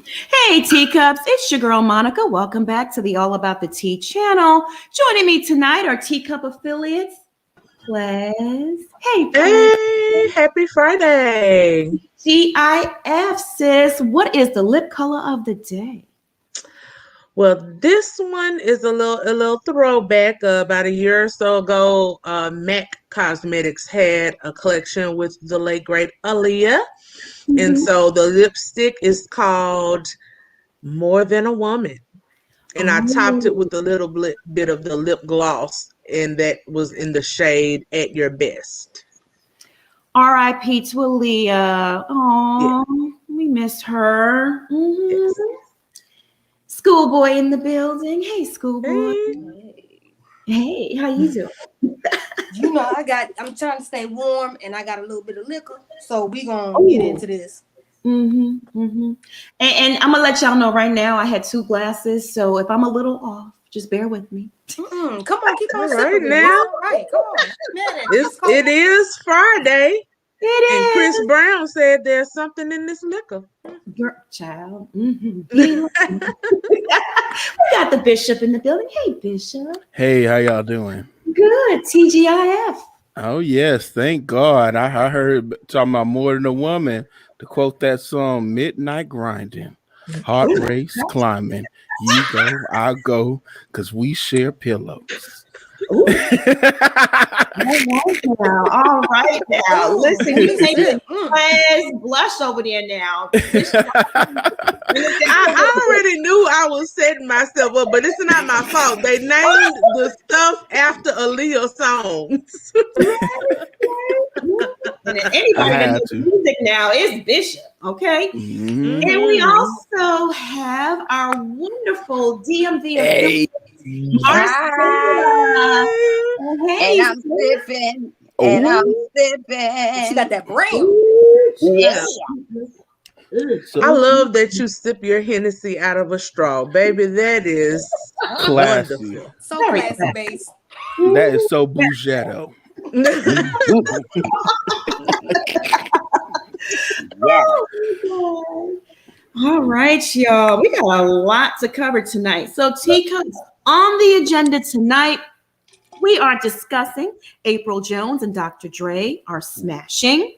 Hey, teacups, it's your girl Monica. Welcome back to the All About the Tea channel. Joining me tonight are teacup affiliates, Ples. Hey, Ples. Hey, happy Friday. GIF, sis. What is the lip color of the day? Well, this one is a little throwback. About a year or so ago, MAC Cosmetics had a collection with the late great Aaliyah. And so the lipstick is called More Than a Woman. And I topped it Oh, with a little bit of the lip gloss, and that was in the shade At Your Best. R.I.P. to Aaliyah. Yeah, Oh, we miss her. yes. Schoolboy in the building. Hey, schoolboy. Hey. Hey, how you doing? I'm trying to stay warm and I got a little bit of liquor. So we gonna get Oh. into this. And I'm gonna let y'all know right now. I had 2 glasses, so if I'm a little off, just bear with me. Come on, keep on All right sipping. now. All right, come on. Man, It is Friday. And Chris It Brown said there's something in this liquor. is, girl, child. We got the bishop in the building. Hey, bishop. Hey, how y'all doing? Good. TGIF. Oh yes, thank God. I heard talking about More Than a Woman, to quote that song, Midnight Grinding, Heart Race Climbing. You go, I go, cause we share pillows. Ooh. All right now. Listen, you making class blush over there now. I already knew I was setting myself up, but it's not my fault. They named the stuff after Aaliyah songs. And anybody that knows music now is Bishop, okay? Mm-hmm. And we also have our wonderful DMV affiliate, Marcella. Hey, and I'm sipping. And I'm sipping. She got that brand. Yeah. I love that you sip your Hennessy out of a straw, baby. That is classy. wonderful. So classy based. That is so Bougetto. All right, y'all. We got a lot to cover tonight. So, teacups, on the agenda tonight, we are discussing Apryl Jones and Dr. Dre are smashing.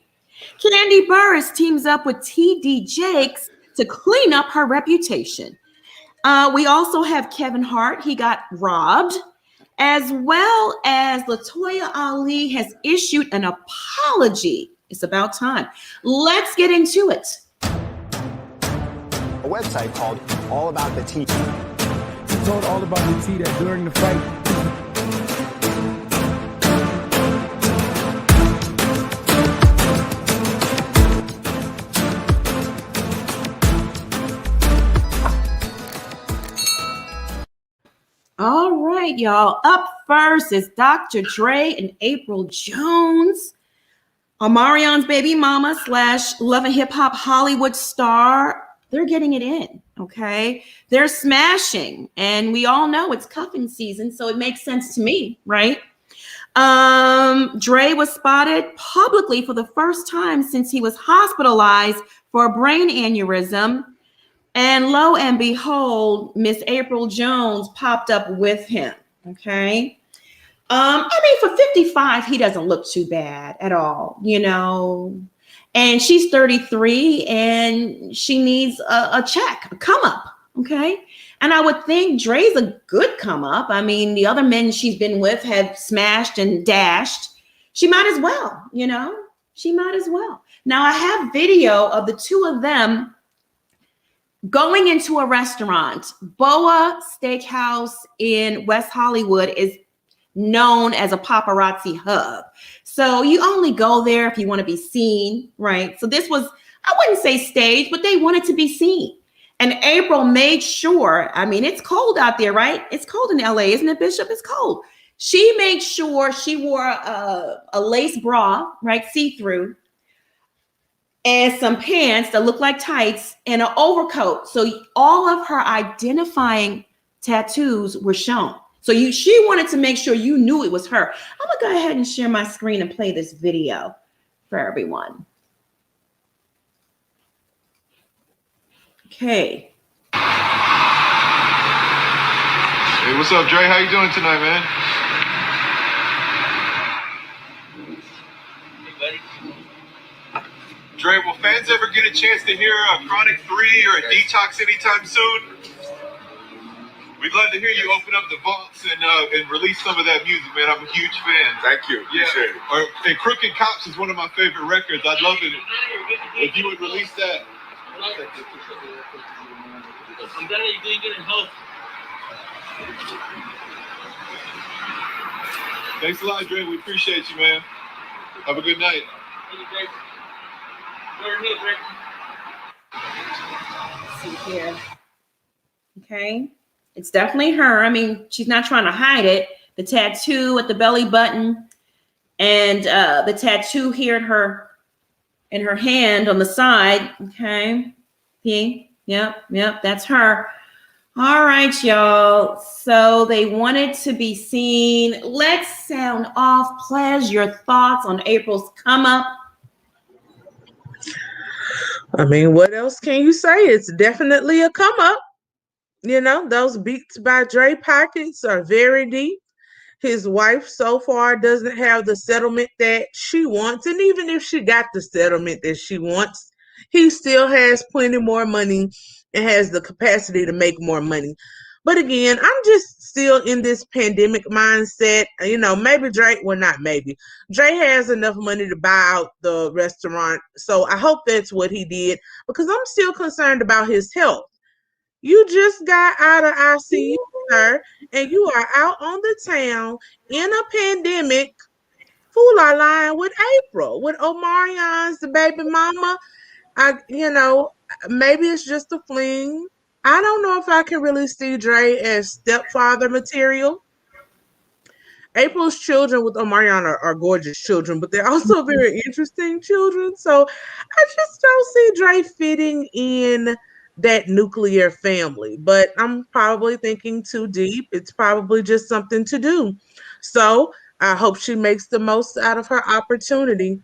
Kandi Burruss teams up with TD Jakes to clean up her reputation. We also have Kevin Hart. He got robbed, as well as Latoya Ali has issued an apology. It's about time. Let's get into it. A website called All About the Tea. She told All About the Tea that during the fight, all right, y'all. Up first is Dr. Dre and Apryl Jones. Omarion's baby mama / Love and Hip Hop Hollywood star. They're getting it in, okay? They're smashing. And we all know it's cuffing season, so it makes sense to me, right? Dre was spotted publicly for the first time since he was hospitalized for a brain aneurysm. And lo and behold, Miss Apryl Jones popped up with him, okay? For 55, he doesn't look too bad at all, you know? And she's 33 and she needs a check, a come up, okay? And I would think Dre's a good come up. I mean, the other men she's been with have smashed and dashed. She might as well, you know? She might as well. Now, I have video of the two of them going into a restaurant. Boa Steakhouse in West Hollywood is known as a paparazzi hub. So you only go there if you want to be seen, right? So this was, I wouldn't say staged, but they wanted to be seen. And Apryl made sure, I mean, it's cold out there, right? It's cold in LA, isn't it, Bishop? It's cold. She made sure she wore a lace bra, right? See-through, and some pants that look like tights and an overcoat. So all of her identifying tattoos were shown. So she wanted to make sure you knew it was her. I'm gonna go ahead and share my screen and play this video for everyone. Okay. Hey, what's up, Dre? How you doing tonight, man? Dre, will fans ever get a chance to hear Chronic 3 or a Detox anytime soon? We'd love to hear you open up the vaults and release some of that music, man. I'm a huge fan. Thank you. Appreciate it. And Crooked Cops is one of my favorite records. I'd love it if you would release that. I'm glad you're doing good in health. Thanks a lot, Dre. We appreciate you, man. Have a good night. Thank you, Dre. Let's see here. Okay. It's definitely her. I mean, she's not trying to hide it. The tattoo at the belly button and the tattoo here in her hand on the side. Okay. See? Yep, that's her. All right, y'all. So they wanted to be seen. Let's sound off. Pledge your thoughts on April's come up. I mean, what else can you say? It's definitely a come up. You know, those beats by Dre pockets are very deep. His wife so far doesn't have the settlement that she wants. And even if she got the settlement that she wants, he still has plenty more money and has the capacity to make more money. But again, I'm just still in this pandemic mindset. You know, maybe Dre, well, not maybe. Dre has enough money to buy out the restaurant. So I hope that's what he did because I'm still concerned about his health. You just got out of ICU, sir, and you are out on the town in a pandemic. Fool are lying with Apryl, with Omarion's the baby mama. Maybe it's just a fling. I don't know if I can really see Dre as stepfather material. April's children with Omarion are gorgeous children, but they're also very interesting children. So I just don't see Dre fitting in that nuclear family. But I'm probably thinking too deep. It's probably just something to do. So I hope she makes the most out of her opportunity.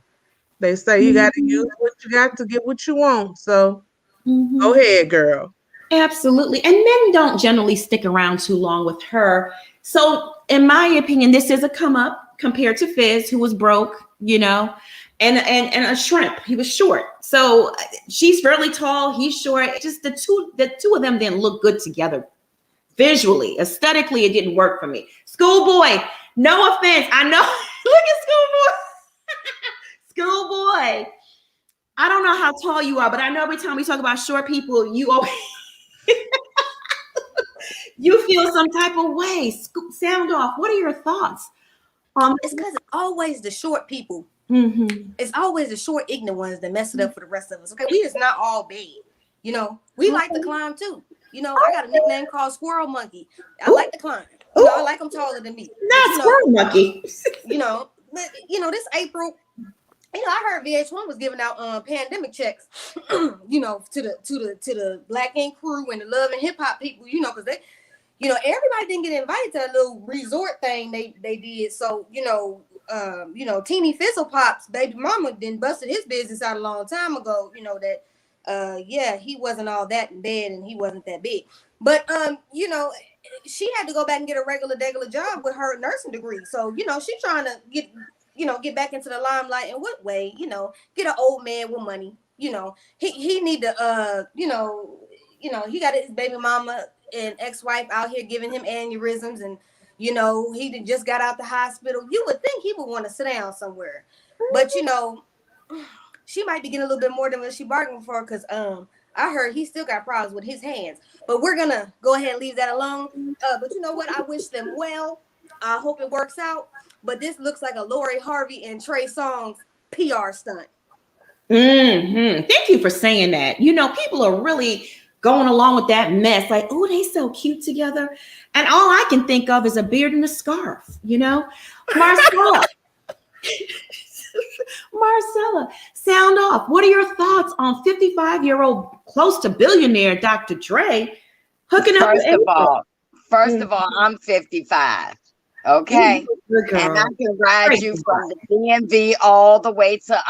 They say you got to use what you got to get what you want. So go ahead, girl. Absolutely. And men don't generally stick around too long with her. So in my opinion, this is a come up compared to Fizz, who was broke, and a shrimp. He was short. So she's fairly tall. He's short. Just the two of them didn't look good together visually. Aesthetically, it didn't work for me. Schoolboy, no offense. I know. Look at Schoolboy. Schoolboy. I don't know how tall you are, but I know every time we talk about short people, you always you feel some type of way. Sound off. What are your thoughts? It's because it's always the short people. Mm-hmm. It's always the short, ignorant ones that mess it up for the rest of us. Okay, we is not all bad. We like to climb too. I got a nickname called Squirrel Monkey. I like to climb. I like them taller than me. Not Squirrel Monkey. This April. I heard VH1 was giving out pandemic checks, to the Black Ink crew and the Love and Hip Hop people, because they, everybody didn't get invited to that little resort thing they did. So, Teeny Fizzle Pop's baby mama done busted his business out a long time ago, that he wasn't all that in bed and he wasn't that big. But she had to go back and get a regular job with her nursing degree. So, she's trying to get back into the limelight. In what way? Get an old man with money. He need to he got his baby mama and ex-wife out here giving him aneurysms, and he just got out the hospital. You would think he would want to sit down somewhere, but she might be getting a little bit more than what she bargained for, because I heard he still got problems with his hands. But we're gonna go ahead and leave that alone. But you know what? I wish them well. I hope it works out. But this looks like a Lori Harvey and Trey Songz PR stunt. Mm-hmm. Thank you for saying that. People are really going along with that mess. Like, oh, they so cute together. And all I can think of is a beard and a scarf, Marcella. Marcella, sound off. What are your thoughts on 55-year-old close to billionaire Dr. Dre hooking up with April? First of all, I'm 55. Okay. And I can ride you from the DMV all the way to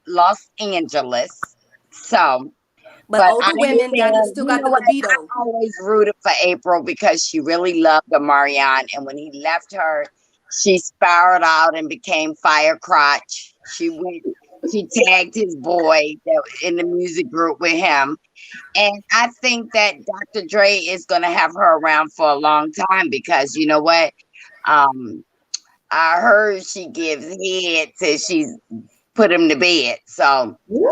Los Angeles. So But older women still got the libido. I always rooted for April because she really loved Omarion, and when he left her, she spiraled out and became fire crotch. She tagged his boy in the music group with him. And I think that Dr. Dre is going to have her around for a long time because you know what? I heard she gives head till she's put him to bed. So we need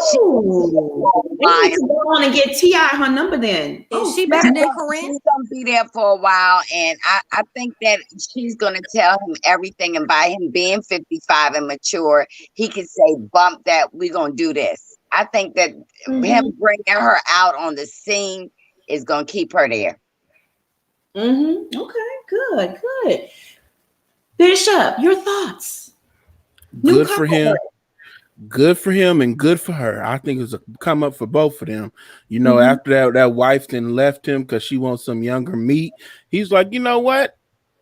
to go on and get T.I. her number then. She better than Corinne? She's gonna be there for a while, and I think that she's gonna tell him everything, and by him being 55 and mature, he can say, bump that, we're gonna do this. I think that him bringing her out on the scene is gonna keep her there. Okay, good. Bishop, your thoughts? Good for him. Good for him and good for her. I think it's a come up for both of them. You know, after that wife then left him because she wants some younger meat. He's like, you know what?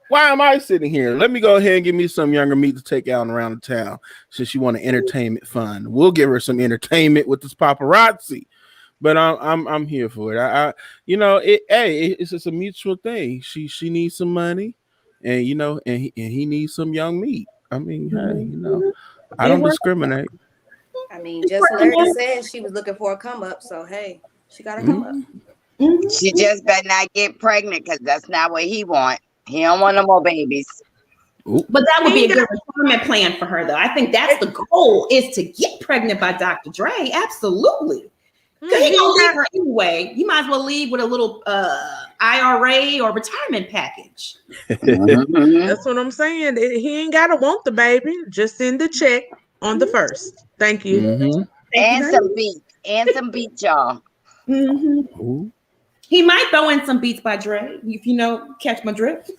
Why am I sitting here? Let me go ahead and give me some younger meat to take out around the town since she want an entertainment fund. We'll give her some entertainment with this paparazzi. But I'm here for it. It's just a mutual thing. She needs some money, and he needs some young meat. I mean, hey, I don't discriminate. I mean, just Larry said she was looking for a come up, so hey, she got a come up. She just better not get pregnant because that's not what he want. He don't want no more babies. But that would be a good retirement plan for her, though. I think that's the goal, is to get pregnant by Dr. Dre. Absolutely. Because he gonna leave her anyway. You might as well leave with a little IRA or retirement package. That's what I'm saying. He ain't gotta want the baby. Just send the check on the first. Thank you. And some beats, y'all. He might throw in some beats by Dre, if catch my drift.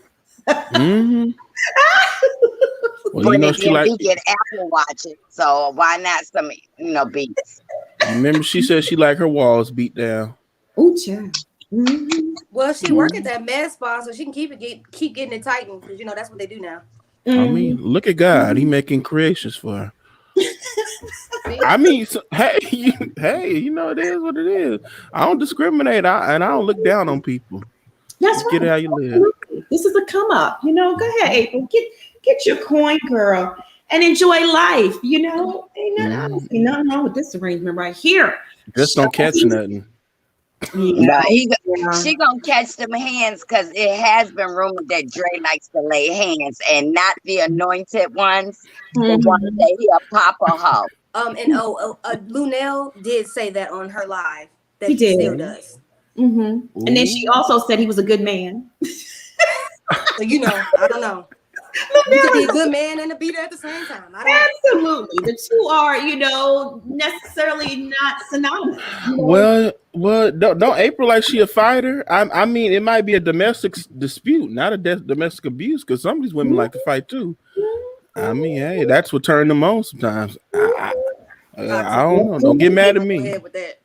Well, he get Apple Watch it, so why not some beats? Remember, she said she like her walls beat down. Oh, child. Well, she work at that med spa, so she can keep getting it tightened because that's what they do now. I mean, look at God; He making creations for her. I mean, hey, it is what it is. I don't discriminate, and I don't look down on people. That's right. Get it how you live. This is a come up. Go ahead, April. Get your coin, girl, and enjoy life. Ain't nothing wrong with this arrangement right here. Just don't catch nothing. She gonna catch them hands because it has been rumored that Dre likes to lay hands and not the anointed ones. The ones that he'll pop a hoe. Lunel did say that on her live. That he did. Still does. And then she also said he was a good man. So I don't know. You could be a good man and a beater at the same time. Absolutely. The two are, necessarily not synonymous. Well, don't April like she a fighter? I mean, it might be a domestic dispute, not a domestic abuse, because some of these women like to fight too. I mean, hey, that's what turned them on sometimes. I don't know. Don't get mad at me.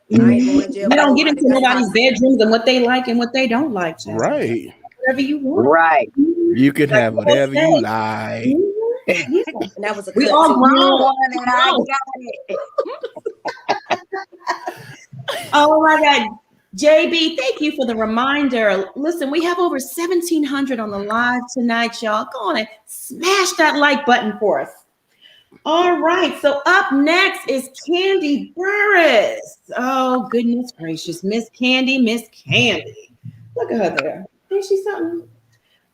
You don't get into nobody's bedrooms and what they like and what they don't like. Jasmine. Right. Whatever you want. Right. You can have whatever you like. And that was we all grown. And I got it. Oh my God. JB, thank you for the reminder. Listen, we have over 1,700 on the live tonight, y'all. Go on and smash that like button for us. All right, so up next is Kandi Burruss. Oh, goodness gracious. Miss Kandi. Look at her there. Ain't she something?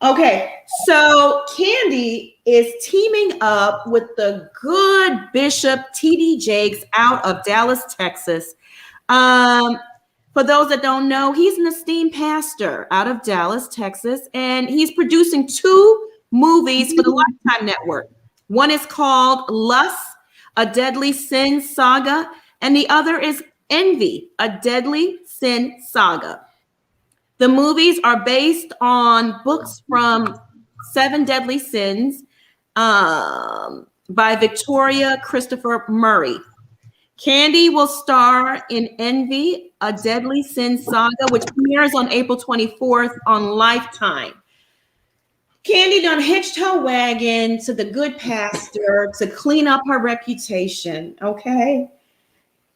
Okay, so Kandi is teaming up with the good Bishop T.D. Jakes out of Dallas, Texas. For those that don't know, he's an esteemed pastor out of Dallas, Texas, and he's producing 2 movies for the Lifetime Network. One is called Lust, a Deadly Sin Saga, and the other is Envy, a Deadly Sin Saga. The movies are based on books from 7 Deadly Sins by Victoria Christopher Murray. Kandi will star in Envy, a Deadly Sin Saga, which premieres on April 24th on Lifetime. Kandi done hitched her wagon to the good pastor to clean up her reputation, okay?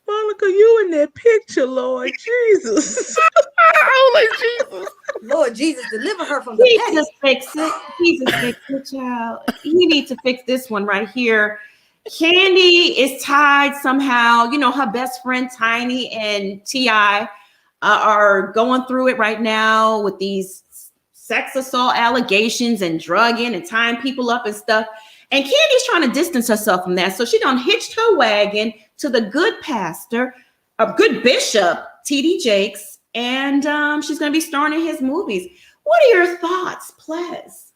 Monica, you in that picture, Lord Jesus. Holy Jesus. Lord Jesus, deliver her from the past. Jesus fix it. Jesus fix it, child. You need to fix this one right here. Kandi is tied somehow. You know, her best friend Tiny and T.I. Are going through it right now with these sex assault allegations and drugging and tying people up and stuff. And Candy's trying to distance herself from that. So she done hitched her wagon to the good pastor, a good bishop, T.D. Jakes, and she's going to be starring in his movies. What are your thoughts, Ples?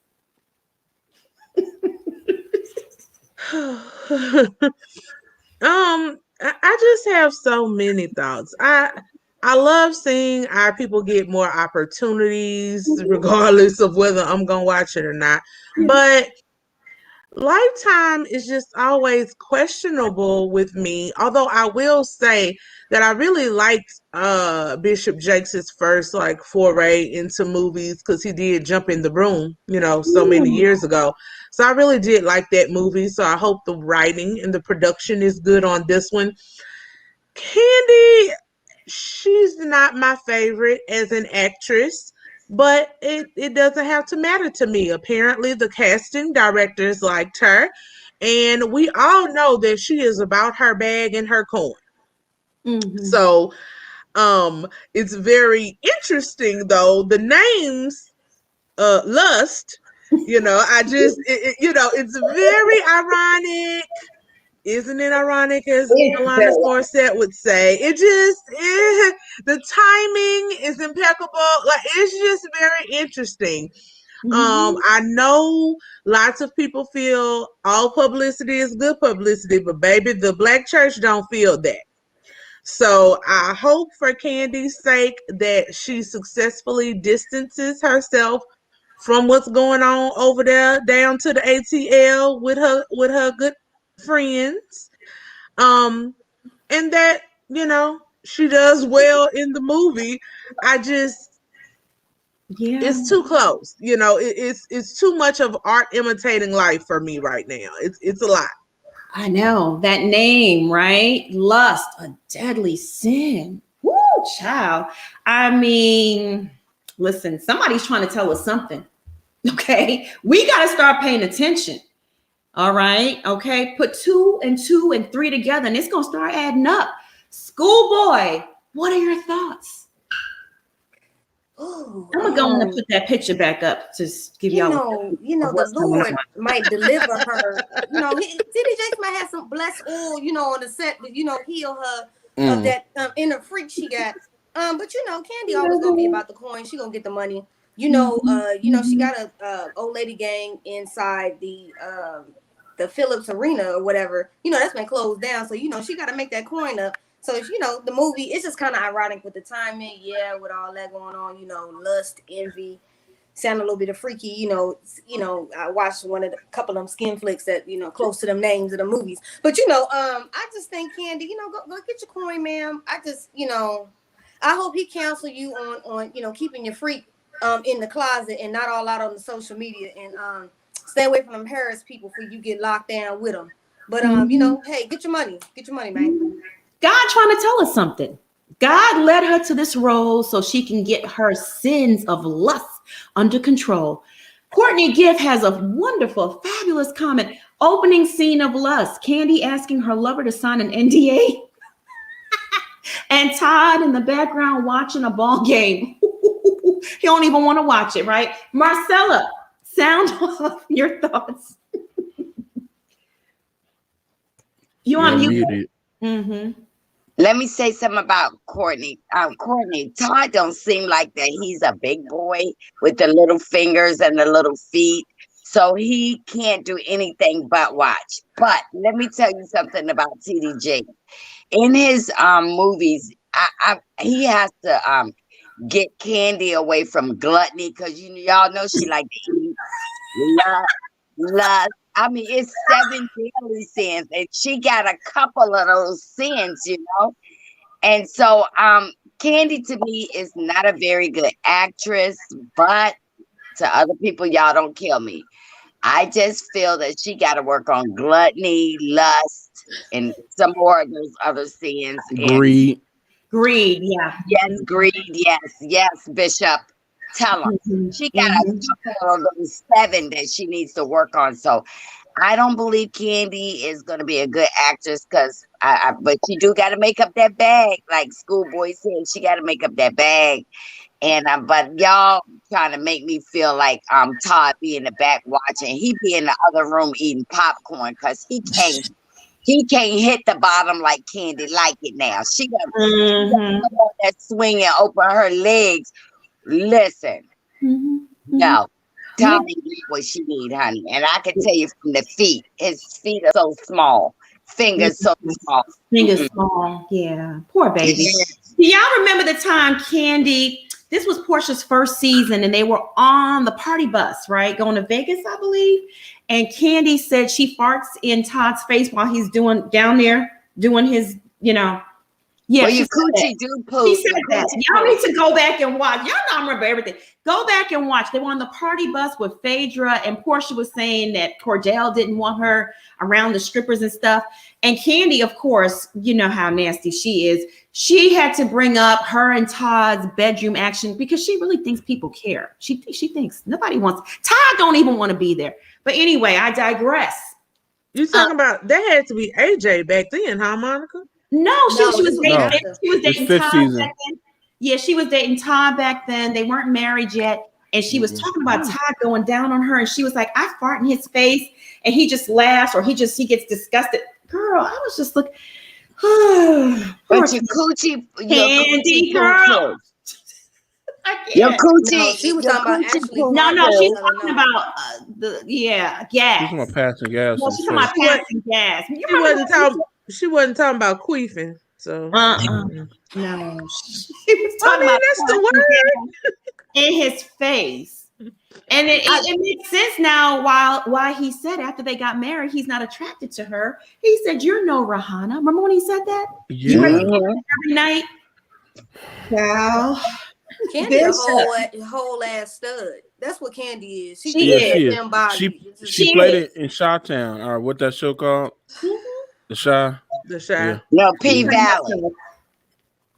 I just have so many thoughts. I love seeing our people get more opportunities, regardless of whether I'm gonna watch it or not. But Lifetime is just always questionable with me. Although I will say that I really liked Bishop Jakes' first like foray into movies because he did Jump in the Broom, so many years ago. So I really did like that movie. So I hope the writing and the production is good on this one. Kandi, she's not my favorite as an actress. But it doesn't have to matter to me. Apparently, the casting directors liked her. And we all know that she is about her bag and her coin. Mm-hmm. So it's very interesting, though. The names, Lust, it's very ironic. Isn't it ironic, as Alanis Morissette would say? The timing is impeccable. Like, it's just very interesting. Mm-hmm. I know lots of people feel all publicity is good publicity, but baby, the Black church don't feel that. So I hope for Kandi's sake that she successfully distances herself from what's going on over there down to the ATL with her good friends, and that she does well in the movie. It's too close. It's too much of art imitating life for me right now. It's a lot. I know that name, right? Lust, a deadly sin. Woo, child. I mean, listen, somebody's trying to tell us something. Okay, we got to start paying attention. All right. Okay. Put 2 and 2 and 3 together and it's going to start adding up. Schoolboy, what are your thoughts? Ooh, I'm going to go on and put that picture back up to give y'all. The Lord might deliver her. T.D. Jakes might have some blessed oil, on the set to, heal her of that inner freak she got. But Kandi always going to be about the coin. She going to get the money. She got a old lady gang inside the Phillips Arena or whatever. That's been closed down. So, she got to make that coin up. So, the movie, it's just kind of ironic with the timing. Yeah, with all that going on, lust, envy, sound a little bit of freaky. I watched couple of them skin flicks that, close to them names of the movies. But, I just think, Kandi, go get your coin, ma'am. I just, I hope he counsel you on keeping your freak in the closet and not all out on the social media, and stay away from them Harris people before you get locked down with them. But hey, get your money, man. God trying to tell us something. God led her to this role so she can get her sins of lust under control. Courtney Giff has a wonderful, fabulous comment. Opening scene of Lust. Kandi asking her lover to sign an NDA. And Todd in the background watching a ball game. He don't even want to watch it, right? Marcella, sound off your thoughts. You on mute? Mm-hmm. Let me say something about Courtney. Courtney, Todd don't seem like that. He's a big boy with the little fingers and the little feet, so he can't do anything but watch. But let me tell you something about T.D. Jakes. In his movies, he has to get Kandi away from gluttony, because y'all know she like to eat, lust. I mean, it's 7 daily sins, and she got a couple of those sins, And so, Kandi to me is not a very good actress, but to other people, y'all don't kill me. I just feel that she got to work on gluttony, lust, and some more of those other sins. Greed. Greed, yeah. Yes, greed. Yes, Bishop. Tell her she got a couple of those 7 that she needs to work on. So I don't believe Kandi is going to be a good actress because but she do got to make up that bag, like Schoolboy said. She got to make up that bag. And but y'all trying to make me feel like Todd be in the back watching. He be in the other room eating popcorn because he can't hit the bottom like Kandi like it now. She got that swing and open her legs. Listen, no. Tell me what she need, honey. And I can tell you from the feet. His feet are so small. Fingers so small. Fingers small. Yeah. Poor baby. Yes. Do y'all remember the time Kandi, this was Portia's first season, and they were on the party bus, right? Going to Vegas, I believe. And Kandi said she farts in Todd's face while he's down there doing his, Yeah, well, you coochie do poop. She said that. Y'all need to go back and watch. Y'all don't remember everything. Go back and watch. They were on the party bus with Phaedra, and Portia was saying that Cordell didn't want her around the strippers and stuff. And Kandi, of course, you know how nasty she is. She had to bring up her and Todd's bedroom action because she really thinks people care. She thinks nobody wants. Todd don't even want to be there. But anyway, I digress. You talking about that had to be AJ back then, huh, Monica? No, she was dating fifth Todd season. back then. Yeah, she was dating Todd back then. They weren't married yet. And she was talking about Todd going down on her. And she was like, I fart in his face. And he just laughs or he gets disgusted. Girl, I was just looking. But your coochie, Kandi, girl. Your coochie. No, she was talking about actually. No, she's talking about gas. She's talking about passing gas. Well, she's talking about passing gas. She wasn't talking about queefing. So no, she was talking about that's the word in his face. And it makes sense now why he said after they got married he's not attracted to her. He said, "You're no Rihanna." Remember when he said that? Yeah. Every night. Wow. Kandi a whole ass stud. That's what Kandi is. She is. She played it in Chi-Town, or what that show called? The Chi. The Chi. Yeah. No, P Valley.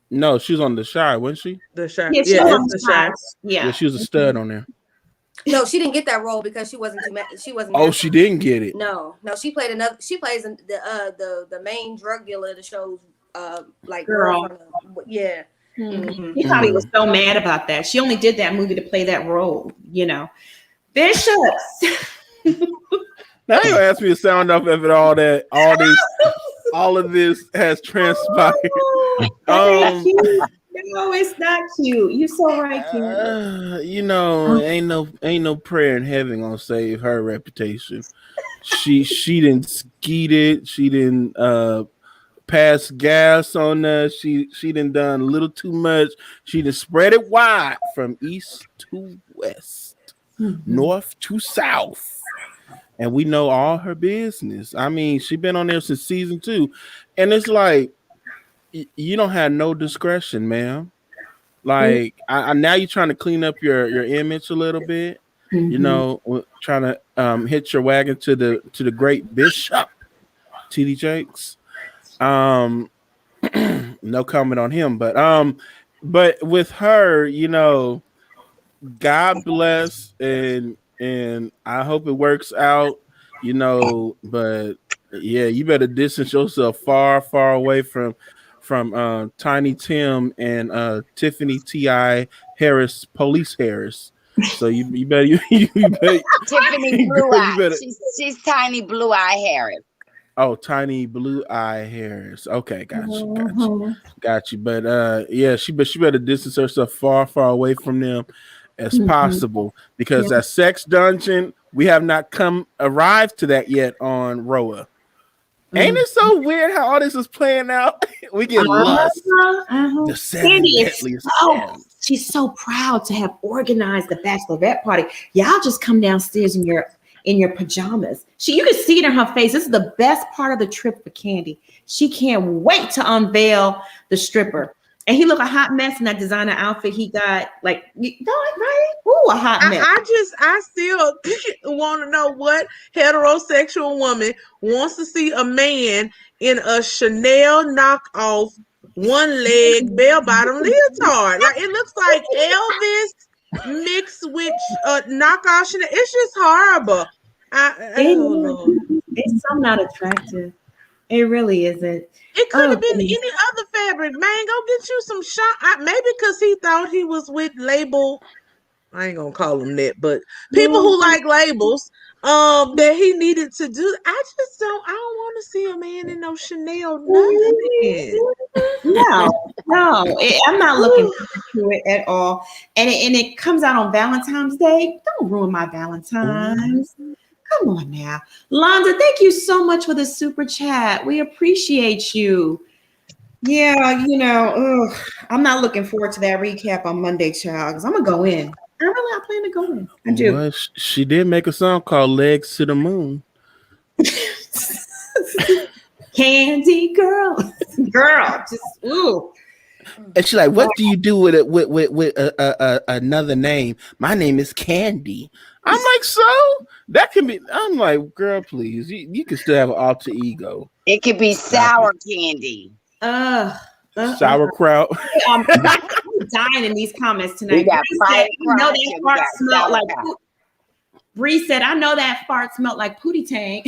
No, she was on the Chi, wasn't she? The Chi. Yeah, she was on the Chi. Yeah, she was a stud on there. No, she didn't get that role because she wasn't she wasn't. Oh, she didn't get it. No, she played another. She plays the main drug dealer of the show's like girl. Yeah. Mm-hmm. He thought he was so mad about that. She only did that movie to play that role, Bishops. Now you ask me to sound off of it. All of this has transpired. No, it's not cute. You're so right, ain't no prayer in heaven gonna save her reputation. She didn't skeet it. She didn't pass gas on us. She done a little too much. She done spread it wide from east to west, north to south. And we know all her business. I mean, she been on there since season 2. And it's like, you don't have no discretion, ma'am. Like, now you're trying to clean up your image a little bit. Trying to hitch your wagon to the great Bishop, T.D. Jakes. No comment on him, but with her, God bless, and I hope it works out, but yeah, you better distance yourself far away from Tiny Tim and Tiffany T.I. Harris, Police Harris. So you better Tiffany Blue Eye. She's Tiny Blue Eye Harris. Oh, Tiny Blue Eye Harris. Okay, got you. But she better distance herself far away from them as possible, because that sex dungeon, we have not arrived to that yet on Roa. Ain't it so weird how all this is playing out? We get lost. The seven deadliest sins. She's so proud to have organized the bachelorette party. Y'all just come downstairs in your pajamas. You can see it in her face. This is the best part of the trip for Kandi. She can't wait to unveil the stripper. And he looked a hot mess in that designer outfit he got. Like, right? Ooh, a hot mess. I still want to know what heterosexual woman wants to see a man in a Chanel knockoff one leg bell bottom leotard. Like, it looks like Elvis mixed with knockoff Chanel. It's just horrible. It's so not attractive. It really isn't. It could have been any other fabric, man. Go get you some shot. Maybe because he thought he was with label. I ain't gonna call them that, but people who like labels, that he needed to do. I don't want to see a man in no Chanel nothing. No, I'm not looking forward to it at all. And it comes out on Valentine's Day. Don't ruin my Valentine's. Come on now. Londa, thank you so much for the super chat. We appreciate you. Yeah, I'm not looking forward to that recap on Monday, child, because I'm going to go in. I plan to go in. I do. Well, she did make a song called Legs to the Moon. Candy girl. Just, ooh. And she's like, what do you do with it with another name? My name is Candy. I'm like, so that can be. I'm like, girl, please, you can still have an alter ego. It could be sour candy. Sauerkraut. I'm dying in these comments tonight. Bree said, I know that fart smelled like Pootie Tang.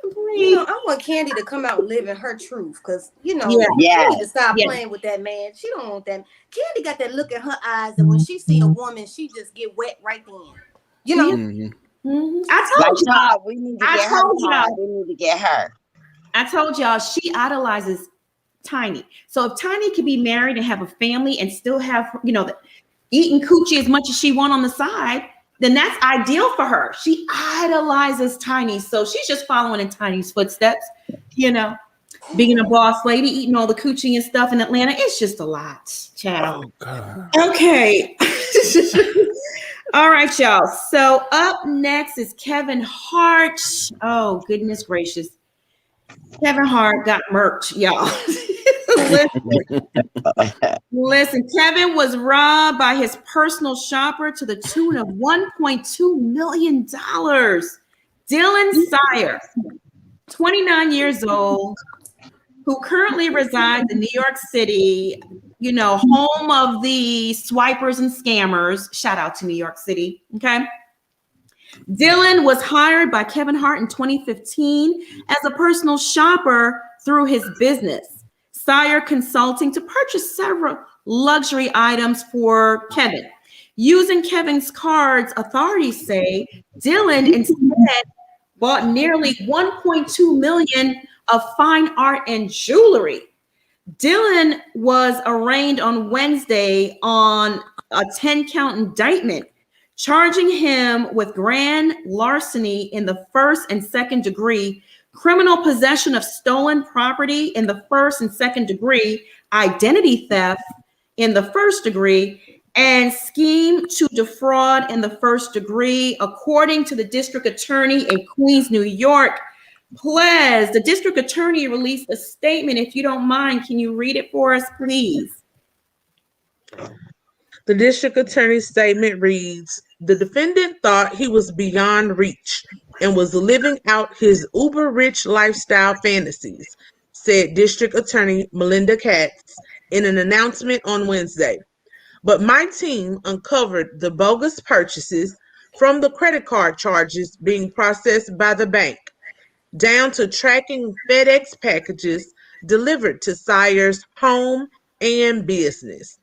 I want Kandi to come out living her truth, because she need to stop playing with that man. She don't want that. Kandi got that look in her eyes, and when she see a woman, she just get wet right then. I told y'all we need to get her. We need to get her. I told y'all she idolizes Tiny. So if Tiny could be married and have a family and still have, eating coochie as much as she want on the side, then that's ideal for her. She idolizes Tiny. So she's just following in Tiny's footsteps, being a boss lady, eating all the coochie and stuff in Atlanta. It's just a lot, child. Oh, God. Okay. All right, y'all. So up next is Kevin Hart. Oh, goodness gracious. Kevin Hart got murked, y'all. Listen, Kevin was robbed by his personal shopper to the tune of $1.2 million. Dylan Sire, 29 years old, who currently resides in New York City, home of the swipers and scammers. Shout out to New York City. Okay. Dylan was hired by Kevin Hart in 2015 as a personal shopper through his business, Sire Consulting, to purchase several luxury items for Kevin. Using Kevin's cards, authorities say Dylan instead bought nearly $1.2 million of fine art and jewelry. Dylan was arraigned on Wednesday on a 10-count indictment, charging him with grand larceny in the first and second degree, criminal possession of stolen property in the first and second degree, identity theft in the first degree, and scheme to defraud in the first degree, according to the district attorney in Queens, New York. Ples, the district attorney released a statement. If you don't mind, can you read it for us, please? The district attorney's statement reads, the defendant thought he was beyond reach and was living out his uber-rich lifestyle fantasies, said District Attorney Melinda Katz in an announcement on Wednesday. But my team uncovered the bogus purchases from the credit card charges being processed by the bank, down to tracking FedEx packages delivered to Sire's home and business.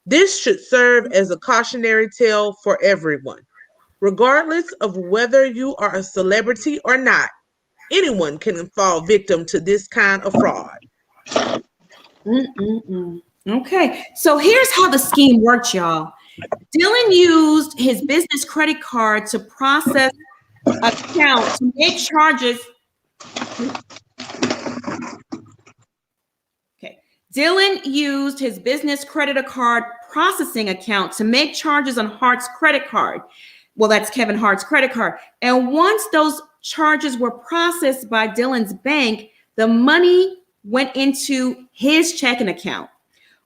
This should serve as a cautionary tale for everyone. Regardless of whether you are a celebrity or not, anyone can fall victim to this kind of fraud. Okay, so here's how the scheme worked, y'all. Dylan used his business credit card to process account to make charges. Dylan used his business credit card processing account to make charges on Hart's credit card. Well, that's Kevin Hart's credit card. And once those charges were processed by Dylan's bank, the money went into his checking account.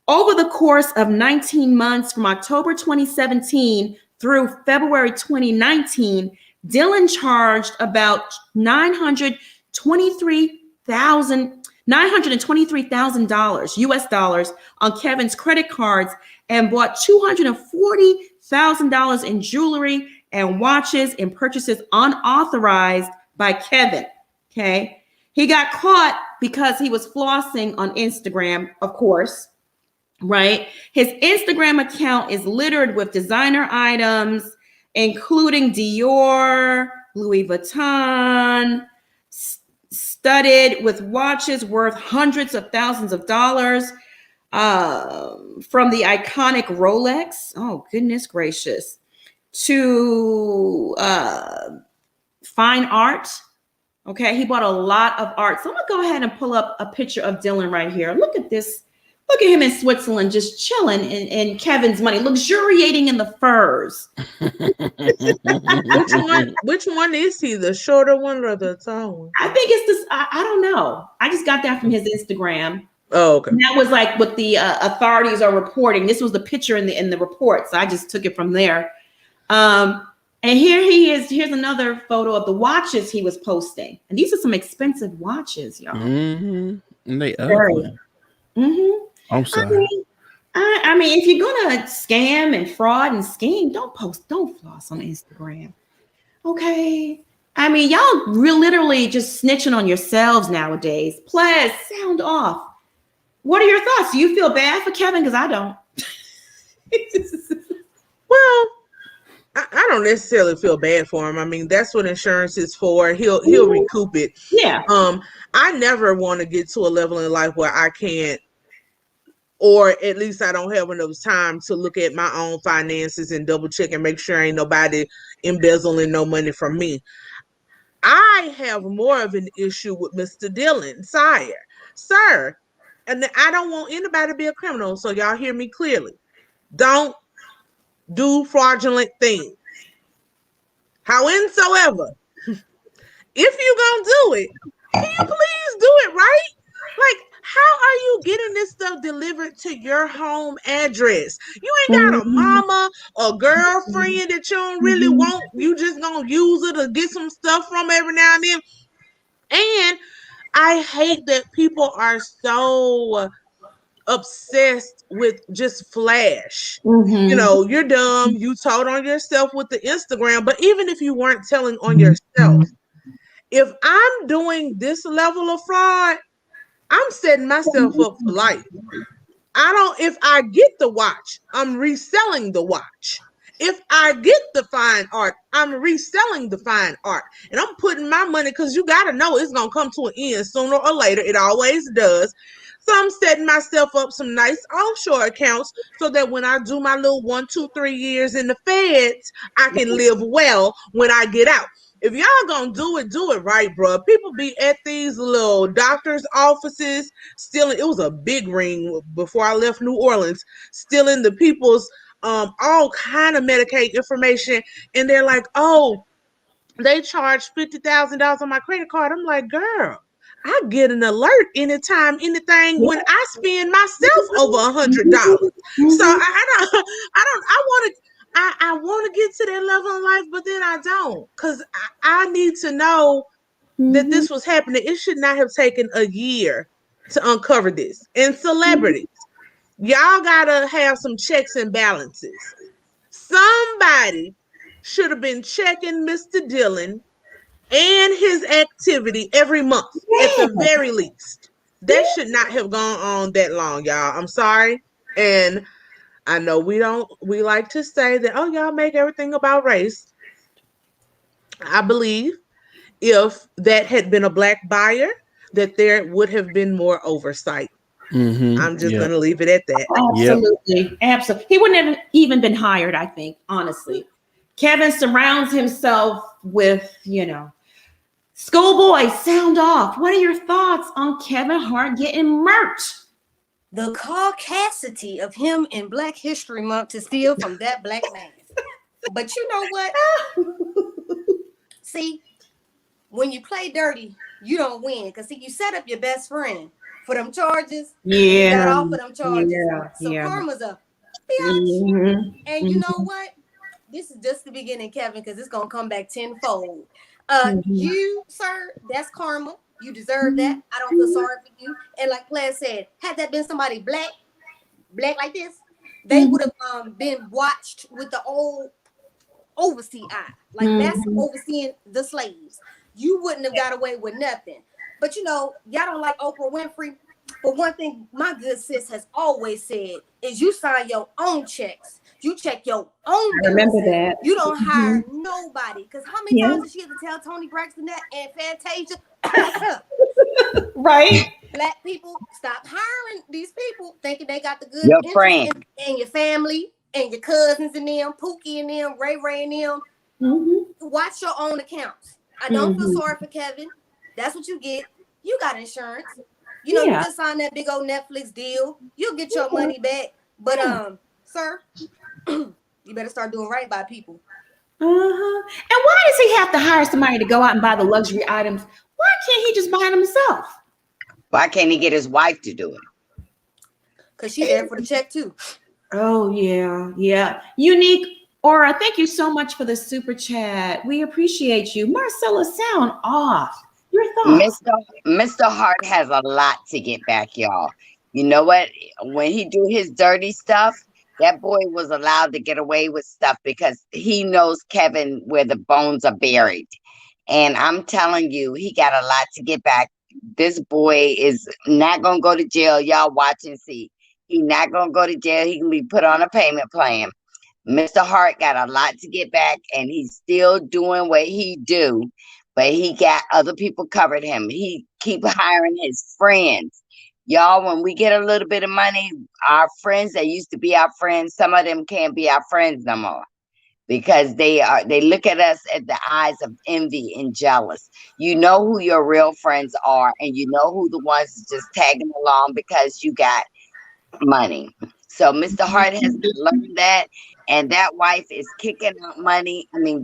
Over the course of 19 months from October 2017 through February 2019, Dylan charged about $923,000 US dollars on Kevin's credit cards and bought $240,000 in jewelry and watches and purchases unauthorized by Kevin. Okay. He got caught because he was flossing on Instagram, of course. Right? His Instagram account is littered with designer items, including Dior, Louis Vuitton, studded with watches worth hundreds of thousands of dollars, from the iconic Rolex. Oh, goodness gracious. To fine art. Okay, he bought a lot of art. So I'm gonna go ahead and pull up a picture of Dylan right here. Look at this. Look at him in Switzerland, just chilling in Kevin's money, luxuriating in the furs. Which one is he? The shorter one or the tall one? I think it's this. I don't know. I just got that from his Instagram. Oh, okay. And that was like what the authorities are reporting. This was the picture in the report, so I just took it from there. And here he is. Here's another photo of the watches he was posting, and these are some expensive watches, y'all. Mm-hmm. And they ugly. Mm-hmm. I'm sorry. I mean, if you're gonna scam and fraud and scheme, don't floss on Instagram. Okay. I mean, y'all literally just snitching on yourselves nowadays. Please sound off. What are your thoughts? Do you feel bad for Kevin? Because I don't. Well, I don't necessarily feel bad for him. I mean, that's what insurance is for. He'll recoup it. Yeah. I never want to get to a level in life where I can't, or at least I don't have enough time to look at my own finances and double check and make sure ain't nobody embezzling no money from me. I have more of an issue with Mr. Dylan, sir, and I don't want anybody to be a criminal, so y'all hear me clearly. Don't do fraudulent things. Howsoever, if you gonna do it, can you please do it right? Like, how are you getting this stuff delivered to your home address? You ain't got a mama or girlfriend that you don't really want. You just gonna use it to get some stuff from every now and then. And I hate that people are so obsessed with just flash. Mm-hmm. You know, you're dumb. You told on yourself with the Instagram, but even if you weren't telling on yourself, if I'm doing this level of fraud, I'm setting myself up for life. If I get the watch, I'm reselling the watch. If I get the fine art, I'm reselling the fine art. And I'm putting my money, because you got to know it's going to come to an end sooner or later. It always does. So I'm setting myself up some nice offshore accounts so that when I do my little 1, 2, 3 years in the feds, I can live well when I get out. If y'all gonna do it right, bro. People be at these little doctor's offices stealing. It was a big ring before I left New Orleans, stealing the people's all kind of Medicaid information, and they're like, "Oh, they charged $50,000 on my credit card." I'm like, "Girl, I get an alert anytime anything when I spend myself over $100." So I want to get to that level in life, but then I don't, because I need to know that this was happening. It should not have taken a year to uncover this. And celebrities, y'all gotta have some checks and balances. Somebody should have been checking Mr. Dylan and his activity every month, at the very least. That should not have gone on that long, y'all. I'm sorry. And I know we like to say that, oh, y'all make everything about race. I believe if that had been a black buyer, that there would have been more oversight. Mm-hmm. I'm just going to leave it at that. Absolutely. Absolutely. He wouldn't have even been hired, I think, honestly. Kevin surrounds himself with, schoolboys, sound off. What are your thoughts on Kevin Hart getting murked? The caucasity of him in Black History Month to steal from that black man. But you know what? See, when you play dirty, you don't win. Because, see, you set up your best friend for them charges. Yeah. He got off of them charges. Yeah. So Yeah. karma's a bitch. Mhm. And you know what? This is just the beginning, Kevin, because it's gonna come back tenfold. You, sir, that's karma. You deserve that. I don't feel sorry for you. And like Claire said, had that been somebody black like this, they would have been watched with the old oversee eye. Like that's overseeing the slaves. You wouldn't have got away with nothing. But you know, y'all don't like Oprah Winfrey. But one thing my good sis has always said is you sign your own checks. You check your own bills. Remember that. You don't hire nobody. Because how many times did she have to tell Tony Braxton that and Fantasia? Right. Black people, stop hiring these people thinking they got the good Your interest friend. in your family and your cousins and them, Pookie and them, Ray and them. Watch your own accounts. I don't feel sorry for Kevin. That's what you get. You got insurance. You know, you just signed that big old Netflix deal. You'll get your money back. But sir, you better start doing right by people. And why does he have to hire somebody to go out and buy the luxury items? Why can't he just buy them himself? Why can't he get his wife to do it? Because she's there for the check too. Oh, yeah. Unique Aura, thank you so much for the super chat. We appreciate you. Marcella, sound off. Your thoughts? Mr. Hart has a lot to get back, y'all. You know what? When he do his dirty stuff, that boy was allowed to get away with stuff because he knows Kevin where the bones are buried. And I'm telling you, he got a lot to get back. This boy is not going to go to jail. Y'all watch and see. He's not going to go to jail. He can be put on a payment plan. Mr. Hart got a lot to get back, and he's still doing what he do. But he got other people covered him. He keep hiring his friends. Y'all, when we get a little bit of money, our friends that used to be our friends, some of them can't be our friends no more. Because they look at us at the eyes of envy and jealous. You know who your real friends are, and you know who the ones just tagging along because you got money. So Mr. Hart has learned that, and that wife is kicking out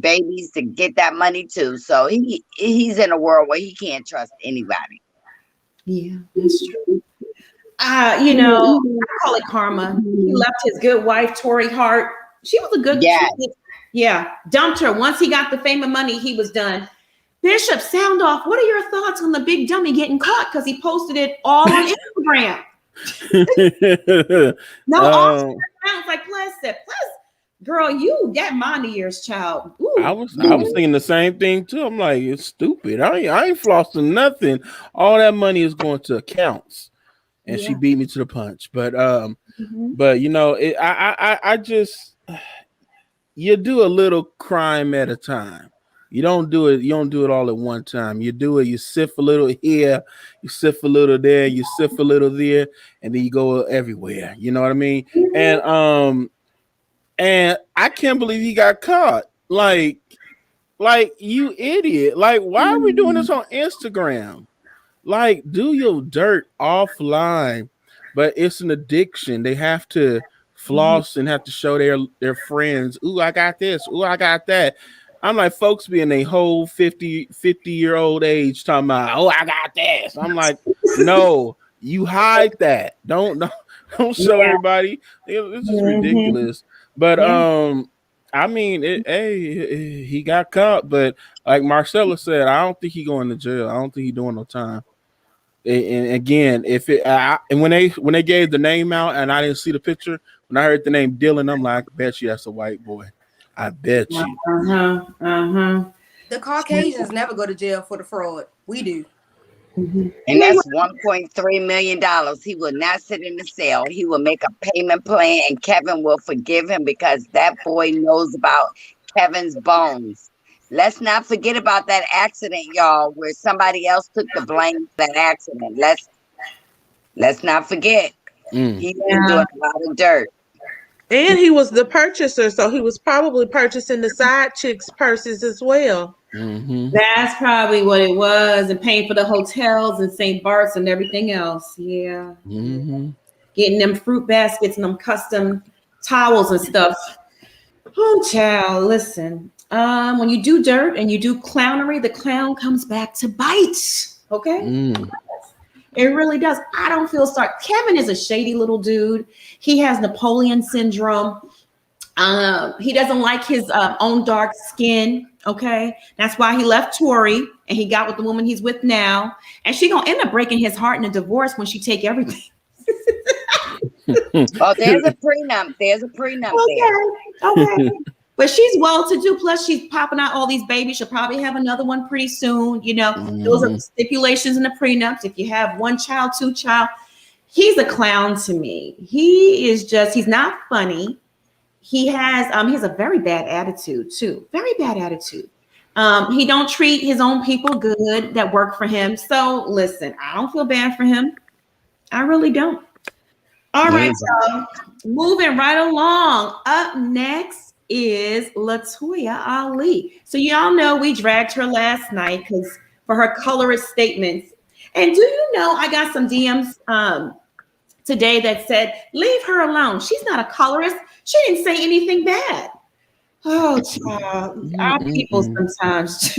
babies to get that money too. So he's in a world where he can't trust anybody. Yeah, that's true. You know, I call it karma. He left his good wife, Tori Hart. She was a good dumped her. Once he got the fame and money, he was done. Bishop, sound off. What are your thoughts on the big dummy getting caught because he posted it all on Instagram? Sounds like Plus, girl, you got money years, child. Ooh. I was thinking the same thing too. I'm like, it's stupid. I ain't flossing nothing. All that money is going to accounts, and she beat me to the punch. But but you know, I just you do a little crime at a time. You don't do it all at one time. You do it, you sift a little here, you sift a little there, you sift a little there, and then you go everywhere. You know what I mean? And I can't believe he got caught. Like you idiot. Like, why are we doing this on Instagram? Like, do your dirt offline. But it's an addiction. They have to floss and have to show their friends, ooh, I got this, ooh, I got that. I'm like, folks be in a whole 50-year-old age talking about, oh, I got this. I'm like, no, you hide that. Don't show everybody. This is ridiculous. But I mean, he got caught. But like Marcella said, I don't think he going to jail. I don't think he doing no time. And again, and when they gave the name out and I didn't see the picture, when I heard the name Dylan, I'm like, I bet you that's a white boy. I bet you. The Caucasians never go to jail for the fraud. We do. And that's $1.3 million. He will not sit in the cell. He will make a payment plan, and Kevin will forgive him because that boy knows about Kevin's bones. Let's not forget about that accident, y'all, where somebody else took the blame for that accident. Let's not forget. He's been doing a lot of dirt. And he was the purchaser, so he was probably purchasing the side chicks' purses as well. That's probably what it was, and paying for the hotels and St. Bart's and everything else. Yeah. Getting them fruit baskets and them custom towels and stuff. Oh, child, listen. When you do dirt and you do clownery, the clown comes back to bite. Okay. It really does. I don't feel sorry. Kevin is a shady little dude. He has Napoleon syndrome. He doesn't like his own dark skin. Okay, that's why he left Tori and he got with the woman he's with now. And she gonna end up breaking his heart in a divorce when she take everything. Oh, there's a prenup. There's a prenup there. Okay. But she's well to do. Plus, she's popping out all these babies. She'll probably have another one pretty soon. You know, those are stipulations in the prenups. If you have one child, two child, he's a clown to me. He's not funny. He has a very bad attitude too. Very bad attitude. He don't treat his own people good that work for him. So listen, I don't feel bad for him. I really don't. All right, so moving right along. Up next is Latoya Ali. So y'all know we dragged her last night for her colorist statements. And do you know I got some DMs today that said, leave her alone. She's not a colorist. She didn't say anything bad. Oh, child. Our people sometimes.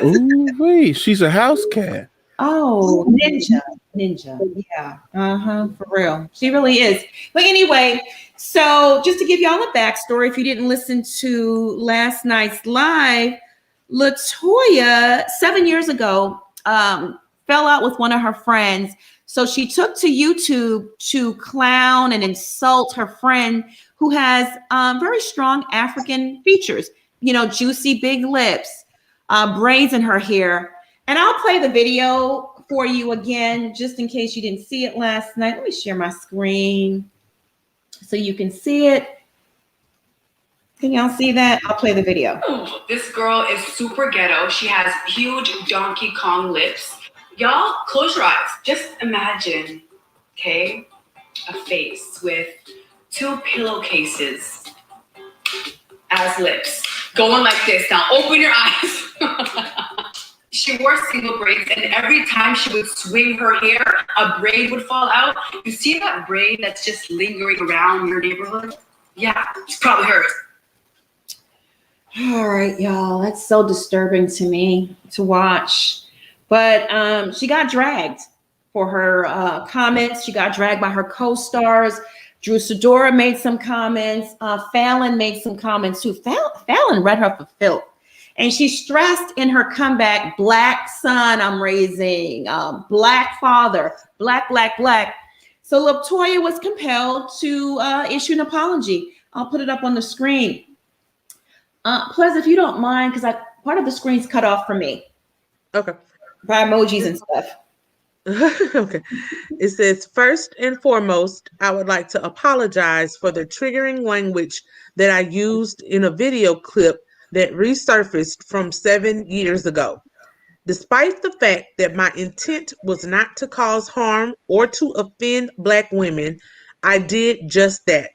Ooh, wait, she's a house cat. Oh, ninja. Yeah. For real. She really is. But anyway, so just to give y'all a backstory, if you didn't listen to last night's live, Latoya, 7 years ago, fell out with one of her friends. So she took to YouTube to clown and insult her friend who has very strong African features, you know, juicy big lips, braids in her hair. And I'll play the video for you again, just in case you didn't see it last night. Let me share my screen so you can see it. Can y'all see that? I'll play the video. This girl is super ghetto. She has huge Donkey Kong lips. Y'all, close your eyes. Just imagine, okay, a face with two pillowcases as lips, going like this. Now, open your eyes. She wore single braids, and every time she would swing her hair, a braid would fall out. You see that braid that's just lingering around your neighborhood? Yeah, it's probably hers. All right, y'all. That's so disturbing to me to watch. But she got dragged for her comments. She got dragged by her co-stars. Drew Sidora made some comments. Fallon made some comments too. Fallon read her for filth. And she stressed in her comeback, black son I'm raising, black father, black. So Latoya was compelled to issue an apology. I'll put it up on the screen. Plus, if you don't mind, because part of the screen's cut off for me. Okay. By emojis and stuff. Okay. It says, first and foremost, I would like to apologize for the triggering language that I used in a video clip that resurfaced from 7 years ago. Despite the fact that my intent was not to cause harm or to offend Black women, I did just that.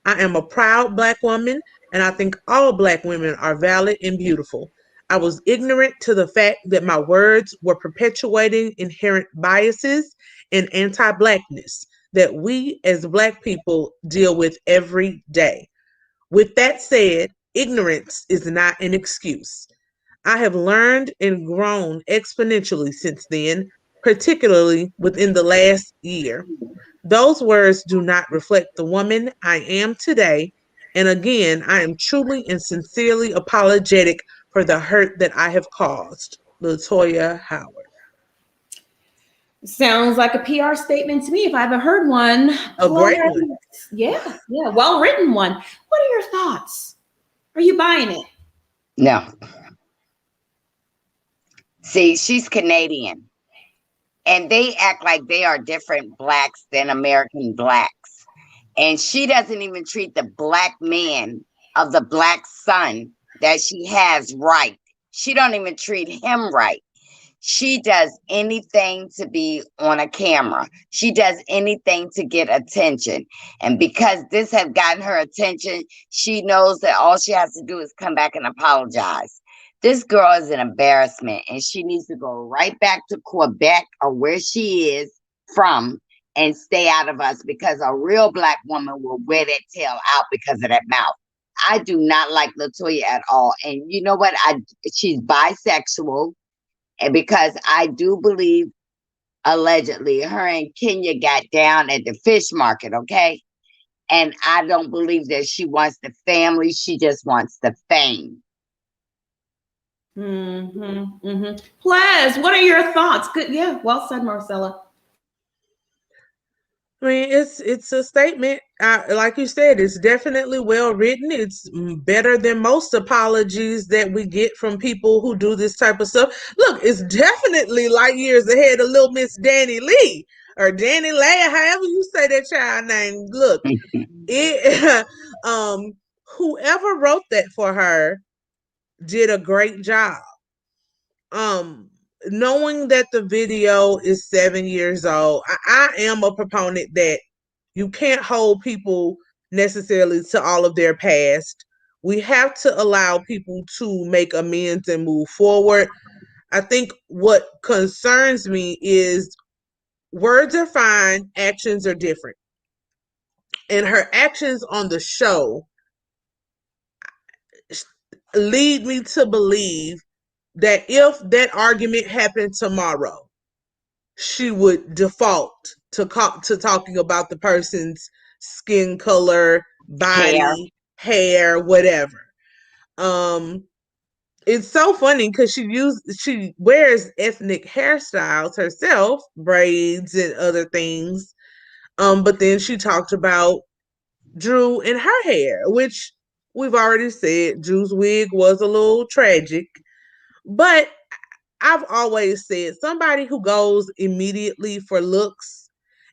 I am a proud Black woman, and I think all Black women are valid and beautiful. I was ignorant to the fact that my words were perpetuating inherent biases and anti-Blackness that we as Black people deal with every day. With that said, ignorance is not an excuse. I have learned and grown exponentially since then, particularly within the last year. Those words do not reflect the woman I am today. And again, I am truly and sincerely apologetic for the hurt that I have caused. Latoya Howard. Sounds like a PR statement to me if I ever heard one. A great one. Yeah, well-written one. What are your thoughts? Are you buying it? No. See, she's Canadian. And they act like they are different Blacks than American Blacks. And she doesn't even treat the Black man of the Black son that she has right. She don't even treat him right. She does anything to be on a camera. She does anything to get attention. And because this has gotten her attention, she knows that all she has to do is come back and apologize. This girl is an embarrassment, and she needs to go right back to Quebec or where she is from and stay out of us, because a real Black woman will wear that tail out because of that mouth. I do not like Latoya at all. And you know what? She's bisexual. And because I do believe allegedly. Her and Kenya got down at the fish market, okay? And I don't believe that she wants the family. She just wants the fame. Plez, what are your thoughts? Good, yeah, well said, Marcella. I mean, it's a statement. Like you said, it's definitely well written. It's better than most apologies that we get from people who do this type of stuff. Look, it's definitely light years ahead of little Miss Danny Lee or Danny Lay, however you say that child name. Look, it whoever wrote that for her did a great job. Knowing that the video is 7 years old, I am a proponent that you can't hold people necessarily to all of their past. We have to allow people to make amends and move forward. I think what concerns me is words are fine, actions are different. And her actions on the show lead me to believe that if that argument happened tomorrow, she would default to talking about the person's skin color, body, hair, whatever. It's so funny because she wears ethnic hairstyles herself, braids and other things. But then she talked about Drew and her hair, which we've already said Drew's wig was a little tragic. But I've always said somebody who goes immediately for looks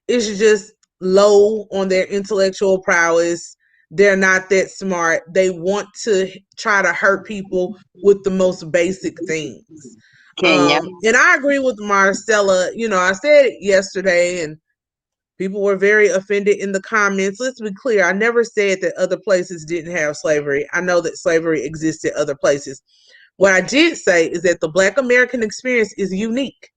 is just low on their intellectual prowess. They're not that smart. They want to try to hurt people with the most basic things. And I agree with Marcella. You know, I said it yesterday and people were very offended in the comments. Let's be clear. I never said that other places didn't have slavery. I know that slavery existed other places. What I did say is that the Black American experience is unique.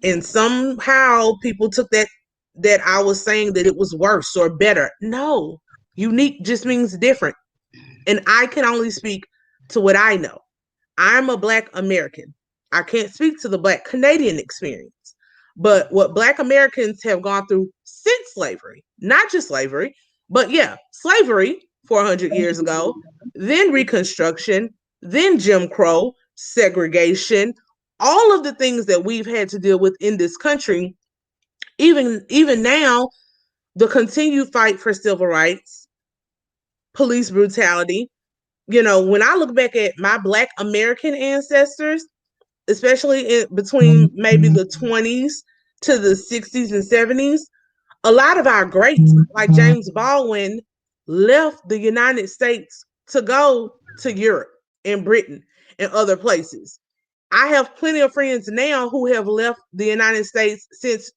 And somehow people took that I was saying that it was worse or better. No, unique just means different. And I can only speak to what I know. I'm a Black American. I can't speak to the Black Canadian experience. But what Black Americans have gone through since slavery, not just slavery, but yeah, slavery 400 years ago, then Reconstruction, then Jim Crow, segregation, all of the things that we've had to deal with in this country, even now, the continued fight for civil rights, police brutality. You know, when I look back at my Black American ancestors, especially between maybe the 20s to the 60s and 70s, a lot of our greats, like James Baldwin, left the United States to go to Europe and Britain and other places. I have plenty of friends now who have left the United States since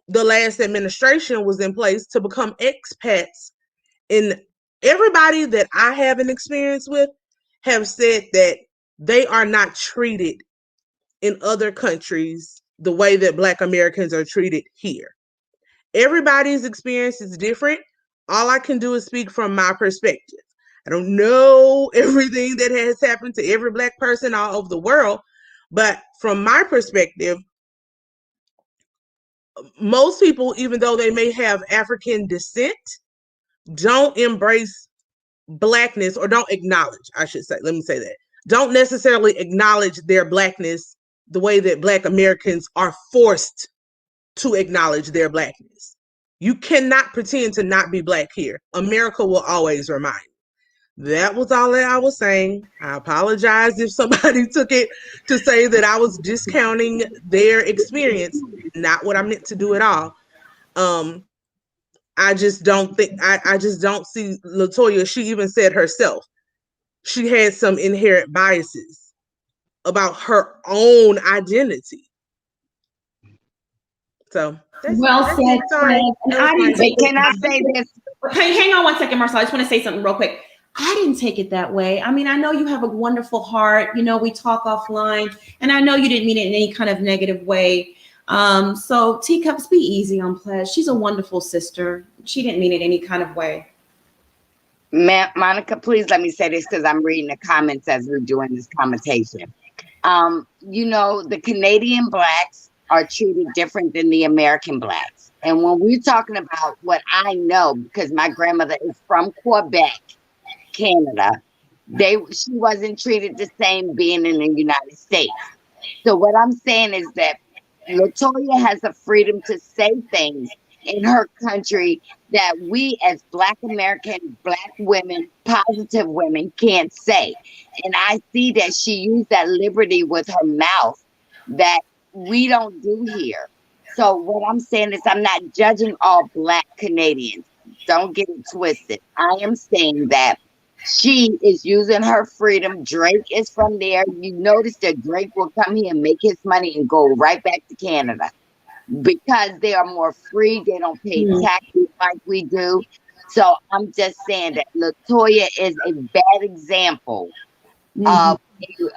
the last administration was in place to become expats. And everybody that I have an experience with have said that they are not treated in other countries the way that Black Americans are treated here. Everybody's experience is different. All I can do is speak from my perspective. I don't know everything that has happened to every Black person all over the world, but from my perspective, most people, even though they may have African descent, don't embrace Blackness or don't acknowledge, I should say, let me say that, don't necessarily acknowledge their Blackness the way that Black Americans are forced to acknowledge their Blackness. You cannot pretend to not be Black here. America will always remind you. That was all that I was saying. I apologize if somebody took it to say that I was discounting their experience. Not what I meant to do at all. I just don't think, I just don't see Latoya. She even said herself, she had some inherent biases about her own identity. So well said. Can I say this? Hang on 1 second, Marcel. I just want to say something real quick. I didn't take it that way. I mean, I know you have a wonderful heart. You know, we talk offline, and I know you didn't mean it in any kind of negative way. So teacups, be easy on Plez. She's a wonderful sister. She didn't mean it any kind of way. Monica, please let me say this because I'm reading the comments as we're doing this conversation. You know, the Canadian Blacks are treated different than the American blacks. And when we're talking about what I know, because my grandmother is from Quebec, Canada, she wasn't treated the same being in the United States. So what I'm saying is that Latoya has the freedom to say things in her country that we as Black American, Black women, positive women can't say. And I see that she used that liberty with her mouth that we don't do here. So what I'm saying is I'm not judging all Black Canadians. Don't get it twisted. I am saying that she is using her freedom. Drake is from there. You notice that Drake will come here and make his money and go right back to Canada because they are more free. They don't pay taxes like we do. So I'm just saying that Latoya is a bad example of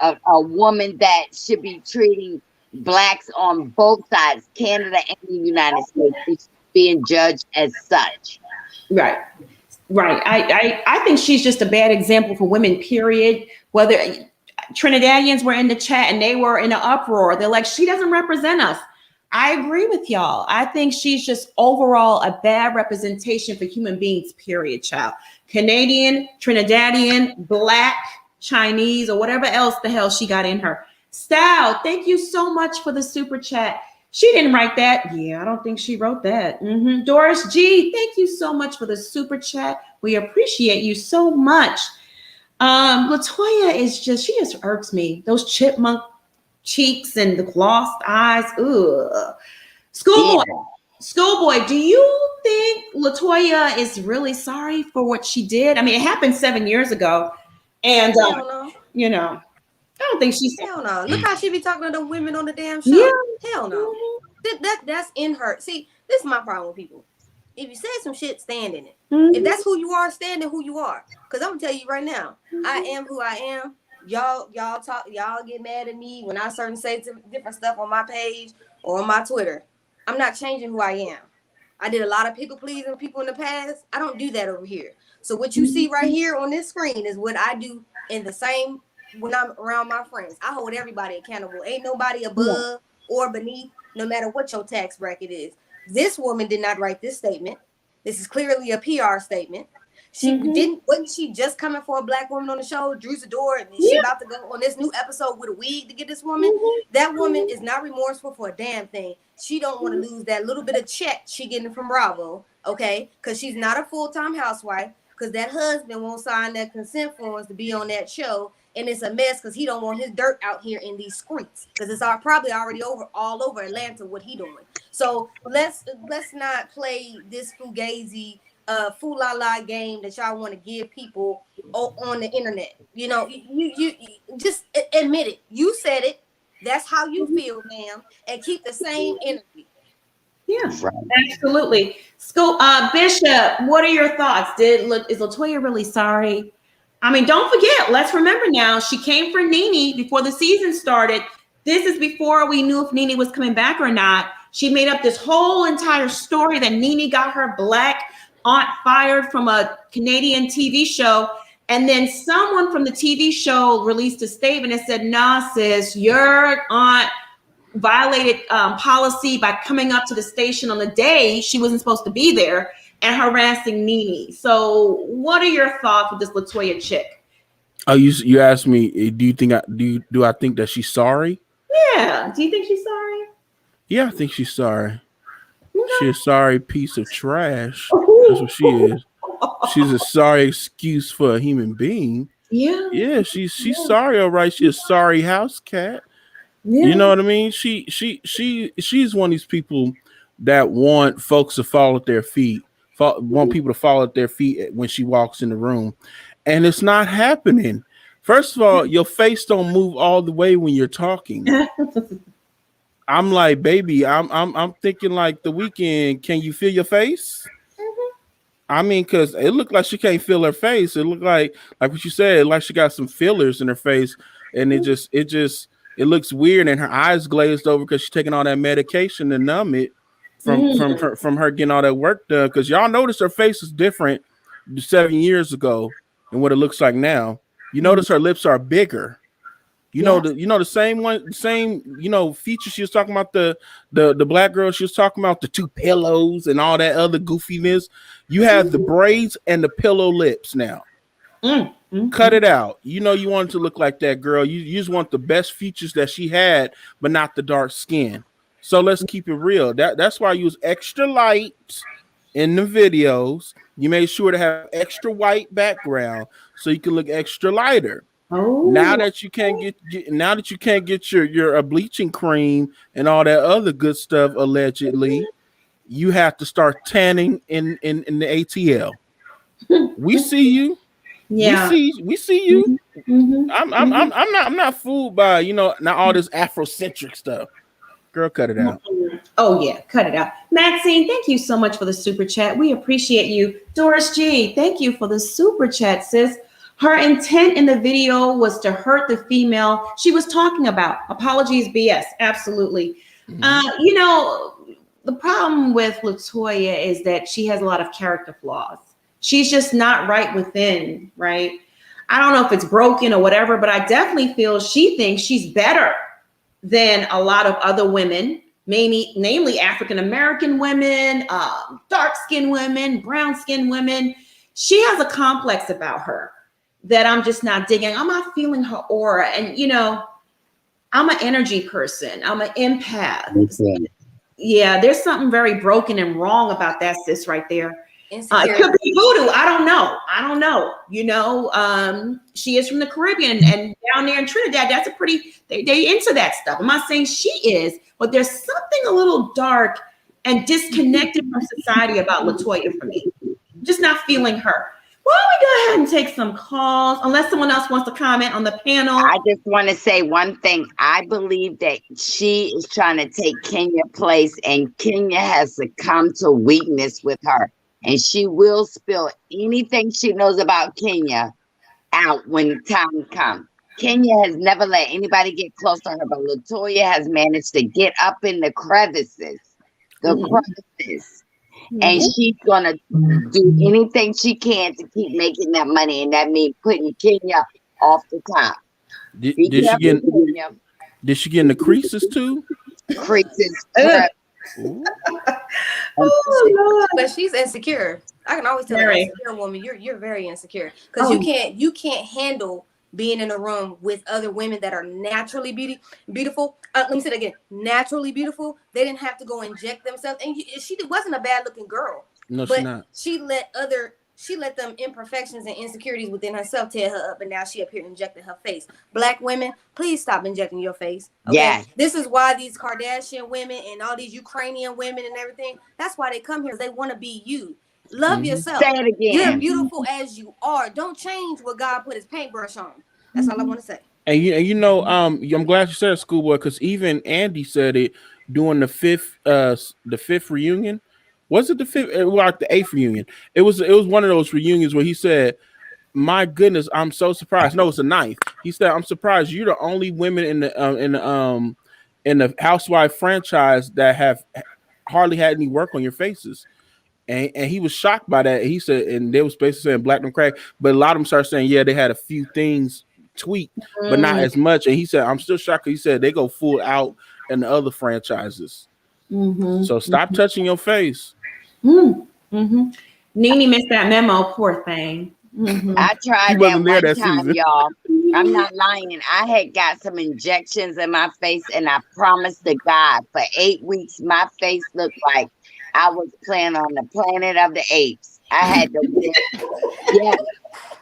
a woman that should be treating Blacks on both sides, Canada and the United States, being judged as such. Right. Right. I think she's just a bad example for women, period. Whether Trinidadians were in the chat and they were in an uproar, they're like, she doesn't represent us. I agree with y'all. I think she's just overall a bad representation for human beings, period, child. Canadian, Trinidadian, Black, Chinese, or whatever else the hell she got in her. Style, thank you so much for the super chat. She didn't write that. Yeah, I don't think she wrote that. Doris G, thank you so much for the super chat. We appreciate you so much. Latoya she just irks me. Those chipmunk cheeks and the glossed eyes. Ugh. Schoolboy, do you think Latoya is really sorry for what she did? I mean, it happened 7 years ago. And, you know, I don't think she's. Hell no. Look how she be talking to the women on the damn show. Yeah. Hell no. That's in her. See, this is my problem with people. If you say some shit, stand in it. If that's who you are, stand in who you are. Because I'm gonna tell you right now, I am who I am. Y'all get mad at me when I say different stuff on my page or on my Twitter. I'm not changing who I am. I did a lot of people pleasing people in the past. I don't do that over here. So what you see right here on this screen is what I do in the same when I'm around my friends. I hold everybody accountable. Ain't nobody above or beneath, no matter what your tax bracket is. This woman did not write this statement. This is clearly a PR statement. Wasn't she just coming for a Black woman on the show, Drew Zador, and she about to go on this new episode with a wig to get this woman? That woman is not remorseful for a damn thing. She don't want to lose that little bit of check she getting from Bravo, okay? Because she's not a full-time housewife, because that husband won't sign that consent forms to be on that show, and it's a mess because he don't want his dirt out here in these streets, because it's probably already all over Atlanta what he doing. So let's not play this fugazi fool-la-la game that y'all want to give people on the internet. You know, you just admit it. You said it. That's how you feel, ma'am, and keep the same energy. Yeah, absolutely. Bishop, what are your thoughts? Is Latoya really sorry? I mean, don't forget, let's remember now, she came for Nene before the season started. This is before we knew if Nene was coming back or not. She made up this whole entire story that Nene got her Black aunt fired from a Canadian TV show. And then someone from the TV show released a statement and said, nah, sis, your aunt violated policy by coming up to the station on the day she wasn't supposed to be there and harassing Nene. So what are your thoughts with this Latoya chick? Oh, you asked me, do I think that she's sorry? Yeah. Do you think she's sorry? Yeah, I think she's sorry. Okay. She's a sorry piece of trash. That's what she is. She's a sorry excuse for a human being. Yeah. Yeah, she's sorry, all right. She's a sorry house cat. Yeah. You know what I mean? She's one of these people that want folks to fall at their feet. Want people to fall at their feet when she walks in the room. And it's not happening. First of all, your face don't move all the way when you're talking. I'm like, baby, I'm thinking like The Weeknd. Can you feel your face? I mean, because it looked like she can't feel her face. It looked like what you said, like she got some fillers in her face, and it looks weird, and her eyes glazed over because she's taking all that medication to numb it from her getting all that work done. Because y'all notice her face is different 7 years ago than what it looks like now. You notice her lips are bigger. You know the same feature she was talking about, the black girl, she was talking about the two pillows and all that other goofiness. You have the braids and the pillow lips now. Cut it out. You want it to look like that, girl. You just want the best features that she had, but not the dark skin. So let's keep it real. That's why I use extra light in the videos. You made sure to have extra white background so you can look extra lighter. Now that you can't get your bleaching cream and all that other good stuff, allegedly, you have to start tanning in the ATL. We see you. Yeah. We see you. I'm not fooled by not all this Afrocentric stuff. Girl, cut it out. Oh yeah, cut it out. Maxine, thank you so much for the super chat. We appreciate you. Doris G, thank you for the super chat, sis. Her intent in the video was to hurt the female she was talking about. Apologies, BS. Absolutely. The problem with Latoya is that she has a lot of character flaws. She's just not right within, right? I don't know if it's broken or whatever, but I definitely feel she thinks she's better than a lot of other women, namely African-American women, dark-skinned women, brown-skinned women. She has a complex about her that I'm just not digging. I'm not feeling her aura. And, I'm an energy person. I'm an empath. Okay. Yeah, there's something very broken and wrong about that, sis, right there. It could be voodoo. I don't know. She is from the Caribbean, and down there in Trinidad, that's they into that stuff. I'm not saying she is, but there's something a little dark and disconnected from society about Latoya for me. I'm just not feeling her. Why don't we go ahead and take some calls, unless someone else wants to comment on the panel? I just want to say one thing. I believe that she is trying to take Kenya's place, and Kenya has succumbed to weakness with her. And she will spill anything she knows about Kenya out when time comes. Kenya has never let anybody get close to her, but Latoya has managed to get up in the crevices. And she's going to do anything she can to keep making that money. And that means putting Kenya off the top. Did she get in the creases too? Creases. But she's insecure. I can always tell an insecure woman, you're very insecure, because you can't handle being in a room with other women that are naturally beautiful. Let me say that again. Naturally beautiful. They didn't have to go inject themselves, and she wasn't a bad looking girl. No, she's not. She let them imperfections and insecurities within herself tear her up, and now she up here injecting her face. Black women, please stop injecting your face. Okay? Yeah. This is why these Kardashian women and all these Ukrainian women and everything, that's why they come here. They want to be you. Love yourself. Say it again. You're beautiful as you are. Don't change what God put his paintbrush on. That's all I want to say. And I'm glad you said it, Schoolboy, because even Andy said it during the fifth reunion. Was it the fifth? Like the eighth reunion? It was one of those reunions where he said, "My goodness, I'm so surprised." No, it's the ninth. He said, "I'm surprised you're the only women in the Housewife franchise that have hardly had any work on your faces." And he was shocked by that. He said, and they was basically saying black don't crack, but a lot of them started saying, yeah, they had a few things tweaked, but not as much. And he said, I'm still shocked. He said they go full out in the other franchises. So stop touching your face. Nene missed that memo, poor thing. I tried that one time, y'all. I'm not lying. I had got some injections in my face, and I promised to God, for 8 weeks, my face looked like I was playing on the Planet of the Apes. I had to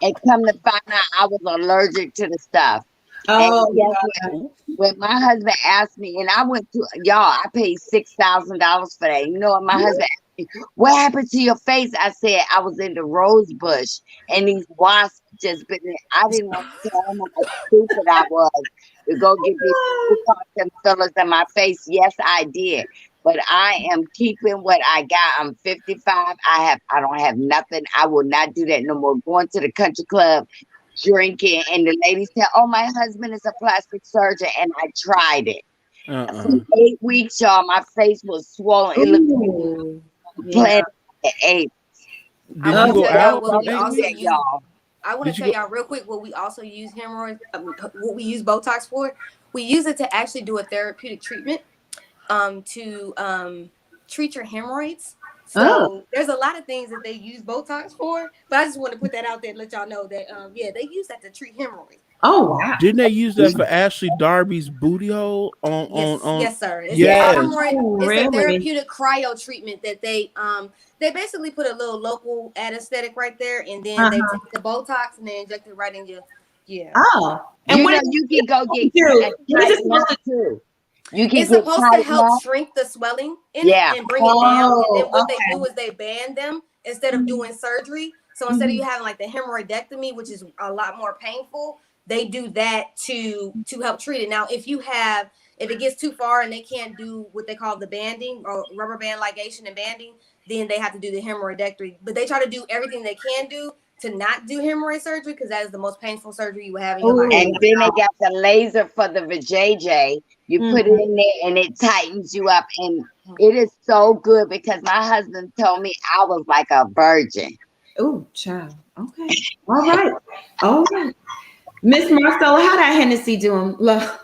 and come to find out I was allergic to the stuff. When my husband asked me, and I went to I paid $6,000 for that. You know what my husband asked me? What happened to your face? I said I was in the rose bush, and these wasps just been there. I didn't want to tell him how stupid I was to go get these fillers in my face. Yes, I did. But I am keeping what I got. I'm 55. I don't have nothing. I will not do that no more. Going to the country club, drinking, and the ladies tell, "Oh, my husband is a plastic surgeon," and I tried it. For 8 weeks, y'all, my face was swollen. It looked like Planet of the Apes. Did you go out? Y'all. I want to tell y'all real quick what we also use hemorrhoids, what we use Botox for. We use it to actually do a therapeutic treatment to treat your hemorrhoids. So there's a lot of things that they use Botox for, but I just want to put that out there and let y'all know that they use that to treat hemorrhoids. Oh wow! Didn't they use that for Ashley Darby's booty hole? Yes, sir. It's Really? a therapeutic cryo treatment that they basically put a little local anesthetic right there, and then they take the Botox and they inject it right in your And you can go get too. It's supposed to help shrink the swelling and bring it down. And then what they do is they band them instead of doing surgery. So instead of you having like the hemorrhoidectomy, which is a lot more painful, they do that to help treat it. Now, if it gets too far and they can't do what they call the banding or rubber band ligation and banding, then they have to do the hemorrhoidectomy. But they try to do everything they can do to not do hemorrhoid surgery because that is the most painful surgery you will have in your life. And then they got the laser for the vajayjay. You put it in there and it tightens you up. And it is so good because my husband told me I was like a virgin. Oh, child. Okay. All right. All right. Miss Marcella, how that Hennessy doing? Love.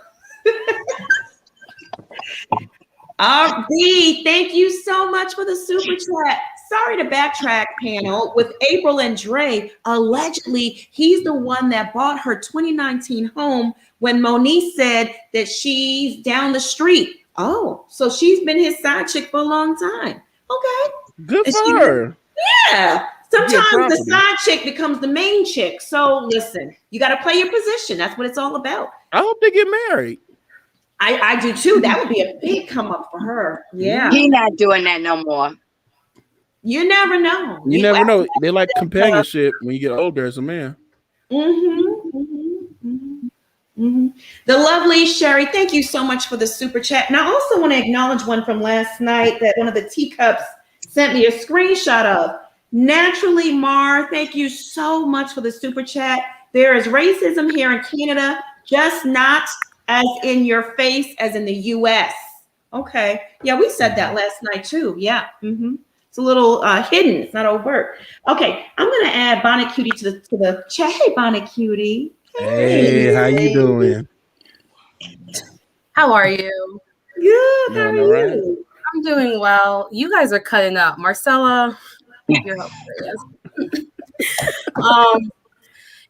RB, thank you so much for the super chat. Sorry to backtrack, panel. With Apryl and Dre, allegedly, he's the one that bought her 2019 home when Monique said that she's down the street. Oh, so she's been his side chick for a long time. Okay. Good for her. Yeah. Sometimes the side chick becomes the main chick. So listen, you got to play your position. That's what it's all about. I hope they get married. I do too. That would be a big come up for her. Yeah. He's not doing that no more. You never know. You never know. They like companionship when you get older as a man. The lovely Sherry, thank you so much for the super chat. And I also want to acknowledge one from last night that one of the teacups sent me a screenshot of. Naturally, Mar, thank you so much for the super chat. There is racism here in Canada, just not as in your face as in the U.S. Okay. Yeah, we said that last night too. Yeah. It's a little hidden. It's not overt. Okay. I'm going to add Bonnet Cutie to the chat. Hey, Bonnet Cutie. Hey, how you doing? How are you? Good. How are right? you? I'm doing well. You guys are cutting up. Marcella, you're hilarious.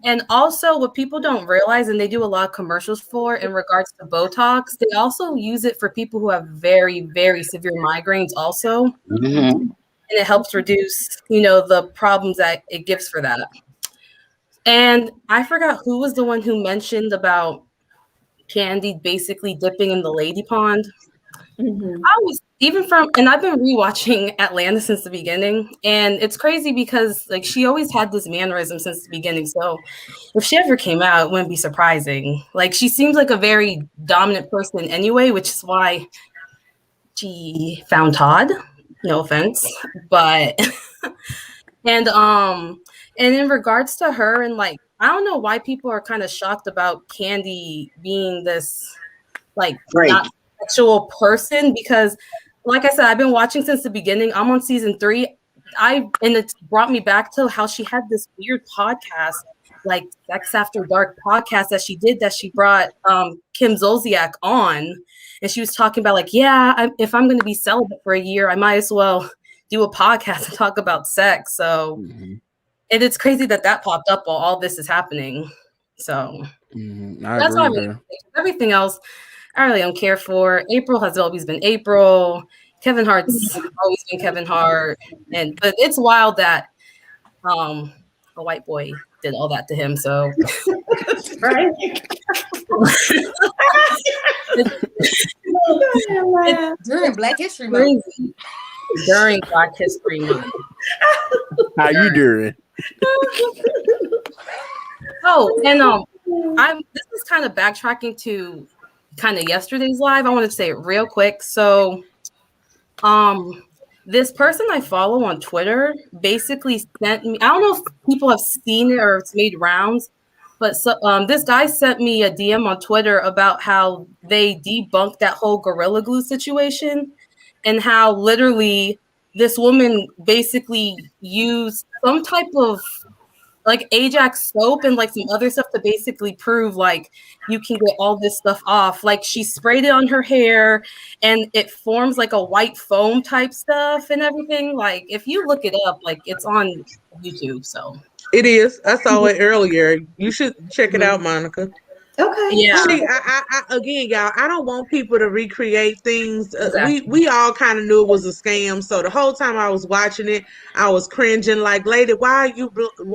And also what people don't realize, and they do a lot of commercials for in regards to Botox, they also use it for people who have very, very severe migraines also. And it helps reduce, the problems that it gives for that. And I forgot who was the one who mentioned about Kandi basically dipping in the lady pond. I was and I've been rewatching Atlanta since the beginning, and it's crazy because she always had this mannerism since the beginning. So if she ever came out, it wouldn't be surprising. She seems like a very dominant person anyway, which is why she found Todd. No offense, but and in regards to her and I don't know why people are kind of shocked about Kandi being this not sexual person, because like I said, I've been watching since the beginning. I'm on season 3. And it's brought me back to how she had this weird podcast, Sex After Dark podcast that she did, that she brought Kim Zolciak on. And she was talking about if I'm going to be celibate for a year, I might as well do a podcast and talk about sex. So and it's crazy that popped up while all this is happening. So that's all everything else I really don't care for. Apryl has always been Apryl. Kevin Hart's always been Kevin Hart. But it's wild that a white boy did all that to him. So right. During Black History Month. During Black History Month. How you doing? Oh, and this is kind of backtracking to kind of yesterday's live. I want to say it real quick. So this person I follow on Twitter basically sent me, I don't know if people have seen it or it's made rounds, but this guy sent me a DM on Twitter about how they debunked that whole Gorilla Glue situation and how literally this woman basically used some type of like Ajax soap and like some other stuff to basically prove like you can get all this stuff off. Like she sprayed it on her hair and it forms like a white foam type stuff and everything. Like if you look it up, like it's on YouTube. So It is. I saw it earlier. You should check it out, Monica. Okay. yeah. See, I again, y'all, I don't want people to recreate things. Exactly. We all kind of knew it was a scam. So the whole time I was watching it, I was cringing like, lady, why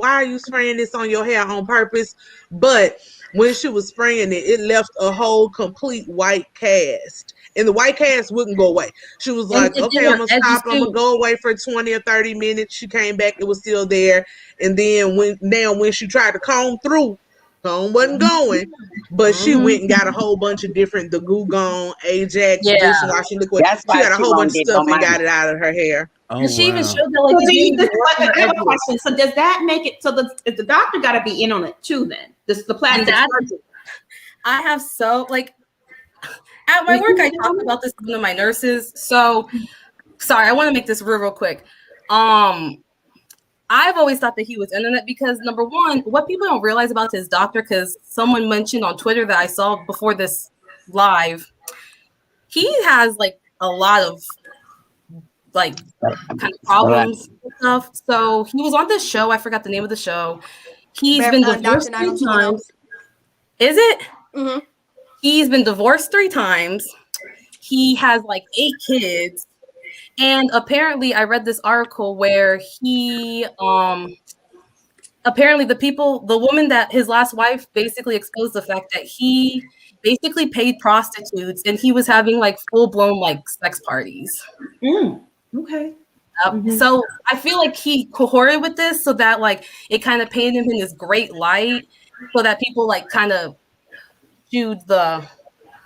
are you spraying this on your hair on purpose? But when she was spraying it, it left a whole complete white cast. And the white cast wouldn't go away. She was like, okay, I'm going to stop. I'm going to go away for 20 or 30 minutes. She came back. It was still there. And then when she tried to comb through, comb wasn't going, but she went and got a whole bunch of different, the Goo Gone, Ajax, dishwashing liquid. That's She why got a she whole won't bunch of get stuff no and got money. it out of her hair. Oh, She even wow. showed that like So do you it didn't just, work like, I on have a edges. question. So does that make it so the doctor got to be in on it too? Then the plastic that- surgeon. I have so like at my work I talk about this to one of my nurses. So sorry, I want to make this real quick. I've always thought that he was internet because number one, what people don't realize about his doctor, because someone mentioned on Twitter that I saw before this live, he has like a lot of like kind of problems and stuff. So he was on this show. I forgot the name of the show. He's been divorced 3 times. Is it? Mm-hmm. He's been divorced 3 times. He has like 8 kids. And apparently I read this article where he apparently the woman that his last wife basically exposed the fact that he basically paid prostitutes and he was having like full-blown like sex parties. Okay. So I feel like he cohorted with this so that like it kind of painted him in this great light so that people like kind of viewed the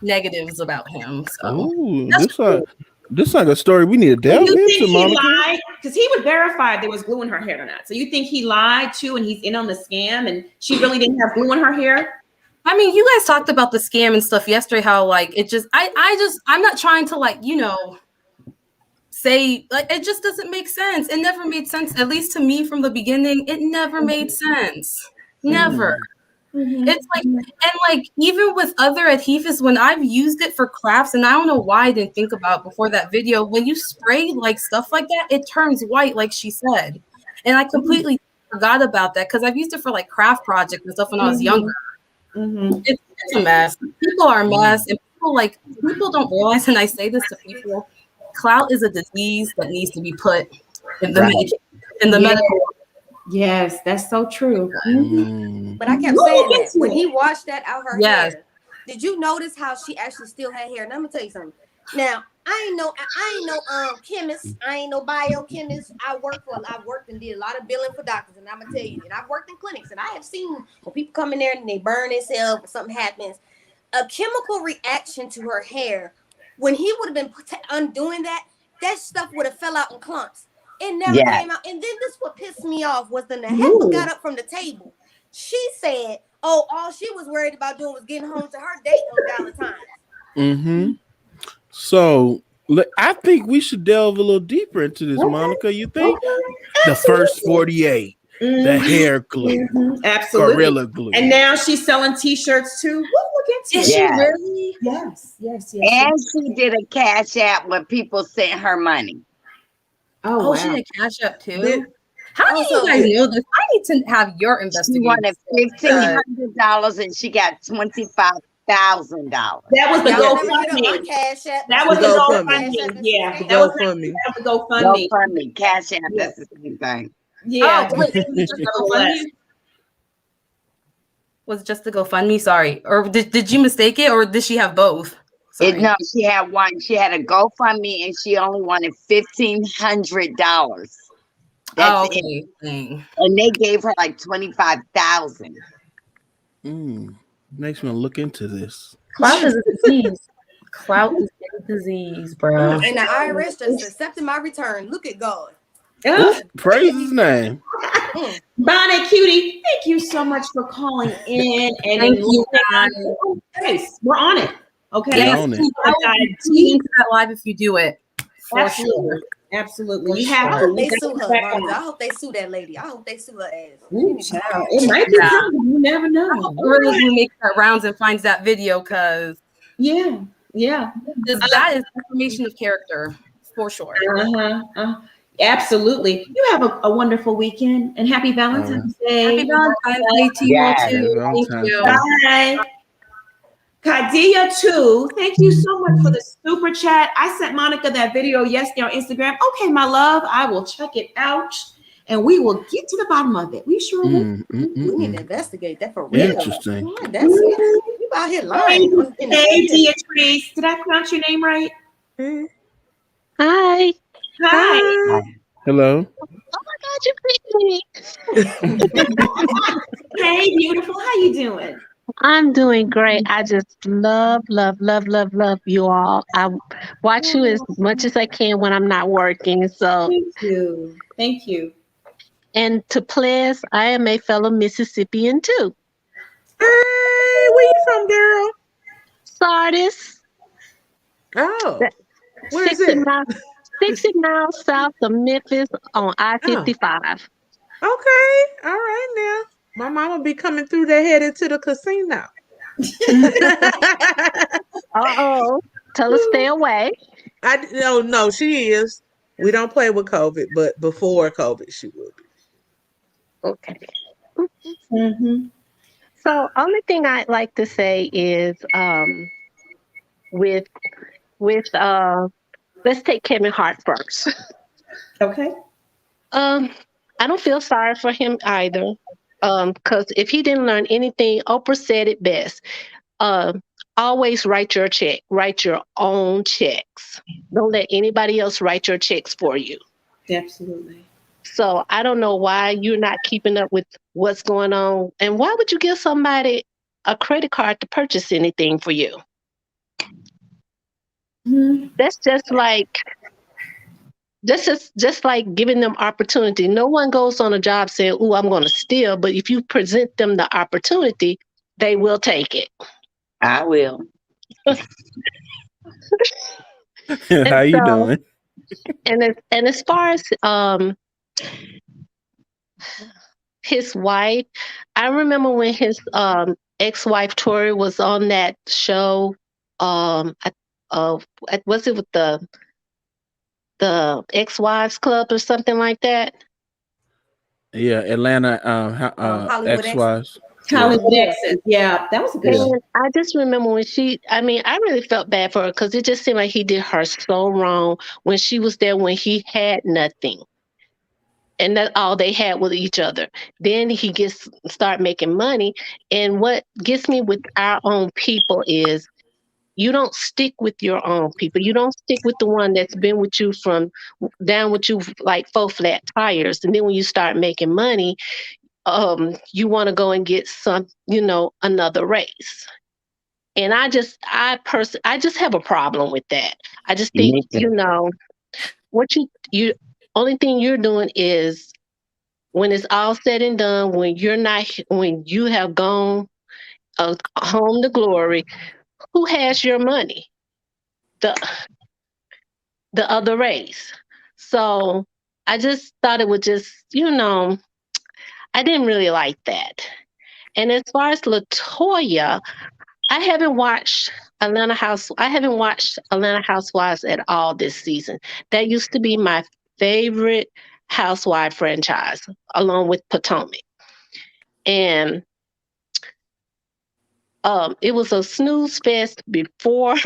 negatives about him. So Ooh, this like a story we need to delve You think into, he Monica. lied? Because he would verify if there was glue in her hair or not. So you think he lied too, and he's in on the scam, and she really didn't have glue in her hair? I mean, you guys talked about the scam and stuff yesterday, how like it just I'm not trying to like, you know, say like it just doesn't make sense. It never made sense, at least to me from the beginning. It never made sense. Never. It's like, and like even with other adhesives, when I've used it for crafts, and I don't know why I didn't think about before that video, when you spray like stuff like that, it turns white, like she said. And I completely forgot about that because I've used it for like craft projects and stuff when I was younger. It's a mess. People are a mess, and people don't realize, and I say this to people, clout is a disease that needs to be put in the medical. Yes, that's so true. But I kept saying that when he washed that out her Yes. hair. Did you notice how she actually still had hair? Now I'm gonna tell you something. Now I ain't no chemist. I ain't no biochemist. I've worked and did a lot of billing for doctors, and I'm gonna tell you, and I've worked in clinics, and I have seen when people come in there and they burn themselves or something happens, a chemical reaction to her hair. When he would have been undoing that stuff would have fell out in clumps. It never came out. And then this what pissed me off was the heifer got up from the table. She said, "Oh, all she was worried about doing was getting home to her date on Valentine's." So I think we should delve a little deeper into this, Monica. You think? The first 48, the hair glue, Absolutely, Gorilla Glue, and now she's selling T-shirts too. We'll get to Is it. she really? Yes. And she did a cash app where people sent her money. Oh, wow. She did Cash App too. How do you guys know this? I need to have your She investigation. wanted $1,500 and she got $25,000. That was the GoFundMe. Cash App. That was the GoFundMe. Yeah, that was the GoFundMe. GoFundMe, Cash App, that's the same thing. Yeah. Oh, wait, was it just the GoFundMe? Was it just the GoFundMe? Sorry, or did you mistake it, or did she have both? No, she had one. She had a GoFundMe and she only wanted $1,500. That's it. And they gave her like $25,000. Makes me look into this. Clout is a disease. Clout is a disease, bro. And the IRS just accepted my return. Look at God. Praise his name. Bonnie Cutie, thank you so much for calling in. And Thank you, guys. We're on it. Okay. Yes, tune into that live if you do it. For sure. Absolutely. For You have I sure. hope to. they You got sue to her, back Martha. I on. hope they sue that lady. I hope they sue her ass. Ooh, child. It might be Yeah. coming. You never know. Realism makes that rounds and finds that video because Yeah. Yeah. that is information of character for sure. Absolutely. You have a wonderful weekend and happy Valentine's Day. Happy Valentine's Day to you all Yes. too. Happy Thank Valentine's you. Day. Bye. Kadia too. Thank you so much for the super chat. I sent Monica that video yesterday on Instagram. Okay, my love, I will check it out and we will get to the bottom of it. We sure will. We need to investigate that for real. Interesting. Boy, that's you out here lying. Hey, Beatrice. Did I pronounce your name right? Hi. Hi. Hello. Oh my God, you picked me. Hey, beautiful. How you doing? I'm doing great. I just love you all. I watch you as much as I can when I'm not working. So, Thank you. Thank you. and to please, I am a fellow Mississippian too. Hey, where you from, girl? Sardis, Oh, where is 60 it? miles, 60 miles south of Memphis on I-55. Okay, all right now. My mama be coming through there headed to the casino. Uh-oh. Tell her stay away. No, she is. We don't play with COVID, but before COVID, she would be. Okay. Mm-hmm. So, only thing I'd like to say is with let's take Kevin Hart first. Okay. I don't feel sorry for him either. Because if he didn't learn anything, Oprah said it best. Always write your check. Write your own checks. Don't let anybody else write your checks for you. Absolutely. So I don't know why you're not keeping up with what's going on. And why would you give somebody a credit card to purchase anything for you? Mm-hmm. That's just like just like giving them opportunity. No one goes on a job saying, "Oh, I'm going to steal," but if you present them the opportunity, they will take it. I will. How you doing? And as far as his wife, I remember when his ex-wife Tori was on that show. Was it with the ex-wives club or something like that? Yeah, Atlanta Hollywood ex-wives. Hollywood exes. Yeah, that was a good show. And I just remember when I really felt bad for her because it just seemed like he did her so wrong when she was there when he had nothing. And that all they had was each other. Then he start making money. And what gets me with our own people is you don't stick with your own people. You don't stick with the one that's been with you from down with you like 4 flat tires. And then when you start making money, you want to go and get another race. And I just have a problem with that. I just think, what you only thing you're doing is when it's all said and done, when you have gone home to glory, who has your money? The other race. So I just thought it would I didn't really like that. And as far as Latoya, I haven't watched Atlanta Housewives at all this season. That used to be my favorite housewife franchise, along with Potomac. And it was a snooze fest before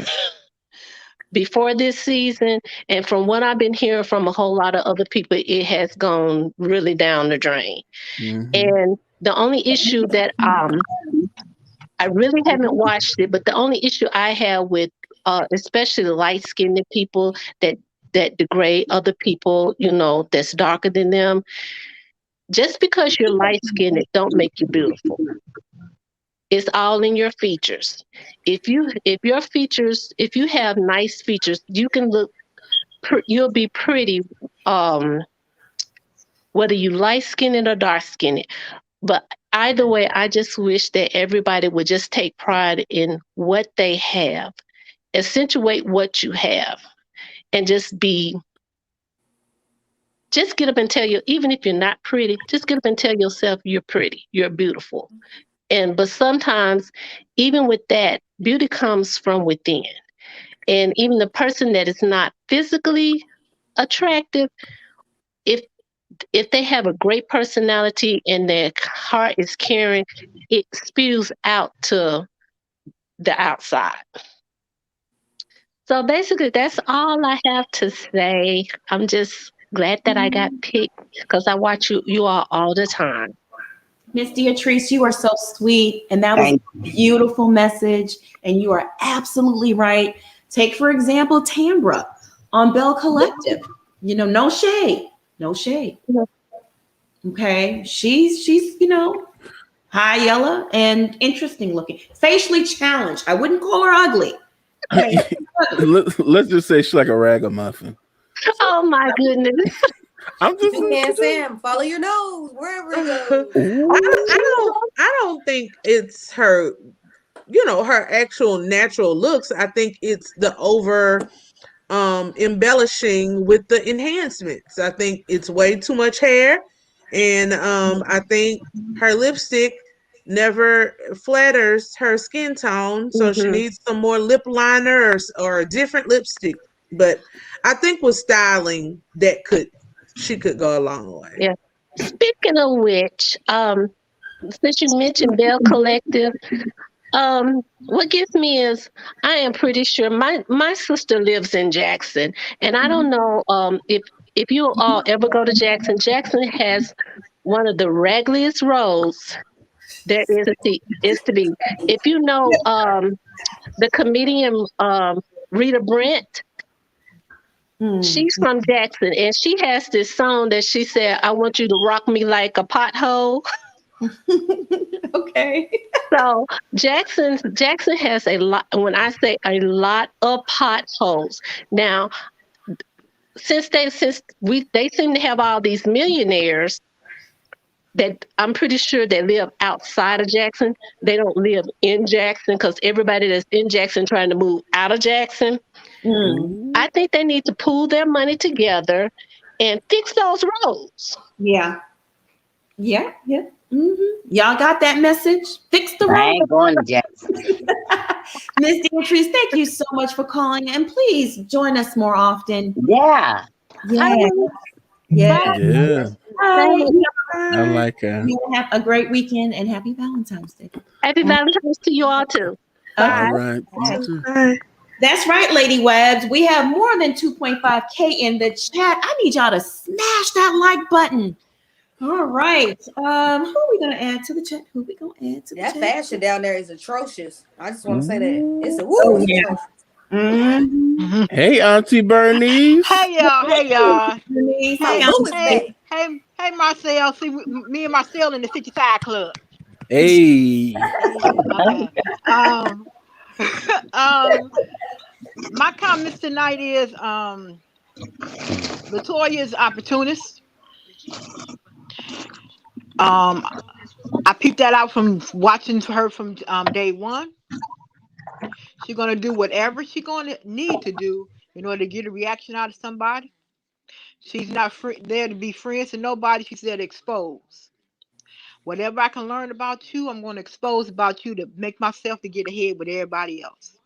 this season. And from what I've been hearing from a whole lot of other people, it has gone really down the drain. Mm-hmm. And the only issue that I really haven't watched it, but the only issue I have with especially the light-skinned people that degrade other people, that's darker than them. Just because you're light-skinned, it don't make you beautiful. It's all in your features. If you have nice features, you'll be pretty, whether you light-skinned or dark-skinned. But either way, I just wish that everybody would just take pride in what they have, accentuate what you have, and just be just get up and tell you, even if you're not pretty, just get up and tell yourself you're pretty, you're beautiful. But sometimes, even with that, beauty comes from within. And even the person that is not physically attractive, if if they have a great personality and their heart is caring, it spews out to the outside. So basically, that's all I have to say. I'm just glad that I got picked because I watch you all the time. Miss Beatrice, you are so sweet, and that was Thank a beautiful message, and you are absolutely right. Take, for example, Tambra on Bell Collective. You know, no shade, no shade. Okay, she's high yellow and interesting looking, facially challenged. I wouldn't call her ugly. Let's just say she's like a ragamuffin. Oh my goodness. I'm just And Sam, follow your nose wherever it goes. I don't think it's her, her actual natural looks. I think it's the over embellishing with the enhancements. I think it's way too much hair, and I think her lipstick never flatters her skin tone, so she needs some more lip liner or a different lipstick. But I think with styling, she could go a long way. Yeah. Speaking of which, since you mentioned Bell Collective, what gets me is I am pretty sure my sister lives in Jackson, and I don't know if you all ever go to Jackson. Jackson has one of the ragliest roads there is to be. If you know the comedian Rita Brent, she's from Jackson, and she has this song that she said, "I want you to rock me like a pothole." Okay. So Jackson has a lot. When I say a lot of potholes, now since they seem to have all these millionaires that I'm pretty sure they live outside of Jackson. They don't live in Jackson because everybody that's in Jackson trying to move out of Jackson. I think they need to pool their money together and fix those roads. Yeah. Yeah. Yeah. Y'all got that message? Fix the road. I ain't going to Jackson. Miss Beatrice, thank you so much for calling, and please join us more often. Yeah. Yeah. Yeah. Bye. I like her. You have a great weekend and happy Valentine's Day. Happy Valentine's to you all too. Bye. All right. You too. That's right, Lady Webs. We have more than 2.5K in the chat. I need y'all to smash that like button. All right. Who are we gonna add to the chat? That fashion down there is atrocious. I just want to say that it's atrocious. Hey, Auntie Bernice. Hey y'all. Hey, Marcel. See, me and Marcel in the 55 Club. Hey. Okay. My comments tonight is Latoya is opportunist. I peeped that out from watching her from day one. She's gonna do whatever she's gonna need to do in order to get a reaction out of somebody. She's not there to be friends to nobody. She's there to expose. Whatever I can learn about you, I'm going to expose about you to make myself to get ahead with everybody else.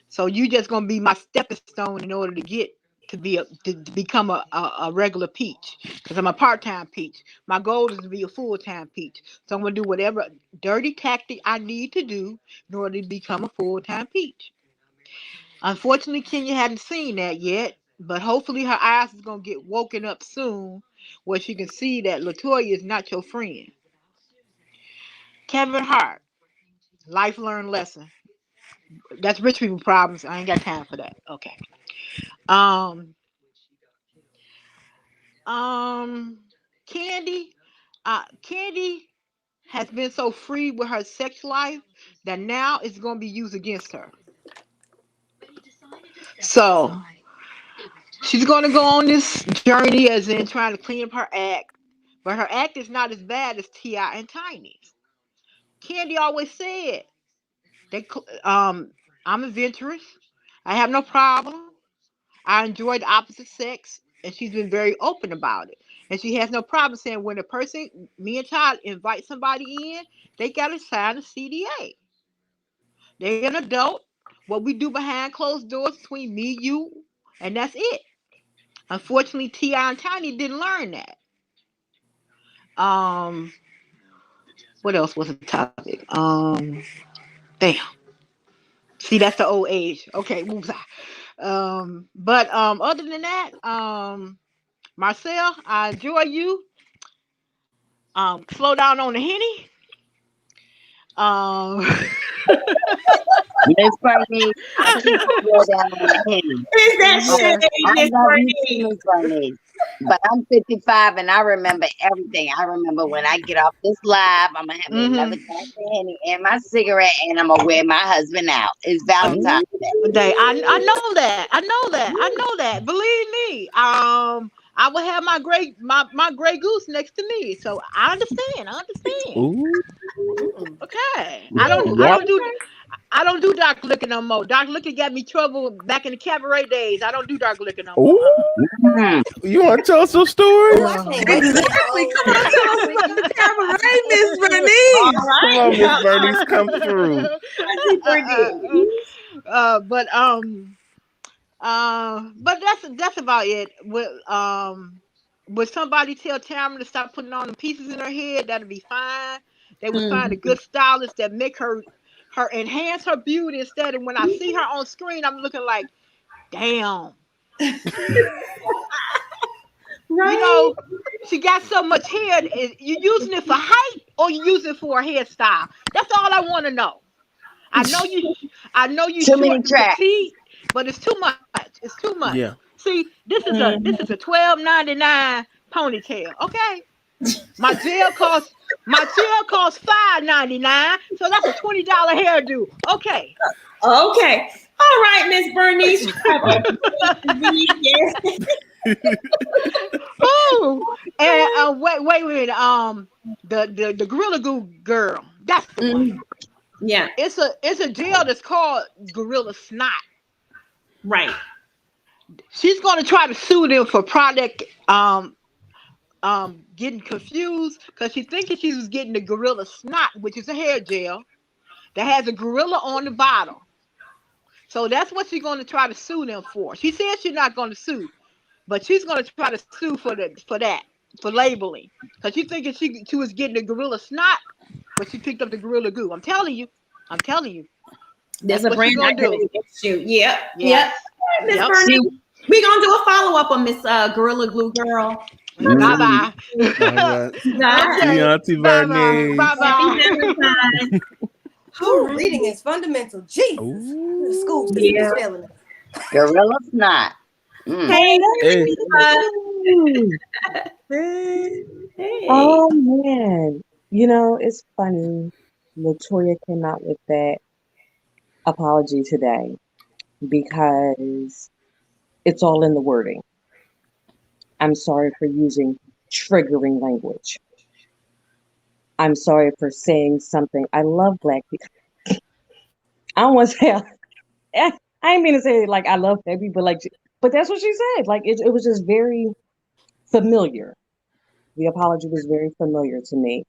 So you just going to be my stepping stone in order to get to become a regular peach, because I'm a part-time peach. My goal is to be a full-time peach. So I'm going to do whatever dirty tactic I need to do in order to become a full-time peach. Unfortunately, Kenya hadn't seen that yet, but hopefully her eyes is going to get woken up soon where she can see that Latoya is not your friend. Kevin Hart, life learned lesson. That's rich people problems. I ain't got time for that. Okay. Kandi, Kandi has been so free with her sex life that now it's going to be used against her. So she's going to go on this journey as in trying to clean up her act, but her act is not as bad as T.I. and Tiny. Kandi always said I'm adventurous. I have no problem. I enjoy the opposite sex. and she's been very open about it. And she has no problem saying when a person, me and Todd, invite somebody in, they got to sign a CDA. They're an adult. What we do behind closed doors between me, you, and that's it. Unfortunately, T.I. and Tiny didn't learn that. What else was the topic? Damn. See, that's the old age. Okay, moves on. But other than that, Marcel, I enjoy you. Slow down on the Henny. Miss Bernice, I keep slow down on the Henny. Is that Yes. shade, I Miss love you too, Bernice? Miss Bernice. But I'm 55 and I remember everything. I remember when I get off this live, I'm gonna have me another glass of Henny and my cigarette, and I'm gonna wear my husband out. It's Valentine's Day. I know that. I know that. I know that. Believe me. I will have my gray goose next to me. So I understand. I understand. Ooh. Okay. Y'all, I don't do dark liquor no more. Dark liquor got me trouble back in the cabaret days. I don't do dark liquor no more. ooh. You want to tell some stories? Oh, I can't wait to get Exactly. old. Come on, tell us about the cabaret, Miss All Bernice. Come on, Miss Bernice, come through. But that's about it. Would somebody tell Tamara to stop putting on the pieces in her head? That'd be fine. They would find a good stylist that make her enhance her beauty instead of when I see her on screen, I'm looking like, damn. Right. You know, she got so much hair. You using it for height or you using it for a hairstyle? That's all I want to know. I know you Too short many and tracks. petite, but it's too much. It's too much. Yeah. See, this is a $12.99 ponytail. Okay. My gel costs $5.99, so that's a $20 hairdo. Okay. Okay. All right, Miss Bernice. Oh, and wait a minute. The Gorilla Glue girl. That's the one. Yeah. It's a gel that's called Gorilla Snot. Right. She's gonna try to sue them for product getting confused because she thinking she was getting the Gorilla Snot, which is a hair gel that has a gorilla on the bottle. So that's what she's going to try to sue them for. She says she's not going to sue, but she's going to try to sue for labeling because she thinking she was getting the Gorilla Snot, but she picked up the Gorilla Goo. I'm telling you. There's a brand identity issue. Yep. Yes. Miss Yep. Bernice, we're gonna do a follow-up on Miss Gorilla Glue Girl. Bye-bye. See you, Auntie Bernice. Bye-bye. Oh, reading is fundamental. Jesus. The school is failing us. Gorilla Snot. Hey. Hey. Oh man, it's funny. Latoya came out with that apology today because it's all in the wording. I'm sorry for using triggering language. I'm sorry for saying something. I love Black people. I don't want to say I ain't mean to say like I love Black people, but that's what she said. Like it was just very familiar. The apology was very familiar to me.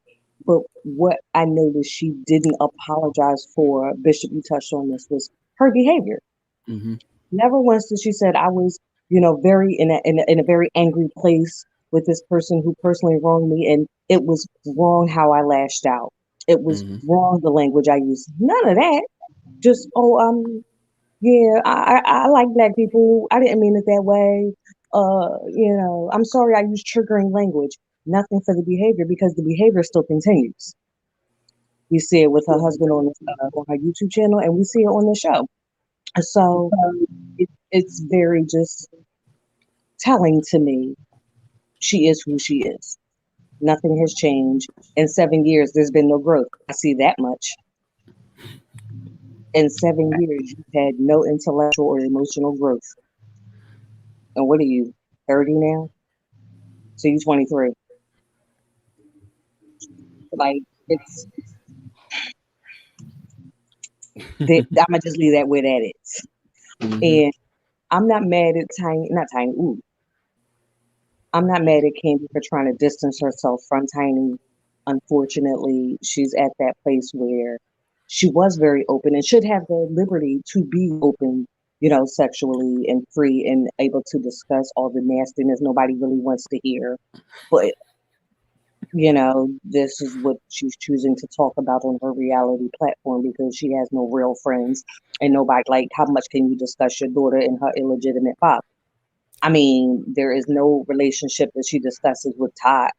But what I noticed she didn't apologize for, Bishop, you touched on this, was her behavior. Mm-hmm. Never once did she said I was, very in a very angry place with this person who personally wronged me, and it was wrong how I lashed out. It was wrong the language I used. None of that. Just yeah, I like Black people. I didn't mean it that way. I'm sorry I used triggering language. Nothing for the behavior because the behavior still continues. We see it with her husband on her YouTube channel, and we see it on the show. So it's very just telling to me she is who she is. Nothing has changed. In 7 years, there's been no growth. I see that much. In 7 years, you've had no intellectual or emotional growth. And what are you, 30 now? So you're 23. Like, it's... I'm going to just leave that where that is. And I'm not mad at Tiny, not Tiny, I'm not mad at Kandi for trying to distance herself from Tiny. Unfortunately, she's at that place where she was very open and should have the liberty to be open, sexually and free and able to discuss all the nastiness nobody really wants to hear. But, this is what she's choosing to talk about on her reality platform because she has no real friends and nobody, like, how much can you discuss your daughter and her illegitimate father? I mean, there is no relationship that she discusses with Todd.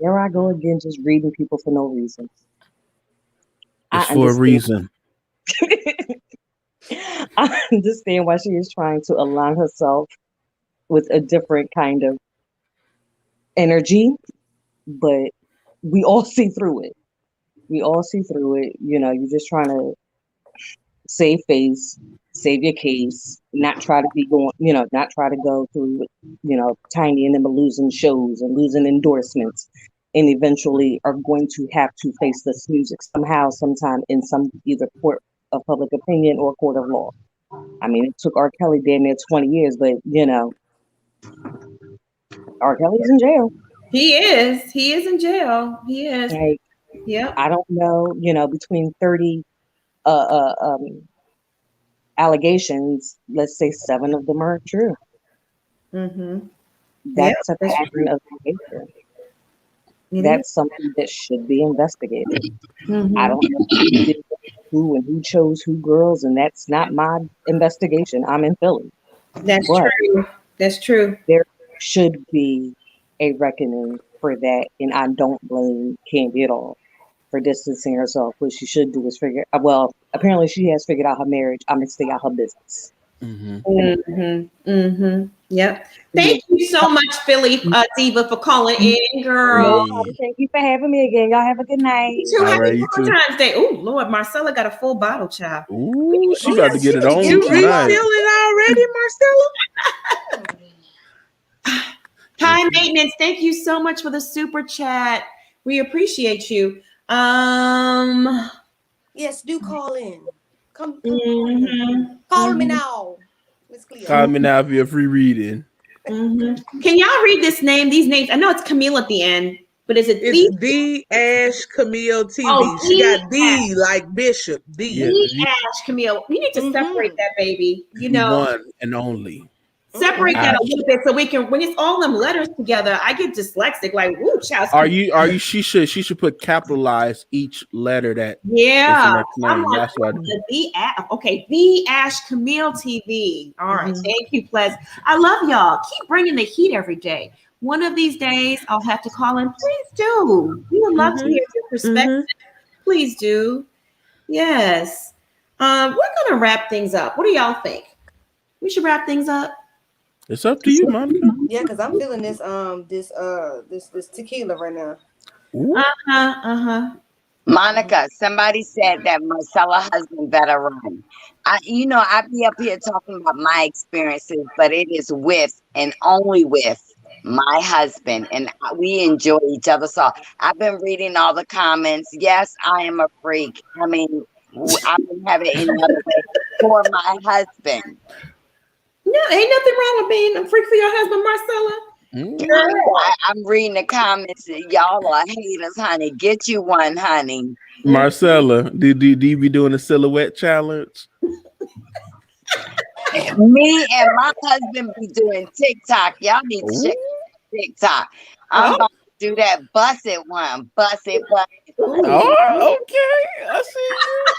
There I go again, just reading people for no reason. It's for a reason. I understand why she is trying to align herself with a different kind of energy, but we all see through it. You're just trying to save face, save your case, not try to be going, not try to go through, Tiny and them losing shows and losing endorsements, and eventually are going to have to face this music somehow, sometime in some either court of public opinion or court of law. I mean, it took R. Kelly damn near 20 years, but R. Kelly's in jail. He is. He is in jail. He is. Like, yep. I don't know, between 30 allegations, let's say 7 of them are true. Mm-hmm. That's a pattern of behavior. That's something that should be investigated. Mm-hmm. I don't know who did who and who chose who girls, and that's not my investigation. I'm in Philly. That's true. That's true. There should be a reckoning for that, and I don't blame Kandi at all for distancing herself. What she should do is apparently she has figured out her marriage. I'm gonna stay out her business. Yep. Thank you so much, Philly Diva, for calling in, girl. Thank you for having me again. Y'all have a good night. You too. Happy Valentine's Day. Oh Lord, Marcella got a full bottle, child. Ooh, she about to get it on You tonight. refilling already, Marcella? Time maintenance. Thank you so much for the super chat. We appreciate you. Yes, do call in. Come Mm-hmm. Call me now. Call me now if you're free reading. Mm-hmm. Can y'all read this name? These names. I know it's Camille at the end, but is it the Ash Camille TV? Oh, she got D like Bishop. The Ash Camille. We need to separate that, baby. One and only. Separate that a little bit so we can, when it's all them letters together, I get dyslexic. Like, woo, child. Are you? She should put capitalize each letter that. Yeah. Is the next name. That's what. The Ash Camille TV. All right. Thank you, Ples. I love y'all. Keep bringing the heat every day. One of these days, I'll have to call in. Please do. We would love to hear your perspective. Please do. Yes. We're gonna wrap things up. What do y'all think? We should wrap things up. It's up to you, Monica. Yeah, because I'm feeling this this tequila right Monica, now. somebody said that Marcella's husband better run. I be up here talking about my experiences, but it is with and only with my husband, and we enjoy each other. So I've been reading all the comments. Yes, I am a freak. I mean, I wouldn't have it any other way for my husband. No, ain't nothing wrong with being a freak for your husband, Marcella. I'm reading the comments. Y'all are haters, honey. Get you one, honey. Marcella, do you be doing a silhouette challenge? Me and my husband be doing TikTok. Y'all need to check TikTok. I'm about to do that. Bust it one. Bust it. Oh, okay. I see you.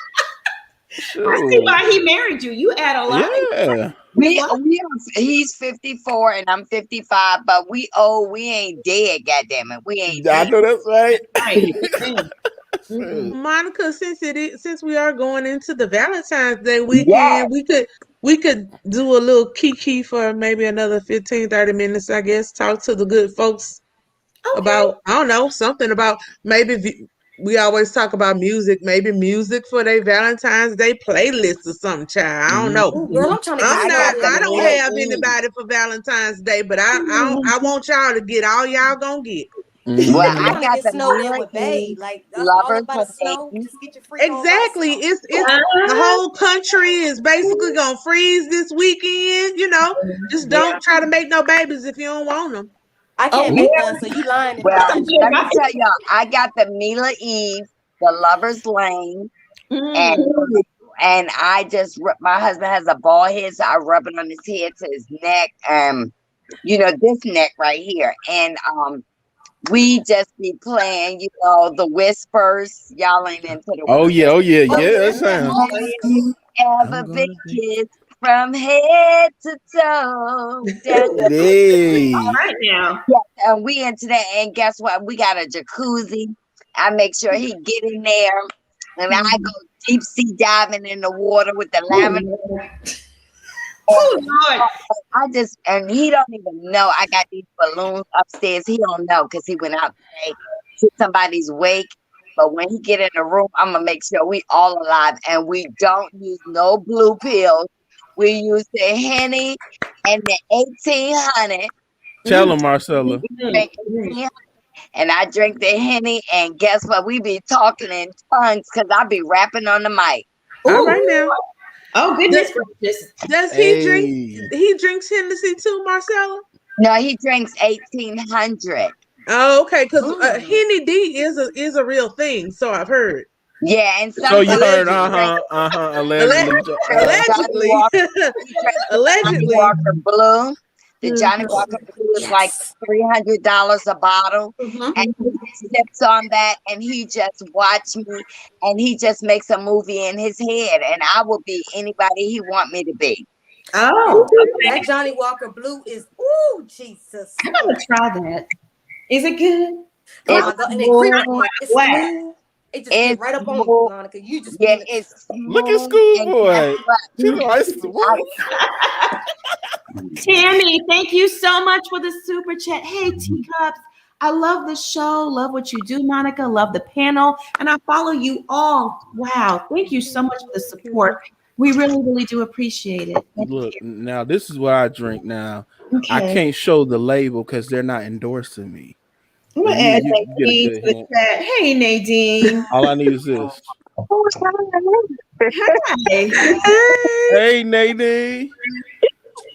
Sure. I see why he married you. You add a lot. Yeah. He's 54 and I'm 55, but we ain't dead, goddammit. We ain't I know that's right. Monica, since we are going into the Valentine's Day weekend, we could do a little kiki for maybe another 15-30 minutes, I guess. Talk to the good folks about, I don't know, something about maybe we always talk about music, maybe music for their Valentine's Day playlist or something, child. I don't know. Girl, I don't have anybody for Valentine's Day, but I want y'all to get all y'all gonna get. Well, I Trying to got get the snowed in Mila with Eve Babe. Like that's all Lovers about the snow. Lane. Just get your freak on by the Exactly. snow. It's the whole country is basically gonna freeze this weekend. Just don't try to make no babies if you don't want them. I can't make none, so you lying if Well, I got let me tell y'all, I got the Mila Eve, the Lovers Lane, and I just my husband has a bald head, so I rub it on his head to his neck, this neck right here, and we just be playing, the whispers. Y'all ain't into the Oh yeah, whispers. that sounds. Ever been kissed from head to toe? Hey. Right now. Yeah, and we into that, and guess what? We got a jacuzzi. I make sure he get in there, and I go deep sea diving in the water with the lavender. Oh Lord! And he don't even know I got these balloons upstairs. He don't know because he went out today to somebody's wake. But when he get in the room, I'm gonna make sure we all alive, and we don't use no blue pills. We use the Henny and the 1800. Tell him, Marcella. And I drink the Henny, and guess what? We be talking in tongues because I be rapping on the mic. All right now. Oh goodness! Does he drink? He drinks Hennessy too, Marcella? No, he drinks 1800. Oh, okay. Because Henny D is a real thing, so I've heard. Yeah, and so you heard, allegedly, Johnny Walker Blue. The Johnny Walker Blue is like $300 a bottle, and he sips on that, and he just watch me, and he just makes a movie in his head, and I will be anybody he want me to be. Oh, that Johnny Walker Blue is Jesus. I'm gonna try that. Is it good? It's smooth. It just get right up on you, Monica. You just it's look at Schoolboy. Tammy, thank you so much for the super chat. Hey, Teacups. I love the show. Love what you do, Monica. Love the panel. And I follow you all. Wow. Thank you so much for the support. We really, really do appreciate it. Look, now this is what I drink now. Okay. I can't show the label because they're not endorsing me. I'm going to add Nadine to the chat. Hey, Nadine. All I need is this. Hi. Hey, Nadine.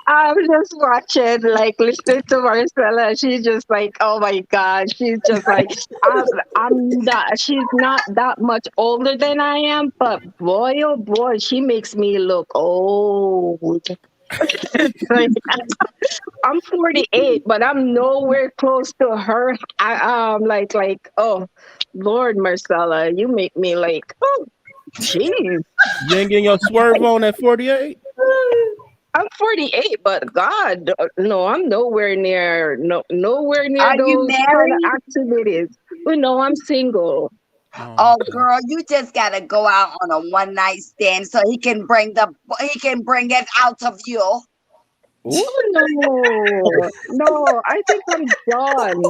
I'm just watching, listening to Marcella. She's just like, oh my God. She's just like, she's not that much older than I am, but boy, oh boy, she makes me look old. I'm 48, but I'm nowhere close to her. Oh, Lord, Marcella, you make me jeez. You ain't getting your swerve on at 48? I'm 48, but God, no, I'm nowhere near nowhere near Are you those kind married? of activities. No, I'm single. Oh, girl, you just gotta go out on a one night stand so he can bring it out of you. Oh, no, I think I'm done.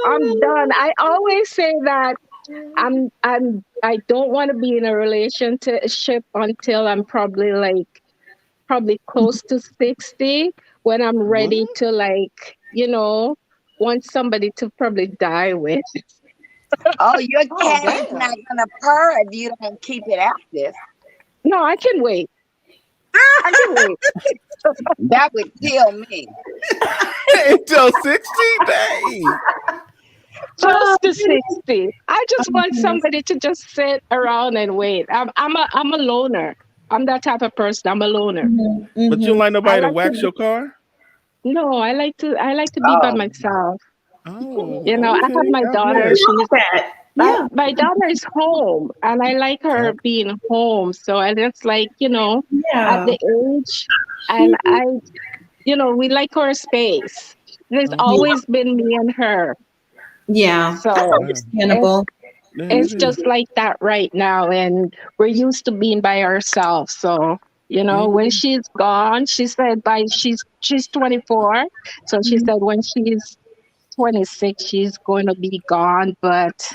I'm done. I always say that I don't want to be in a relationship until I'm probably close to 60, when I'm ready to want somebody to probably die with. Oh, your cat is not gonna purr if you don't keep it active. No, I can wait. I can wait. That would kill me. Until 60 days. Close to 60. I just want somebody to just sit around and wait. I'm a loner. I'm that type of person. I'm a loner. But you don't like nobody to wax your car? No, I like to be by myself. Oh, I have my daughter. My daughter is home, and I like her being home. So I just at the age, and we like our space. There's always been me and her. Yeah, so understandable. It's just like that right now, and we're used to being by ourselves. So when she's gone, she said she's 24, so she said when she's 26 she's going to be gone, but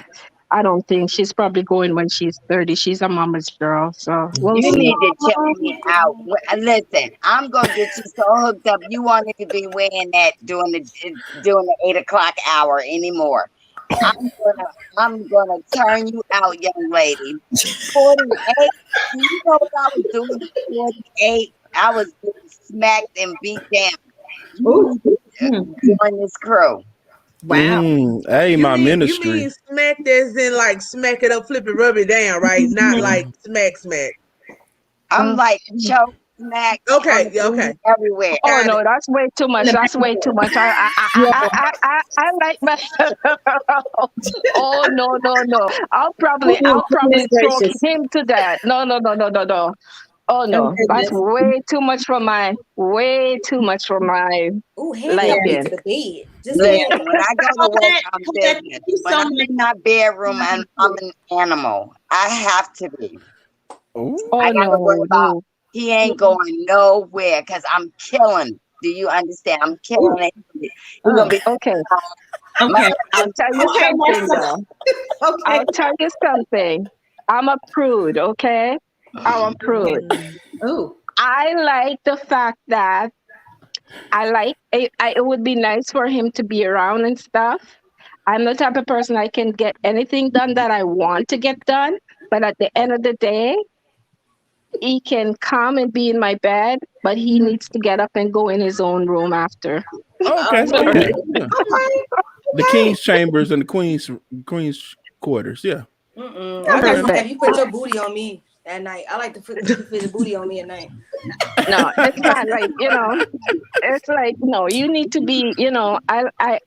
I don't think she's probably going when she's 30. She's a mama's girl, so we'll You see. need to check me out. Listen, I'm gonna get you so hooked up. You won't even be wearing that during the 8 o'clock hour anymore. I'm gonna turn you out, young lady. 48. You know what I was doing at 48? I was getting smacked and beat down. You join this crew. Wow. Hey, my You ministry. mean smack as in like smack it up, flip it, rub it down, right? Not like smack. I'm like choke smack. Okay, okay. Everywhere. Oh no, that's way too much. That's way too much. I like my. Oh no. I'll probably choke him to that. No. Oh no, that's way too much for my liking. To the bed. Listen, when I go to work, I'm business. When I'm in my bedroom, I'm an animal. I have to be. I gotta worry about he ain't going nowhere because I'm killing. Do you understand? I'm killing it. He's gonna be okay. I'll tell you something though. I'll tell you something. I'm a prude, okay? I'm a prude. Oh. I like the fact that it would be nice for him to be around and stuff. I'm the type of person I can get anything done that I want to get done, but at the end of the day, he can come and be in my bed, but he needs to get up and go in his own room after. Okay. Yeah. The king's chambers and the queen's quarters. Yeah. I just have you put your booty on me at night. I like to put the booty on me at night. No, it's not like, it's like, no, you need to be, I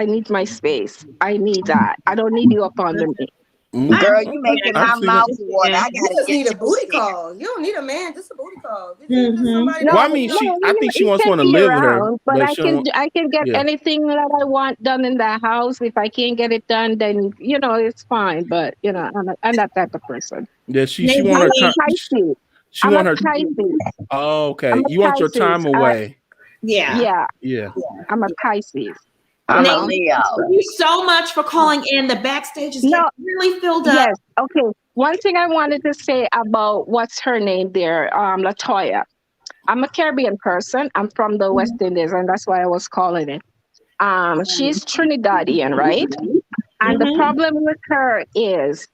need my space. I need that. I don't need you up under me. Girl, you making my mouth water. I You just need a booty call. You don't need a man, just a booty call. I think she wants one to live with her, but I can get anything that I want done in the house. If I can't get it done, then it's fine. But I'm that type of person. Yeah, she want her time. She want her. Oh, okay. You want your time away. Yeah. I'm a Pisces. I'm a Leo. Thank you so much for calling in. The backstage is really filled up. Yes. Okay. One thing I wanted to say about what's her name there, Latoya. I'm a Caribbean person. I'm from the West Indies, and that's why I was calling it. She's Trinidadian, right? And the problem with her is,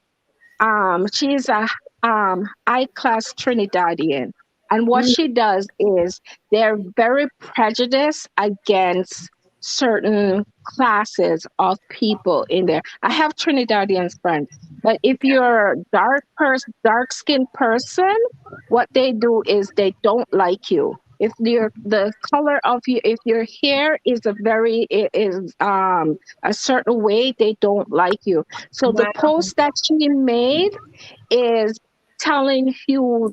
she's a high-class Trinidadian, and what she does is they're very prejudiced against certain classes of people in there. I have Trinidadian friends, but if you're a dark-skinned person, what they do is they don't like you. If the color of you, if your hair is a certain way, they don't like you. So the post that she made is telling you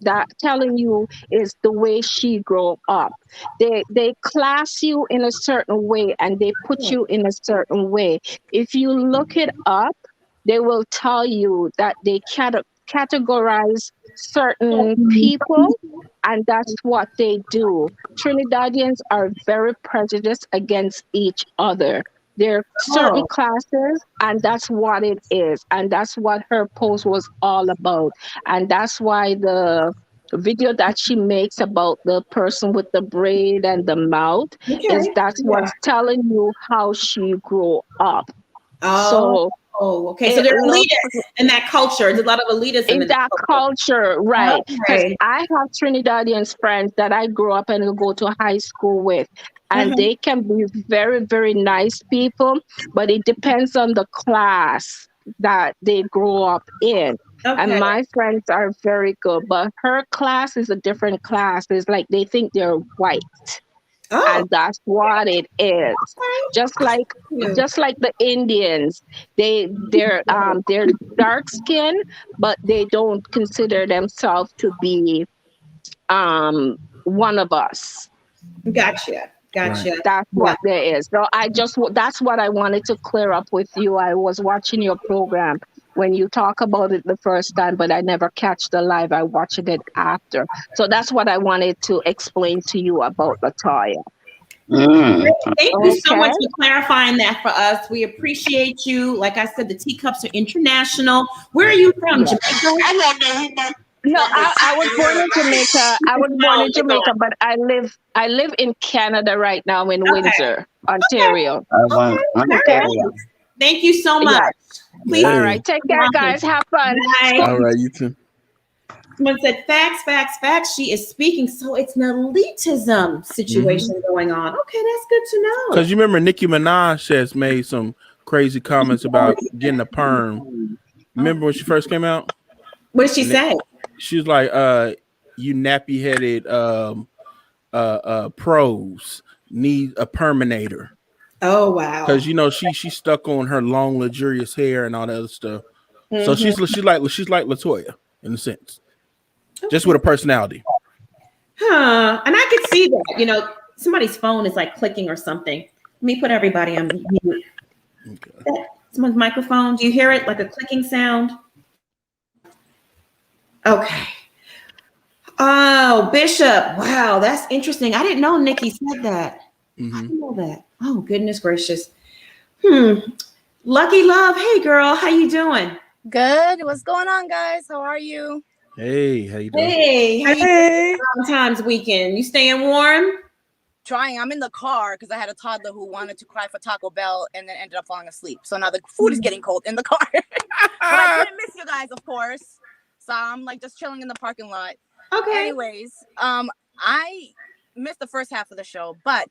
is the way she grew up. They class you in a certain way and they put you in a certain way. If you look it up, they will tell you that they categorize certain people, and that's what they do. Trinidadians are very prejudiced against each other. There are certain classes, and that's what it is. And that's what her post was all about. And that's why the video that she makes about the person with the braid and the mouth that's what's telling you how she grew up. Okay. So there are elitists in that culture. There's a lot of elitists in that culture, right? Because I have Trinidadian friends that I grew up and go to high school with. And they can be very, very nice people, but it depends on the class that they grow up in. And my friends are very good, but her class is a different class. It's like they think they're white. And that's what it is. Just like the Indians, they're dark skinned, but they don't consider themselves to be one of us. Gotcha. That's what there is. So that's what I wanted to clear up with you. I was watching your program when you talk about it the first time, but I never catch the live. I watched it after. So that's what I wanted to explain to you about Latoya. Thank you so much for clarifying that for us. We appreciate you. Like I said, the teacups are international. Where are you from, Jamaica? No, I was born in Jamaica. But I live in Canada right now in Windsor, Ontario. Ontario. Thank you so much. Please. All right. Take care, guys. Have fun. Bye. All right, you too. Someone said facts, facts, facts. She is speaking. So it's an elitism situation going on. Okay, that's good to know. Because you remember Nicki Minaj has made some crazy comments about getting a perm. Remember when she first came out? What did she say? She was like, you nappy headed pros need a perminator. Oh wow. Because she stuck on her long, luxurious hair and all that other stuff. So she's like Latoya in a sense. Just with a personality. Huh. And I could see that. Somebody's phone is like clicking or something. Let me put everybody on mute. Okay. Someone's microphone. Do you hear it? Like a clicking sound? Okay. Oh, Bishop. Wow, that's interesting. I didn't know Nikki said that. I didn't know that. Oh, goodness gracious. Lucky Love. Hey, girl. How you doing? Good. What's going on, guys? How are you? Hey, how you doing? Hey, how you doing? Valentine's weekend. You staying warm? Trying. I'm in the car because I had a toddler who wanted to cry for Taco Bell and then ended up falling asleep. So now the food is getting cold in the car. But I didn't miss you guys, of course. So I'm like just chilling in the parking lot. Okay. Anyways, I missed the first half of the show, but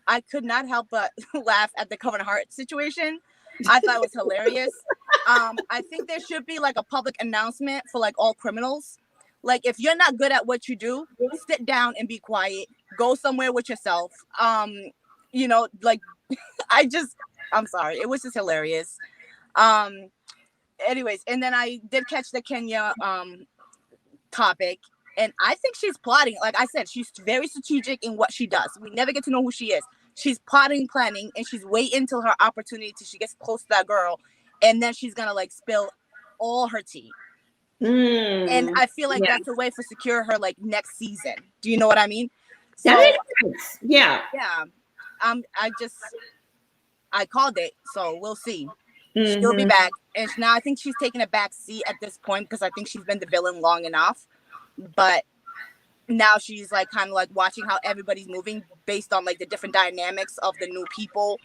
I could not help but laugh at the Kevin Hart situation. I thought it was hilarious. I think there should be like a public announcement for like all criminals. Like if you're not good at what you do, sit down and be quiet. Go somewhere with yourself. I'm sorry. It was just hilarious. Anyways, and then I did catch the Kenya topic. And I think she's plotting. Like I said, she's very strategic in what she does. We never get to know who she is. She's plotting, planning, and she's waiting until her opportunity till she gets close to that girl. And then she's going to like spill all her tea. And I feel like that's a way for secure her like next season. Do you know what I mean? So, that makes sense. Yeah. Yeah. I called it. So we'll see. She'll be back. And now I think she's taking a back seat at this point because I think she's been the villain long enough. But now she's like kind of like watching how everybody's moving based on like the different dynamics of the new people.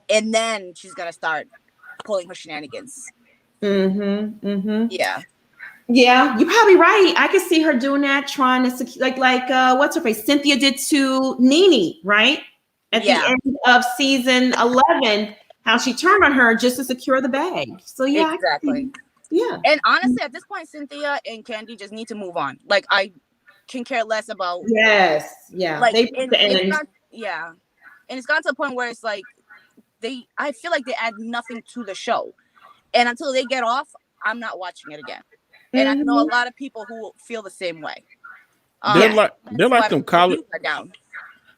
And then she's going to start pulling her shenanigans. Yeah. Yeah, you're probably right. I could see her doing that, trying to like what's her face? Cynthia did to Nene, right? At the end of season 11, how she turned on her just to secure the bag. So yeah, exactly. Yeah. And honestly, at this point, Cynthia and Kandi just need to move on. Like I can care less about. Yes. Yeah. Like and it's gone to a point where it's like I feel like they add nothing to the show, and until they get off, I'm not watching it again. And I know a lot of people who feel the same way. They're like them college.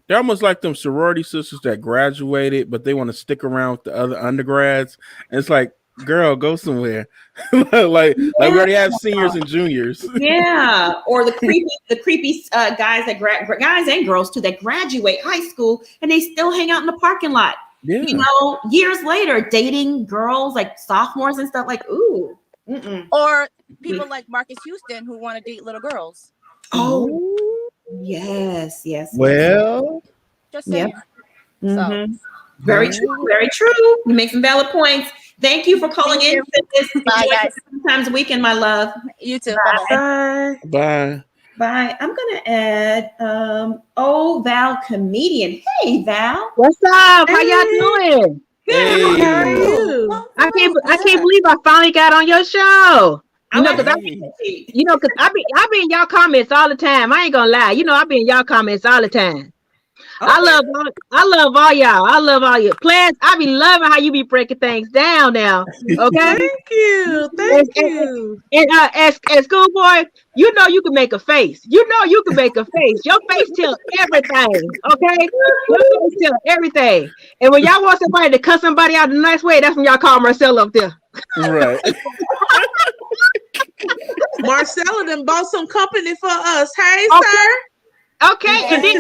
They're almost like them sorority sisters that graduated, but they want to stick around with the other undergrads. And it's like, girl, go somewhere. like we already have seniors and juniors. Yeah, or the creepy guys guys and girls too that graduate high school and they still hang out in the parking lot. Yeah. Years later, dating girls like sophomores and stuff. Like, ooh. Or people like Marcus Houston who want to date little girls. Oh, yes. Well, just saying. So. Very true. Very true. You make some valid points. Thank you for calling in. Bye, guys. Sometimes weekend, my love. You too. Bye. Bye. Bye. I'm gonna add Val comedian. Hey Val. What's up? How y'all doing? Good. How are you? I can't believe I finally got on your show. Because I be in y'all comments all the time. I ain't gonna lie. I be in y'all comments all the time. Okay. I love all y'all. I love all your plans. I be loving how you be breaking things down now. Okay. Thank you. And as schoolboy, you can make a face. You can make a face. Your face tells everything. Okay. Your face tells everything. And when y'all want somebody to cut somebody out in a nice way, that's when y'all call Marcella up there. Right. Marcella done bought some company for us. Hey, okay. sir. Okay, and then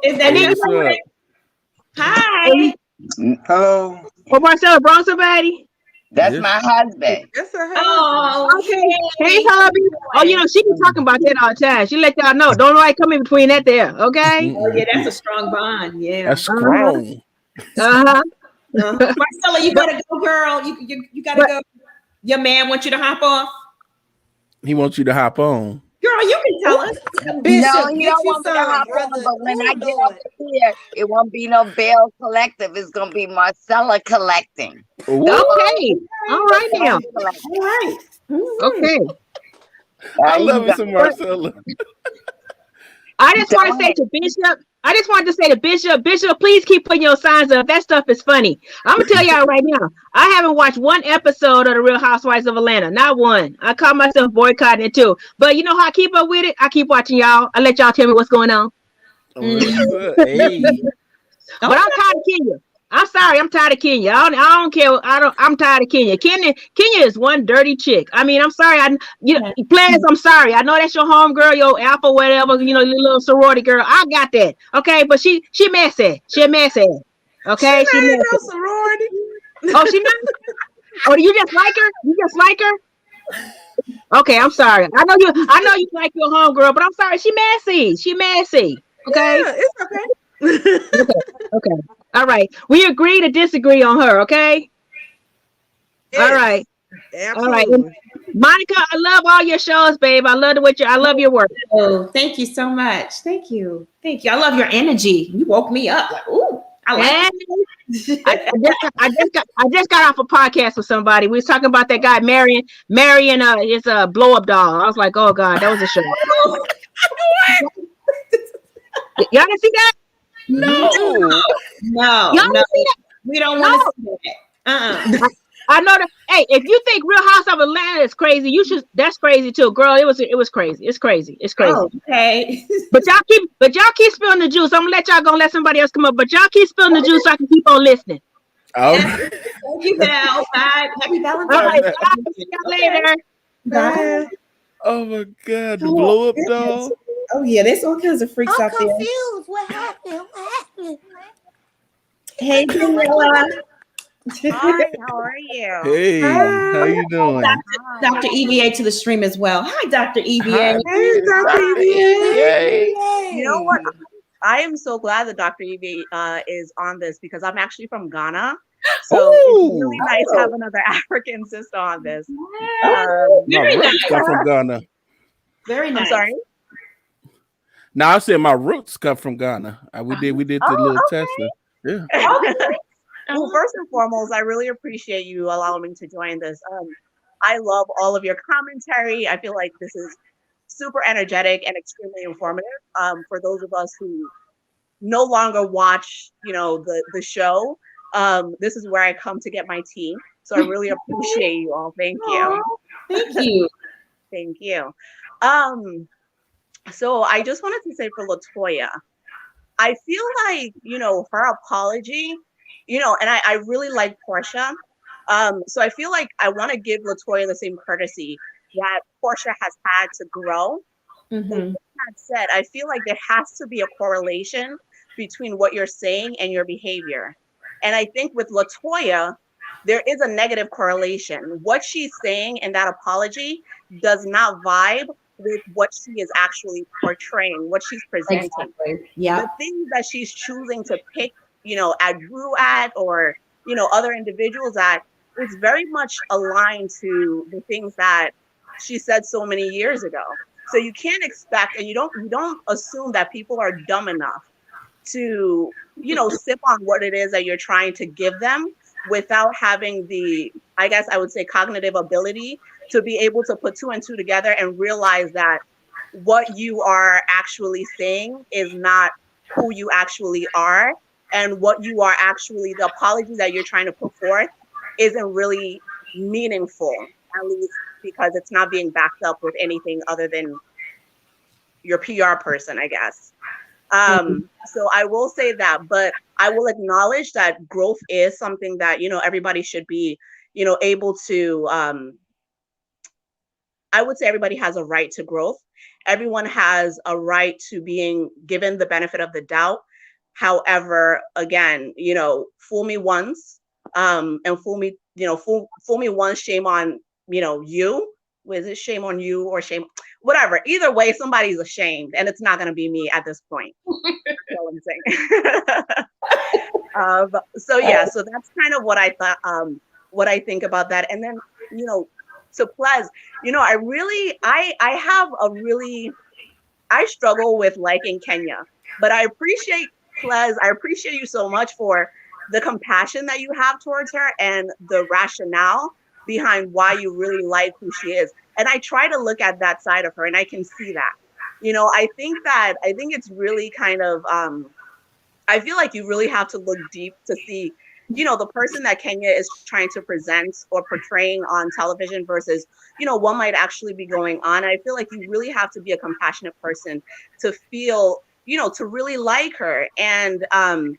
is that Hi. Hello. Oh, Marcella brought somebody. That's my husband. That's her husband. Oh, okay. Hey, hubby. Oh, she be talking about that all the time. She let y'all know. Don't nobody come in between that there. Okay. Oh yeah, that's a strong bond. Yeah. That's strong. Marcella, you gotta go, girl. You gotta go. Your man wants you to hop off. He wants you to hop on. Girl, you can tell us. Bishop, No, he get don't you want me to some, hop brother. on, but when I Ooh, get Lord. over here, it won't be no bail collective. It's gonna be Marcella collecting. Ooh. Okay. All right now. All right. Okay. I love it some Marcella. I just want to say to Bishop, I just wanted to say to Bishop, please keep putting your signs up. That stuff is funny. I'm gonna tell y'all right now, I haven't watched one episode of The Real Housewives of Atlanta. Not one. I caught myself boycotting it too. But you know how I keep up with it? I keep watching y'all. I let y'all tell me what's going on. Hey. But I'm tired of Kenya. I'm sorry, I'm tired of Kenya. I don't care. I'm tired of Kenya. Kenya is one dirty chick. I mean, I'm sorry. Plans, I'm sorry. I know that's your home girl, your alpha, whatever, your little sorority girl. I got that. Okay, but she messy. She messy. Okay, She she ain't messy. no sorority. Oh, she not? Oh, do you just like her? You just like her? Okay, I'm sorry. I know you like your home girl, but I'm sorry. She messy. She messy. Okay. Yeah, it's okay. Okay. All right. We agree to disagree on her, okay? Yes, all right. Absolutely. All right. Monica, I love all your shows, babe. I love your work. Oh, thank you so much. Thank you. I love your energy. You woke me up. Like, ooh, I like it. I just got off a podcast with somebody. We was talking about that guy marrying his blow up doll. I was like, oh God, that was a show. Y'all didn't see that? No. Y'all didn't see that? We don't want to see that. I know that. Hey, if you think Real House of Atlanta is crazy, you should. That's crazy too, girl. It was crazy. It's crazy. It's crazy. Oh, okay. But y'all keep spilling the juice. I'm gonna let somebody else come up. But y'all keep spilling the juice so I can keep on listening. Oh. Thank you, Val. Bye. Happy Valentine's All right. Day. Bye. See y'all later. Bye. Oh my God, the blow up doll. Oh yeah, there's all kinds of freaks I'm out there. confused. What happened? Hey, Daniela. Hi, how are you? Hey, how you doing? Dr. EVA to the stream as well. Hi, Dr. EVA. Hey, Dr. EVA. You know what? I am so glad that Dr. EVA is on this because I'm actually from Ghana. So it's really nice to have another African sister on this. My roots come from Ghana. Very nice. I'm sorry? No, I said my roots come from Ghana. We did the little test. Yeah. Well, first and foremost, I really appreciate you allowing me to join this. I love all of your commentary. I feel like this is super energetic and extremely informative. For those of us who no longer watch, the show, this is where I come to get my tea. So I really appreciate you all. Thank you. Thank you. Thank you. So I just wanted to say for Latoya, I feel like, her apology, and I really like Portia. So I feel like I want to give Latoya the same courtesy that Portia has had to grow. Mm-hmm. With that said, I feel like there has to be a correlation between what you're saying and your behavior. And I think with Latoya, there is a negative correlation. What she's saying in that apology does not vibe with what she is actually portraying, what she's presenting. Exactly. Yeah. The things that she's choosing to pick, at Drew at, or, other individuals at, is very much aligned to the things that she said so many years ago. So you can't expect, and you don't assume that people are dumb enough to, sip on what it is that you're trying to give them without having the, I guess I would say, cognitive ability to be able to put two and two together and realize that what you are actually saying is not who you actually are, and what you are actually, the apology that you're trying to put forth isn't really meaningful, at least because it's not being backed up with anything other than your PR person, I guess. So I will say that, but I will acknowledge that growth is something that, everybody should be, able to, I would say everybody has a right to growth. Everyone has a right to being given the benefit of the doubt. However, again, fool me once, and fool me once, shame on, you. Was it shame on you or shame? Whatever. Either way, somebody's ashamed, and it's not going to be me at this point. That's all I'm saying. So yeah, so that's kind of what I thought, what I think about that. And then, to Ples, I struggle with liking Kenya, but I appreciate Ples. I appreciate you so much for the compassion that you have towards her and the rationale behind why you really like who she is. And I try to look at that side of her, and I can see that. I think it's really kind of, I feel like you really have to look deep to see, the person that Kenya is trying to present or portraying on television versus, what might actually be going on. I feel like you really have to be a compassionate person to feel, to really like her. And I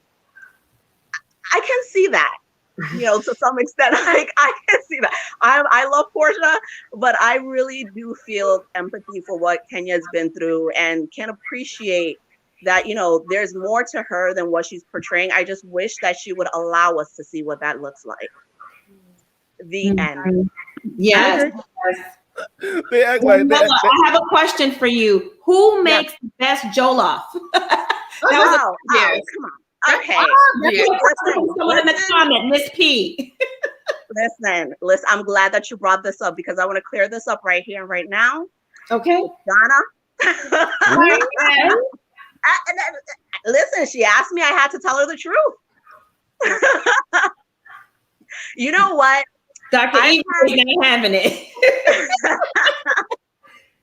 can see that, to some extent. I can see that. I love Portia, but I really do feel empathy for what Kenya's been through and can appreciate that, there's more to her than what she's portraying. I just wish that she would allow us to see what that looks like. The end. Yes. They act like that. I have a question for you. Who makes the best jollof? Come on. Okay. Someone in the comment, Miss P. Listen, I'm glad that you brought this up because I want to clear this up right here and right now. Okay. Donna. Listen, she asked me, I had to tell her the truth. You know what? Dr. Eve is not having it.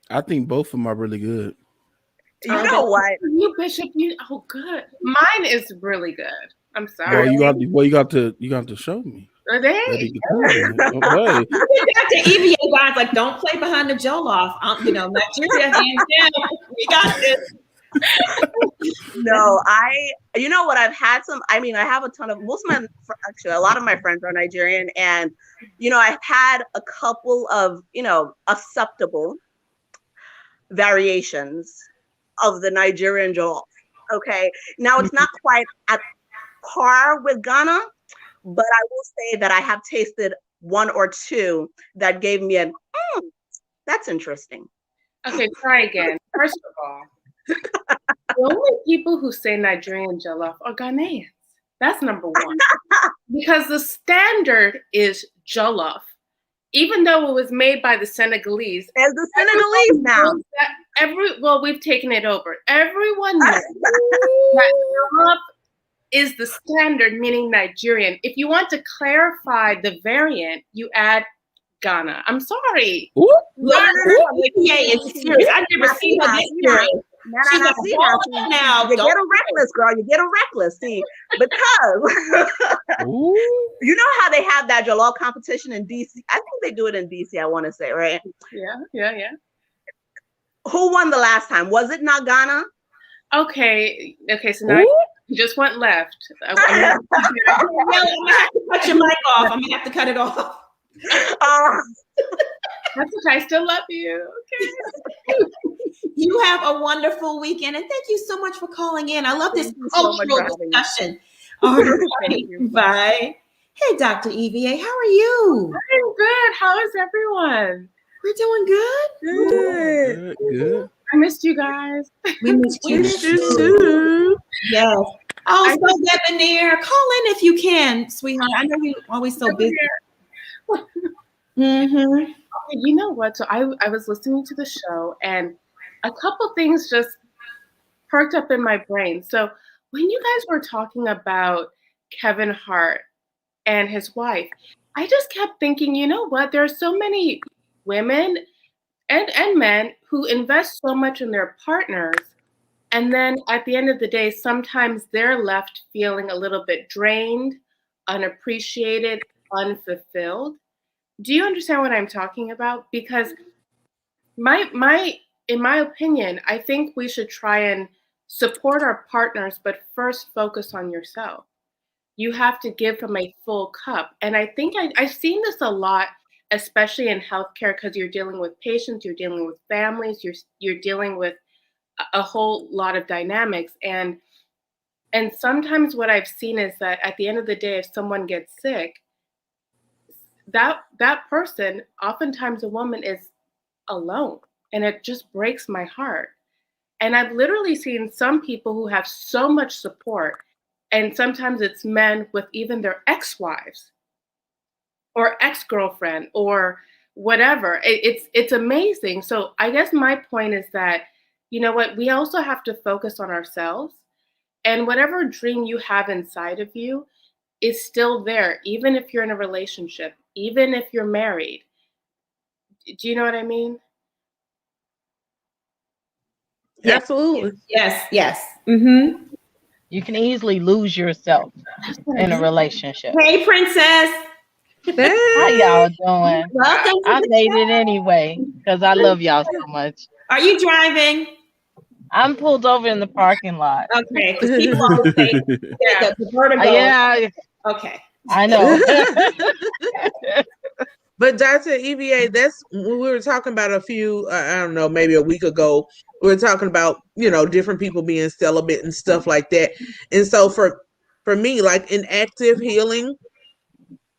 I think both of them are really good. You know what? You Bishop, good. Mine is really good. I'm sorry. Well, you got to show me. Hey. Dr. Evie guys like, don't play behind the jollof. Nigeria hands down. We got this. No, you know what? I have a ton of, a lot of my friends are Nigerian, and, I've had a couple of, acceptable variations of the Nigerian jollof. Okay. Now it's not quite at par with Ghana, but I will say that I have tasted one or two that gave me that's interesting. Okay, try again. First of all, the only people who say Nigerian jollof are Ghanaians. That's number one. Because the standard is jollof. Even though it was made by the Senegalese. As the Senegalese now. We've taken it over. Everyone knows that jollof is the standard, meaning Nigerian. If you want to clarify the variant, you add Ghana. I'm sorry. It's serious. I've never seen her this serious. Now, you get a reckless, girl. You get a reckless. See, because you know how they have that jollof competition in DC. I think they do it in DC. I want to say, right? Yeah. Who won the last time? Was it not Ghana? Okay. So now you just went left. I'm gonna have to cut your mic off. I'm gonna have to cut it off. That's okay. I still love you. Okay. You have a wonderful weekend, and thank you so much for calling in. I love this cultural discussion. All right. Bye. Hey, Dr. EVA, how are you? I'm good. How is everyone? We're doing good. Good. I missed you guys. We missed you too. Yes. Oh, so Debonair, call in if you can, sweetheart. I know you're always so busy. Mm-hmm. You know what? So I was listening to the show, and a couple things just perked up in my brain. So when you guys were talking about Kevin Hart and his wife, I just kept thinking, you know what? There are so many women and men who invest so much in their partners, and then at the end of the day, sometimes they're left feeling a little bit drained, unappreciated, unfulfilled. Do you understand what I'm talking about? Because in my opinion, I think we should try and support our partners, but first focus on yourself. You have to give from a full cup. And I think I've seen this a lot, especially in healthcare, because you're dealing with patients, you're dealing with families, you're dealing with a whole lot of dynamics. And sometimes what I've seen is that at the end of the day, if someone gets sick, that person, oftentimes a woman, is alone, and it just breaks my heart. And I've literally seen some people who have so much support, And sometimes it's men with even their ex-wives or ex-girlfriend or whatever. It's amazing. So I guess my point is that, you know what, we also have to focus on ourselves, and whatever dream you have inside of you is still there, even if you're in a relationship, even if you're married. Do you know what I mean? Yes. Absolutely. Yes. Yes. Mm-hmm. You can easily lose yourself in a relationship. Hey, princess. How y'all doing? Welcome to I the made it show. anyway because I love y'all so much. Are you driving? I'm pulled over in the parking lot. Okay, because people always say the vertigo. Yeah, Okay. I know. But Dr. EVA, that's when we were talking about a few, I don't know, maybe a week ago. We were talking about, you know, different people being celibate and stuff like that. And so for me, like in active healing,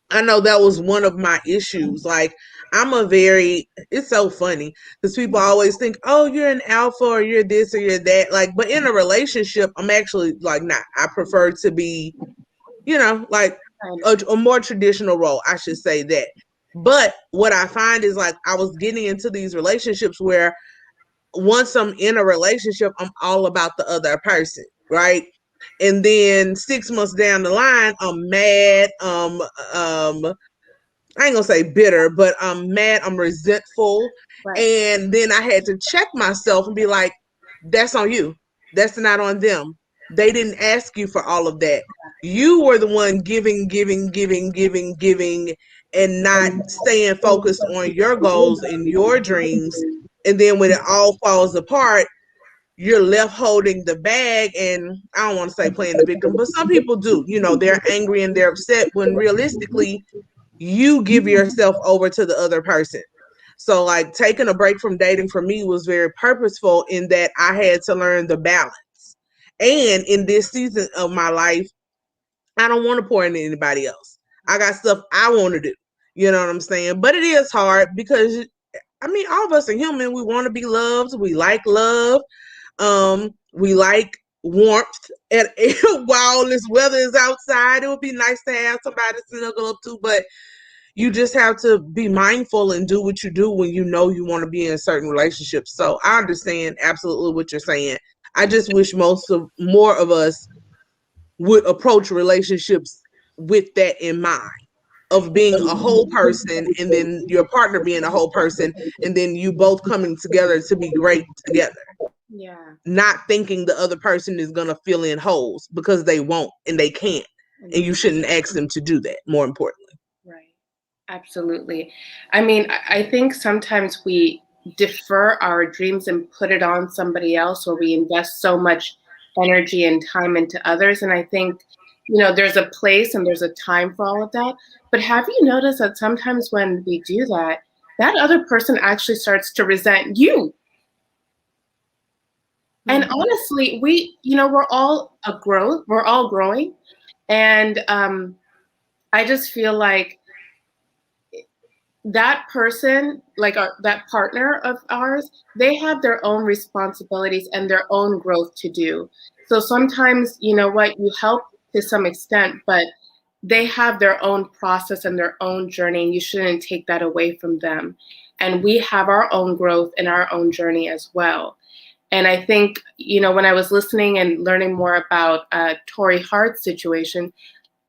I know that was one of my issues. Like it's so funny because people always think, oh, you're an alpha or you're this or you're that. Like, but in a relationship, I'm actually like not. I prefer to be, you know, like a more traditional role. I should say that. But what I find is like I was getting into these relationships where once I'm in a relationship, I'm all about the other person, right? And then 6 months down the line, I'm mad. I ain't gonna say bitter, but I'm mad. I'm resentful. Right. And then I had to check myself and be like, that's on you. That's not on them. They didn't ask you for all of that. You were the one giving, and not staying focused on your goals and your dreams. And then when it all falls apart, you're left holding the bag. And I don't want to say playing the victim, but some people do. You know, they're angry and they're upset when realistically, you give yourself over to the other person. So like taking a break from dating for me was very purposeful in that I had to learn the balance. And in this season of my life, I don't want to pour into anybody else. I got stuff I want to do. You know what I'm saying? But it is hard because I mean, all of us are human. We want to be loved. We like love. We like warmth. And while this weather is outside, it would be nice to have somebody to snuggle up to, but you just have to be mindful and do what you do when you know you want to be in certain relationships. So I understand absolutely what you're saying. I just wish more of us would approach relationships with that in mind, of being a whole person and then your partner being a whole person and then you both coming together to be great together. Yeah. Not thinking the other person is going to fill in holes, because they won't and they can't. And you shouldn't ask them to do that, more importantly. Right. Absolutely. I mean, I think sometimes we defer our dreams and put it on somebody else, or we invest so much energy and time into others. And I think, you know, there's a place and there's a time for all of that. But have you noticed that sometimes when we do that, that other person actually starts to resent you? And honestly, we're all growing. And I just feel like that person, like that partner of ours, they have their own responsibilities and their own growth to do. So sometimes, you know what, you help to some extent, but they have their own process and their own journey, and you shouldn't take that away from them. And we have our own growth and our own journey as well. And I think, you know, when I was listening and learning more about Tori Hart's situation,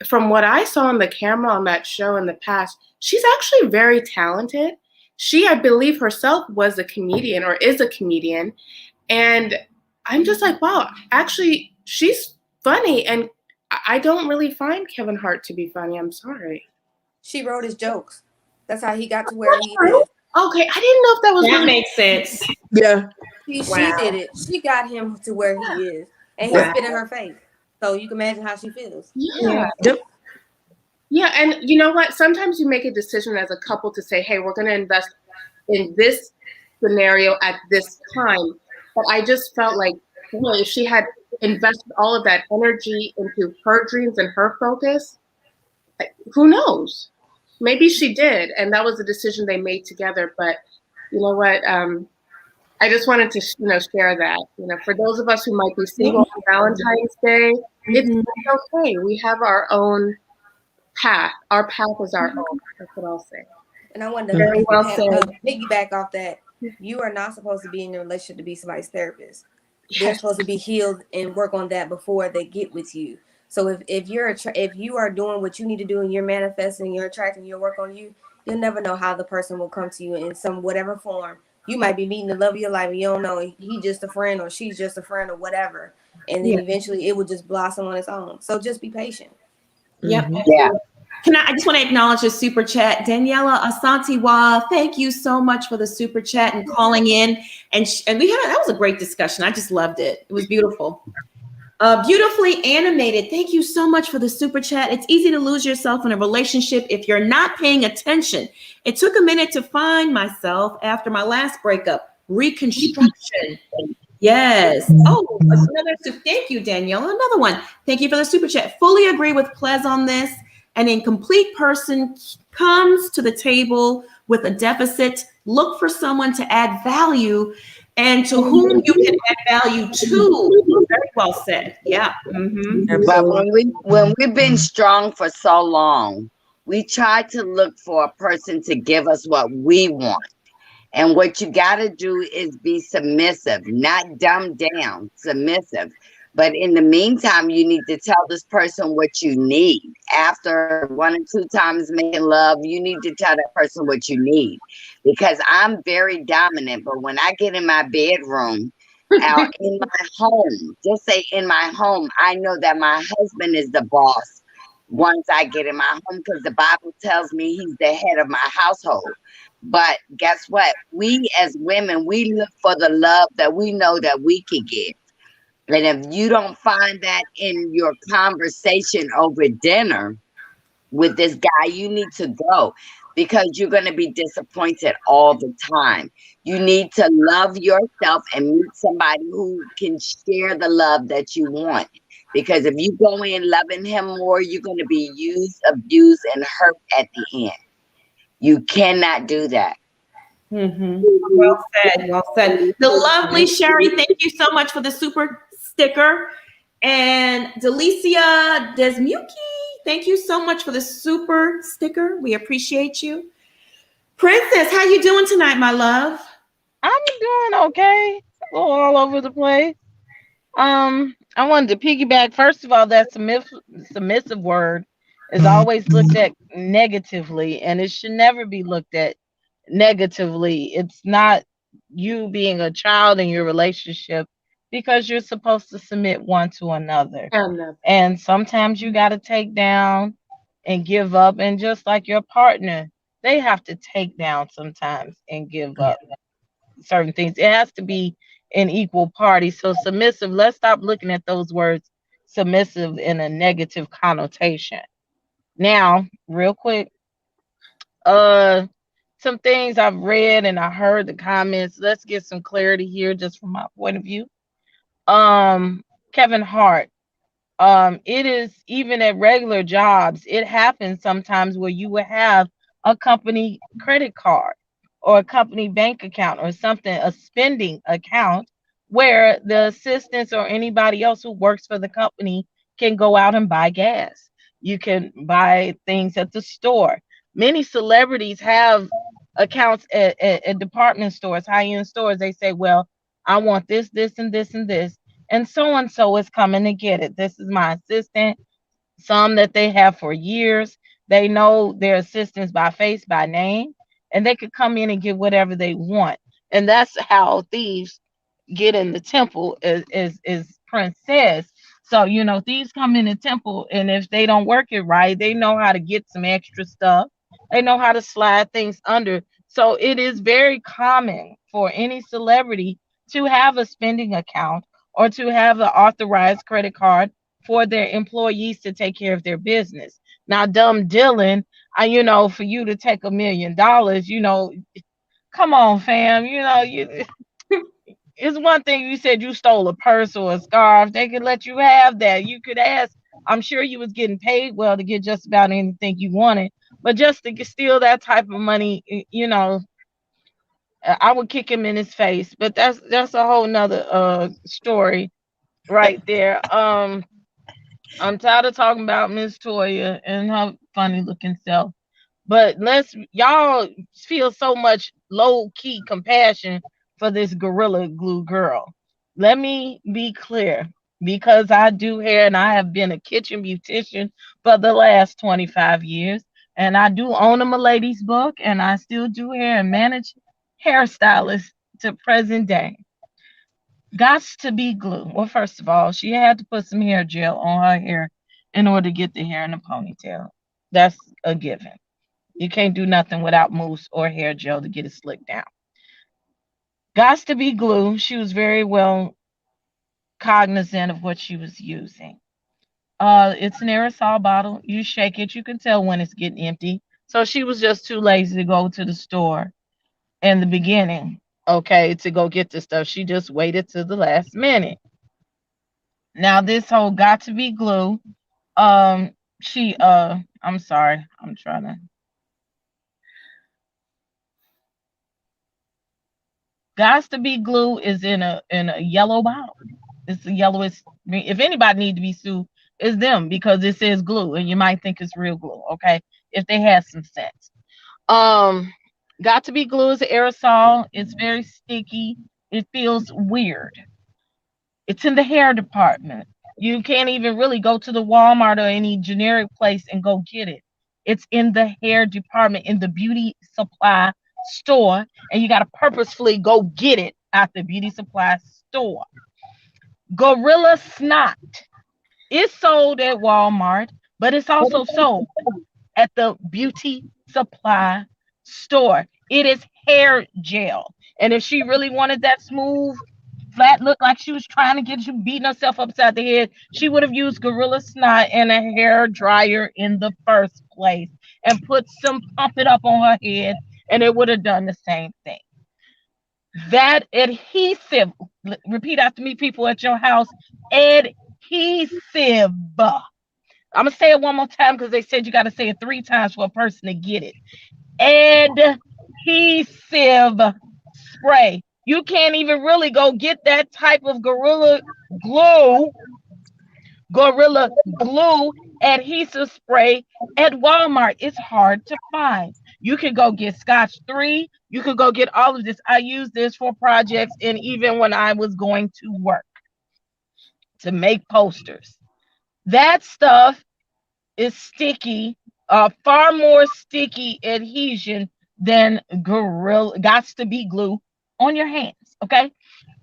from what I saw on the camera on that show in the past, she's actually very talented. She, I believe herself, was a comedian or is a comedian. And I'm just like, wow, actually, she's funny. And I don't really find Kevin Hart to be funny. I'm sorry. She wrote his jokes. That's how he got to where he is. Okay, I didn't know if that was that makes sense. Yeah. She did it. She got him to where he is. And he spit in her face. So you can imagine how she feels. Yeah. Yep. Yeah, and you know what? Sometimes you make a decision as a couple to say, hey, we're going to invest in this scenario at this time. But I just felt like, you know, if she had invested all of that energy into her dreams and her focus, who knows? Maybe she did, and that was a decision they made together. But you know what? I just wanted to, you know, share that. You know, for those of us who might be single on Valentine's Day, It's okay. We have our own path. Our path is our own. That's what I'll say. And I wanted to Very well said. piggyback off that. You are not supposed to be in a relationship to be somebody's therapist. They're supposed to be healed and work on that before they get with you. So if you are doing what you need to do and you're manifesting, you're attracting your work on you, you'll never know how the person will come to you in some whatever form. You might be meeting the love of your life and you don't know he just a friend or she's just a friend or whatever. And then eventually it will just blossom on its own. So just be patient. Yep. Yeah. I just want to acknowledge the super chat. Daniela Asantiwa, thank you so much for the super chat and calling in. And we had that was a great discussion. I just loved it. It was beautiful. Beautifully animated. Thank you so much for the super chat. It's easy to lose yourself in a relationship if you're not paying attention. It took a minute to find myself after my last breakup. Reconstruction. Yes. Oh, thank you, Danielle. Another one. Thank you for the super chat. Fully agree with Plez on this. An incomplete person comes to the table with a deficit. Look for someone to add value and to whom you can add value to. Very well said. Yeah. Mm-hmm. But when we've been strong for so long, we try to look for a person to give us what we want. And what you got to do is be submissive, not dumbed down, submissive. But in the meantime, you need to tell this person what you need. After 1 or 2 times making love, you need to tell that person what you need. Because I'm very dominant, but when I get in my bedroom, out in my home, just say in my home, I know that my husband is the boss once I get in my home because the Bible tells me he's the head of my household. But guess what? We as women, we look for the love that we know that we can give. And if you don't find that in your conversation over dinner with this guy, you need to go because you're going to be disappointed all the time. You need to love yourself and meet somebody who can share the love that you want. Because if you go in loving him more, you're going to be used, abused, and hurt at the end. You cannot do that. Mm-hmm. Well said. Well said. The lovely Sherry, thank you so much for the super sticker. And Delicia Desmuki, thank you so much for the super sticker. We appreciate you. Princess, how you doing tonight, my love? I'm doing okay. A little all over the place. I wanted to piggyback. First of all, that submissive word is always looked at negatively, and it should never be looked at negatively. It's not you being a child in your relationship because you're supposed to submit one to another. And sometimes you got to take down and give up. And just like your partner, they have to take down sometimes and give up certain things. It has to be an equal party. So submissive, let's stop looking at those words submissive in a negative connotation. Now, real quick, some things I've read and I heard the comments. Let's get some clarity here just from my point of view. Kevin Hart. It is even at regular jobs, it happens sometimes where you will have a company credit card or a company bank account or something, a spending account where the assistants or anybody else who works for the company can go out and buy gas. You can buy things at the store. Many celebrities have accounts at department stores, high-end stores. They say, well, I want this, this, and this, and this. And so is coming to get it. This is my assistant. Some that they have for years. They know their assistants by face, by name, and they could come in and get whatever they want. And that's how thieves get in the temple, as Prince says. So, thieves come in the temple, and if they don't work it right, they know how to get some extra stuff. They know how to slide things under. So it is very common for any celebrity to have a spending account or to have an authorized credit card for their employees to take care of their business. Now, dumb Dylan, for you to take $1 million, come on, fam, it's one thing you said you stole a purse or a scarf. They could let you have that. You could ask. I'm sure you was getting paid well to get just about anything you wanted, but just to steal that type of money, I would kick him in his face. But that's a whole nother story right there. I'm tired of talking about Miss Toya and her funny looking self. But y'all feel so much low key compassion for this Gorilla Glue girl. Let me be clear, because I do hair and I have been a kitchen beautician for the last 25 years. And I do own a Milady's book, and I still do hair and manage hairstylists to present day. Gots to be glue. Well, first of all, she had to put some hair gel on her hair in order to get the hair in a ponytail. That's a given. You can't do nothing without mousse or hair gel to get it slicked down. Gots to be glue. She was very well cognizant of what she was using. It's an aerosol bottle. You shake it, you can tell when it's getting empty. So she was just too lazy to go to the store in the beginning, okay, to go get the stuff. She just waited till the last minute. Now this whole got to be glue. I'm sorry, I'm trying to. Gots to be glue is in a yellow bottle. It's the yellowest. I mean, if anybody need to be sued, it's them, because it says glue and you might think it's real glue. Okay, if they had some sense. Got to be glue is an aerosol. It's very sticky. It feels weird. It's in the hair department. You can't even really go to the Walmart or any generic place and go get it. It's in the hair department in the beauty supply store, and you got to purposefully go get it at the beauty supply store. Gorilla Snot is sold at Walmart, but it's also sold at the beauty supply store. It is hair gel. And if she really wanted that smooth, flat look like she was trying to get you beating herself upside the head, she would have used Gorilla Snot and a hair dryer in the first place and pump it up on her head, and it would have done the same thing. That adhesive, repeat after me, people at your house, adhesive. I'm going to say it one more time because they said you got to say it 3 times for a person to get it. Adhesive spray. You can't even really go get that type of Gorilla Glue adhesive spray at Walmart. It's hard to find. You can go get Scotch 3. You could go get all of this. I use this for projects, and even when I was going to work to make posters. That stuff is sticky, far more sticky adhesion than Gots to be glue on your hands. Okay,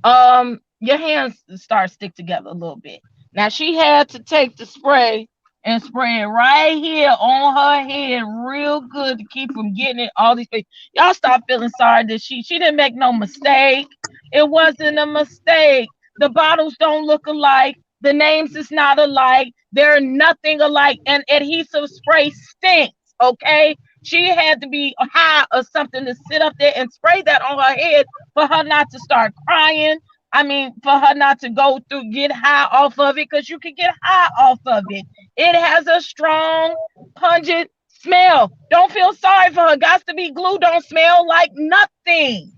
your hands start to stick together a little bit. Now she had to take the spray and spray it right here on her head real good to keep from getting it all these things. Y'all stop feeling sorry that she didn't make no mistake. It wasn't a mistake. The bottles don't look alike. The names is not alike. They're nothing alike. And adhesive spray stinks, okay? She had to be high or something to sit up there and spray that on her head for her not to start crying. I mean, for her not to go through, get high off of it, because you can get high off of it. It has a strong, pungent smell. Don't feel sorry for her. Gots to be glue don't smell like nothing.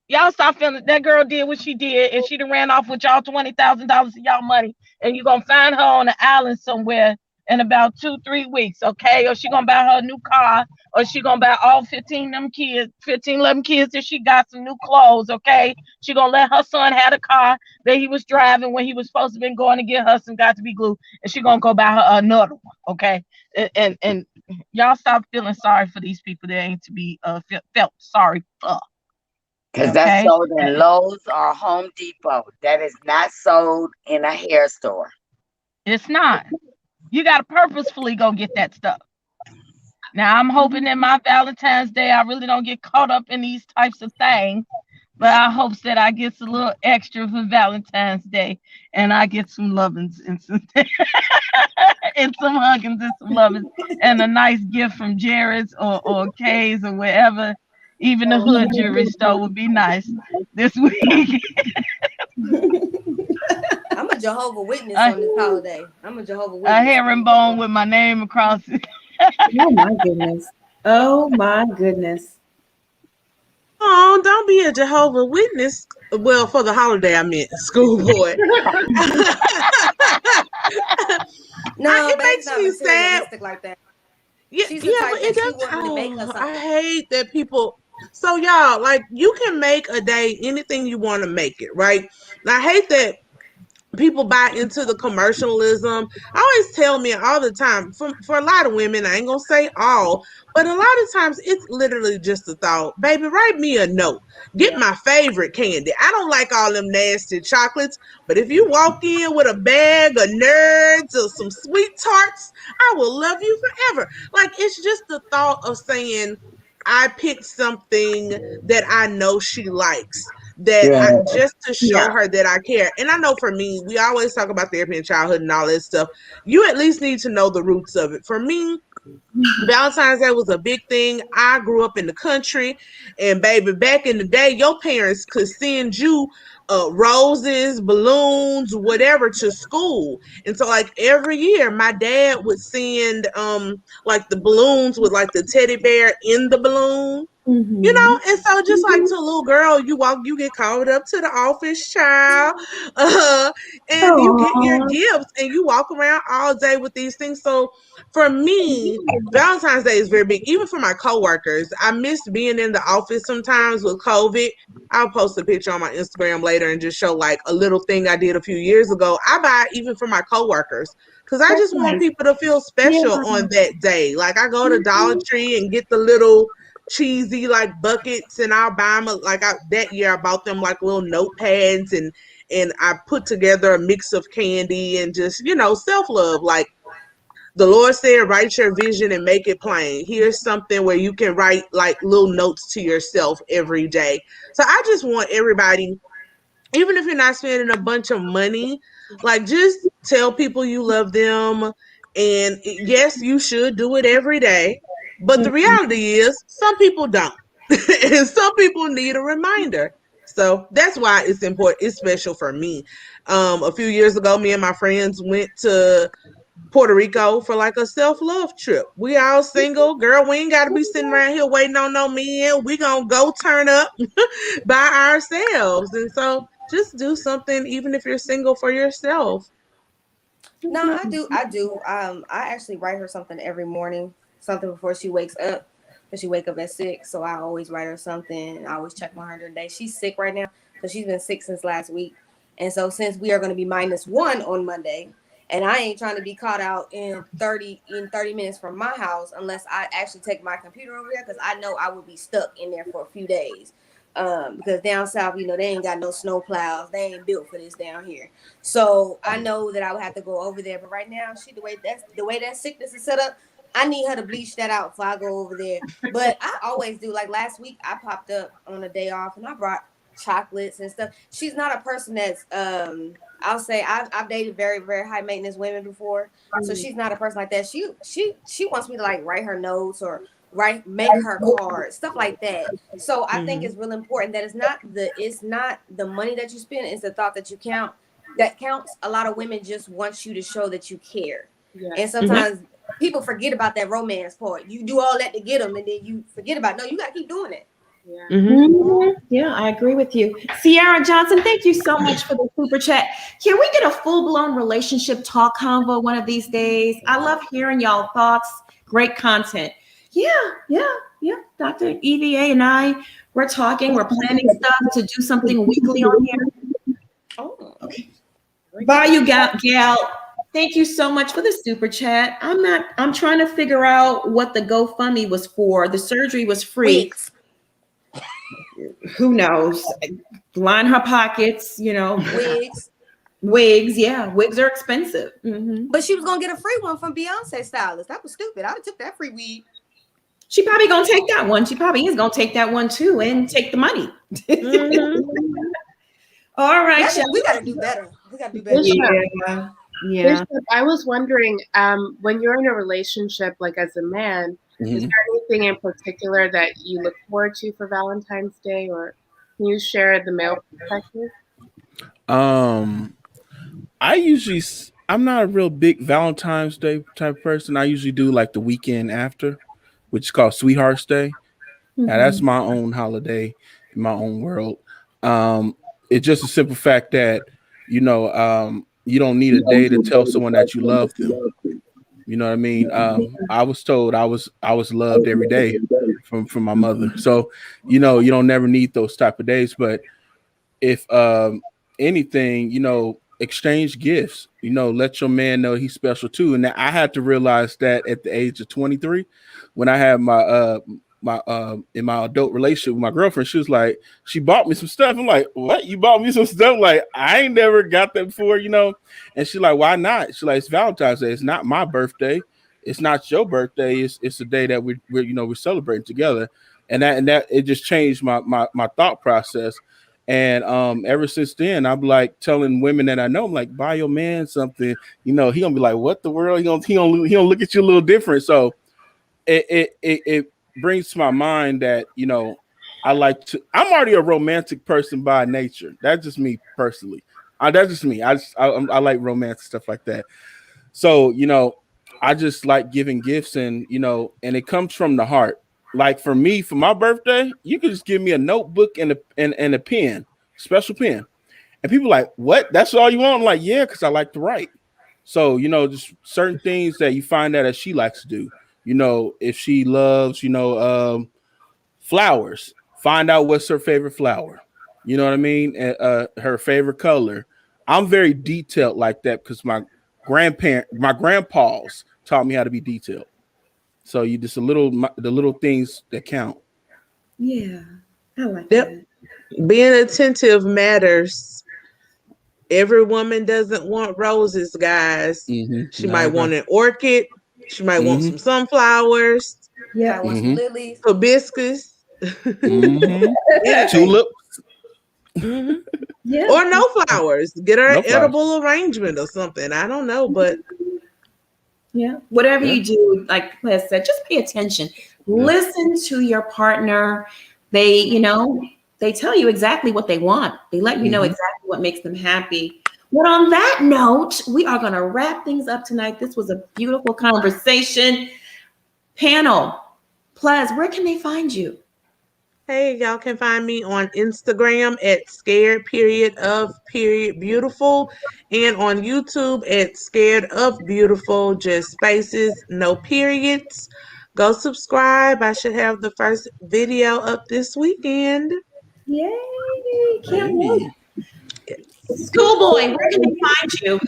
Y'all stop feeling that girl did what she did, and she done ran off with y'all $20,000 of y'all money, and you're gonna find her on the island somewhere in about 2-3 weeks, okay? Or she gonna buy her a new car, or she gonna buy all 11 kids that she got some new clothes, okay? She gonna let her son have a car that he was driving when he was supposed to been going to get her some Got to Be Glue, and she gonna go buy her another one, okay? And y'all stop feeling sorry for these people that ain't to be felt sorry for. Because that's sold in Lowe's or Home Depot. That is not sold in a hair store. It's not. You got to purposefully go get that stuff. Now, I'm hoping that my Valentine's Day, I really don't get caught up in these types of things. But I hope that I get a little extra for Valentine's Day. And I get some lovings and some, and some huggings and some lovings. And a nice gift from Jared's or Kay's or wherever. Even the hood jewelry store would be nice this week. I'm a Jehovah Witness on this holiday. I'm a Jehovah Witness. A herringbone with my name across it. Oh my goodness. Oh my goodness. Oh, don't be a Jehovah's Witness. Well, for the holiday, I meant schoolboy. No, It baby's makes not me sad. materialistic like that. Yeah, She's the yeah, but type it that you does. want me to make her I something. hate that people. So y'all, like, you can make a day anything you want to make it, right? And I hate that people buy into the commercialism. I always tell men all the time, for a lot of women, I ain't gonna say all, but a lot of times it's literally just a thought. Baby, write me a note. Get my favorite candy. I don't like all them nasty chocolates, but if you walk in with a bag of nerds or some sweet tarts, I will love you forever. Like, it's just the thought of saying, I picked something that I know she likes, that Yeah. just to show her that I care. And I know for me, we always talk about therapy and childhood and all that stuff. You at least need to know the roots of it. For me, Valentine's Day was a big thing. I grew up in the country, and baby, back in the day, your parents could send you roses, balloons, whatever to school. And so, like, every year, my dad would send like the balloons with like the teddy bear in the balloon. You know, and so just like to a little girl, you get called up to the office, child, and you get your Aw. gifts, and you walk around all day with these things. So for me, Valentine's Day is very big, even for my coworkers. I missed being in the office sometimes with COVID. I'll post a picture on my Instagram later and just show like a little thing I did a few years ago. I buy even for my coworkers because I just want people to feel special on that day. Like, I go to Dollar Tree and get the little cheesy like buckets, and I'll buy them that year I bought them like little notepads, and I put together a mix of candy and just, self-love. Like the Lord said, write your vision and make it plain. Here's something where you can write like little notes to yourself every day. So I just want everybody, even if you're not spending a bunch of money, like, just tell people you love them. And yes, you should do it every day. But the reality is, some people don't. And some people need a reminder. So that's why it's important. It's special for me. A few years ago, me and my friends went to Puerto Rico for like a self-love trip. We all single. Girl, we ain't got to be sitting around here waiting on no men. We gonna go turn up by ourselves. And so just do something, even if you're single, for yourself. No, I do. I do. I actually write her something every morning, something before she wakes up. Cause she wake up at 6, so I always write her something. I always check on her today. She's sick right now, so she's been sick since last week. And so since we are going to be -1 on Monday, and I ain't trying to be caught out in 30 minutes from my house unless I actually take my computer over there, because I know I would be stuck in there for a few days. Because down south, they ain't got no snow plows. They ain't built for this down here. So I know that I would have to go over there. But right now, the way that sickness is set up, I need her to bleach that out before I go over there. But I always do. Like last week, I popped up on a day off and I brought chocolates and stuff. She's not a person that's I'll say I've dated very, very high maintenance women before. So she's not a person like that. She wants me to like write her notes or make her cards, stuff like that. So I think it's really important that it's not the money that you spend, it's the thought that that counts. A lot of women just want you to show that you care. Yeah. And sometimes people forget about that romance part. You do all that to get them, and then you forget about no. You got to keep doing it. Yeah. Yeah, I agree with you. Sierra Johnson, thank you so much for the super chat. Can we get a full-blown relationship talk convo one of these days? I love hearing y'all thoughts. Great content. Yeah. Dr. EVA and I, we're talking, we're planning stuff to do something weekly on here. Oh, okay. Bye, you gal. Thank you so much for the super chat. I'm trying to figure out what the GoFundMe was for. The surgery was free. Wigs. Who knows? Line her pockets, Wigs, yeah. Wigs are expensive. But she was gonna get a free one from Beyonce stylist. That was stupid. I'd have took that free wig. She probably gonna take that one. She probably is gonna take that one too and take the money. All right, we gotta do better. We gotta do better. Yeah. Bishop, I was wondering, when you're in a relationship, like as a man, is there anything in particular that you look forward to for Valentine's Day, or can you share the male perspective? I'm not a real big Valentine's Day type person. I usually do like the weekend after, which is called Sweetheart's Day. Now that's my own holiday in my own world. It's just a simple fact that you don't need a day to tell someone that you love them. You know what I mean? I was told I was loved every day from my mother. So you don't never need those type of days. But if anything, exchange gifts. Let your man know he's special too. And I had to realize that at the age of 23, when I had my in my adult relationship with my girlfriend, she bought me some stuff. I'm like, what? You bought me some stuff? Like, I ain't never got that before, And she's like, why not? She's like, it's Valentine's Day. It's not my birthday. It's not your birthday. It's a day that we're celebrating together. And that it just changed my thought process. And ever since then, I'm like telling women that I know, I'm like, buy your man something. He gonna be like, what the world? He gonna look at you a little different. So it brings to my mind that I'm already a romantic person by nature. That's just me personally. That's just me. I like romance stuff like that. So I just like giving gifts, and and it comes from the heart. Like for me, for my birthday, you could just give me a notebook and a pen, special pen, and people like, what? That's all you want? I'm like, yeah, because I like to write. So just certain things that you find out that she likes to do. If she loves, flowers, find out what's her favorite flower. You know what I mean? Her favorite color. I'm very detailed like that because my grandpas taught me how to be detailed. So you just the little things that count. Yeah, I like Yep. that. Being attentive matters. Every woman doesn't want roses, guys. She might want an orchid. She might want some sunflowers. Yeah, I want some lilies, hibiscus, tulips. Yeah. Or no flowers. Get her an edible arrangement or something. I don't know, but yeah, whatever you do, like Les said, just pay attention. Listen to your partner. They tell you exactly what they want. They let you know exactly what makes them happy. But on that note, we are going to wrap things up tonight. This was a beautiful conversation. Panel, Plus, where can they find you? Hey, y'all can find me on Instagram at scared_of_beautiful and on YouTube at scared of beautiful, just spaces, no periods. Go subscribe. I should have the first video up this weekend. Yay! Can't wait. Schoolboy, where can they find you?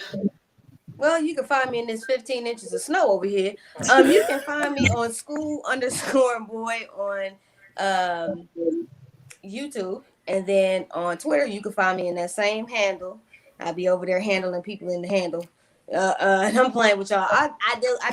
Well, you can find me in this 15 inches of snow over here. You can find me on school_boy on YouTube, and then on Twitter you can find me in that same handle. I'll be over there handling people in the handle. And I'm playing with y'all. I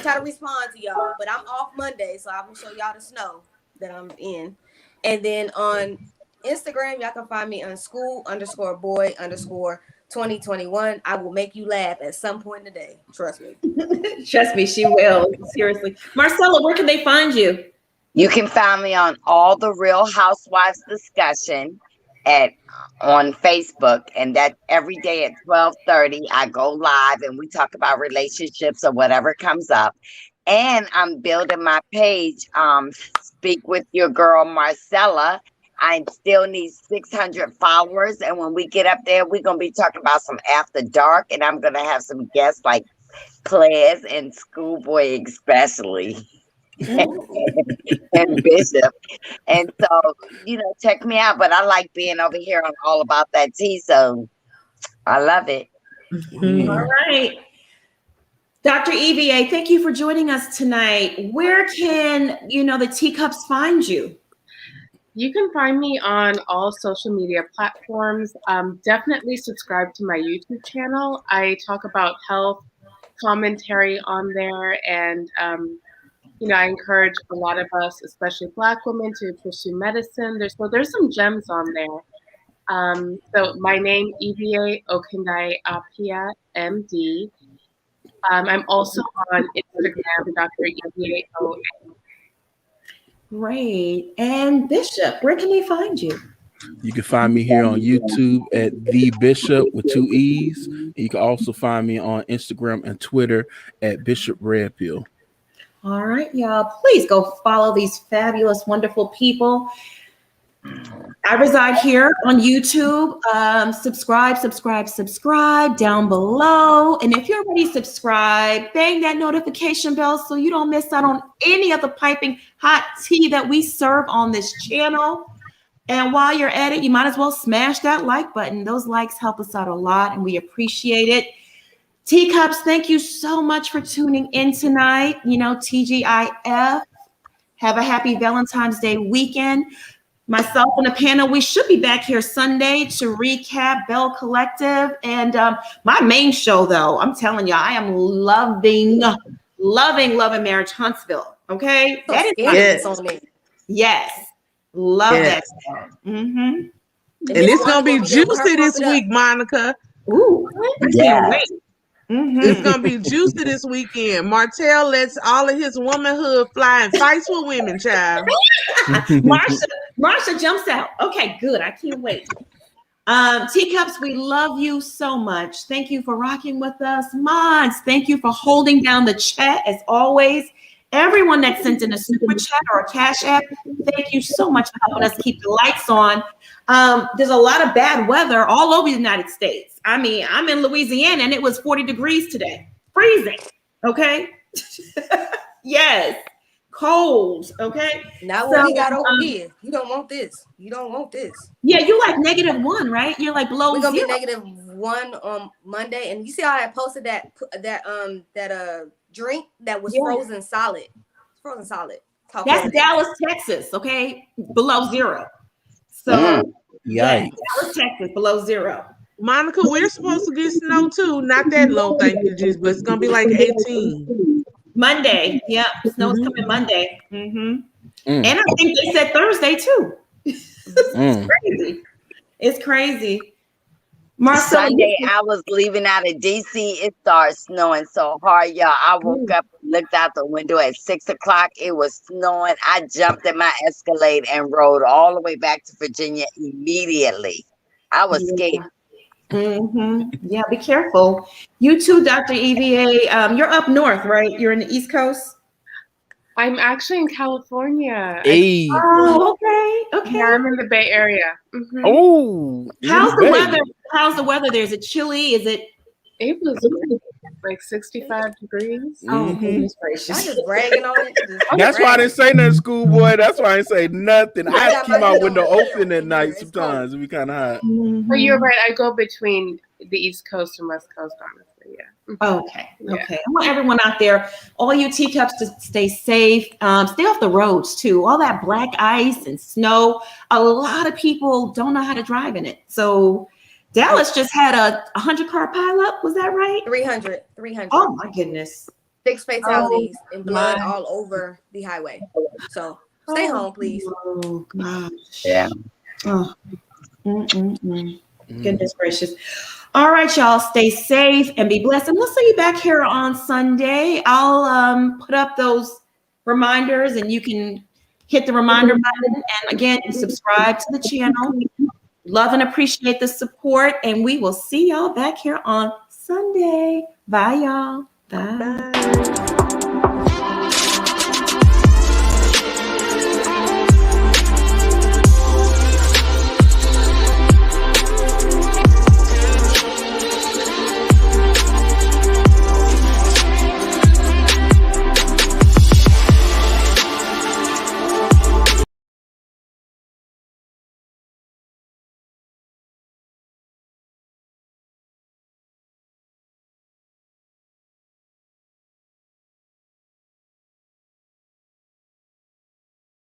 try to respond to y'all, but I'm off Monday, so I will show y'all the snow that I'm in. And then on Instagram, y'all can find me on school_boy_2021. I will make you laugh at some point in the day. Trust me. Trust me, she will. Seriously. Marcella, where can they find you? You can find me on all the Real Housewives discussion on Facebook, and that every day at 12:30 I go live and we talk about relationships or whatever comes up. And I'm building my page, Speak with Your Girl Marcella. I still need 600 followers, and when we get up there, we're gonna be talking about some after dark, and I'm gonna have some guests like Players and Schoolboy especially. And Bishop. And so, check me out. But I like being over here on All About That Tea, so I love it. All right. Dr. EVA, thank you for joining us tonight. Where can, the teacups find you? You can find me on all social media platforms. Definitely subscribe to my YouTube channel. I talk about health commentary on there, and I encourage a lot of us, especially Black women, to pursue medicine. There's some gems on there. So my name, EVA Kandi Apryl MD. I'm also on Instagram, Dr. EVA O. Great. And Bishop, where can they find you? You can find me here on YouTube at The Bishop with 2 E's. You can also find me on Instagram and Twitter at Bishop Red Pill. All right, y'all. Please go follow these fabulous, wonderful people. I reside here on YouTube. Subscribe down below. And if you're already subscribed, bang that notification bell so you don't miss out on any of the piping hot tea that we serve on this channel. And while you're at it, you might as well smash that like button. Those likes help us out a lot, and we appreciate it. Teacups, thank you so much for tuning in tonight. You know, TGIF. Have a happy Valentine's Day weekend. Myself and the panel, we should be back here Sunday to recap Bell Collective. And my main show, though, I'm telling you, I am loving Marriage Huntsville. Okay? So that is yes. Yes. Love Yes. that. Mm-hmm. And it's going to be juicy this week, Monica. Ooh, I can't wait. Mm-hmm. It's going to be juicy this weekend. Martell lets all of his womanhood fly and fights with women, child. Marsha jumps out. Okay, good. I can't wait. Teacups, we love you so much. Thank you for rocking with us. Mods, thank you for holding down the chat as always. Everyone that sent in a super chat or a cash app, thank you so much for helping us keep the lights on. There's a lot of bad weather all over the United States. I mean, I'm in Louisiana and it was 40 degrees today. Freezing. Okay. Yes. Cold. Okay. Not what we got over here. You don't want this. You don't want this. Yeah, you like -1, right? You're like below We're gonna zero. be -1 on Monday. And you see how I posted that drink that was frozen solid. Frozen solid. That's Dallas, Texas, okay? Below zero. So yikes. Dallas, Texas, below zero. Monica, we're supposed to get snow too. Not that low, thank you, Jesus, but it's gonna be like 18. Monday. Yep. Snow's coming Monday. Mm-hmm. And I think they said Thursday too. It's crazy. It's crazy. Marcel, Sunday, I was leaving out of DC. It started snowing so hard, y'all. I woke up, looked out the window at 6 o'clock. It was snowing. I jumped in my Escalade and rode all the way back to Virginia immediately. I was scared. Mm-hmm. Yeah, be careful. You too, Dr. EVA. You're up north, right? You're in the East Coast? I'm actually in California. Hey. Oh, okay. Yeah, I'm in the Bay Area. Mm-hmm. Oh, how's the weather? How's the weather there? Is it chilly? Is it? It was like 65 degrees. Oh, goodness gracious. I just bragging on it. That's why I didn't say nothing, schoolboy. That's why I didn't say nothing. I have to keep my window open at night sometimes. It be kind of hot. But you're right. I go between the East Coast and West Coast, honestly. Yeah. Okay. I want everyone out there, all you teacups, to stay safe. Stay off the roads too. All that black ice and snow. A lot of people don't know how to drive in it. So Dallas just had a 100-car pileup. Was that right? 300. Oh my goodness. 6 fatalities and blood all over the highway. So stay home, please. Oh gosh. Yeah. Oh. Goodness gracious. All right, y'all, stay safe and be blessed. And we'll see you back here on Sunday. I'll put up those reminders and you can hit the reminder button. And again, subscribe to the channel. Love and appreciate the support. And we will see y'all back here on Sunday. Bye, y'all. Bye.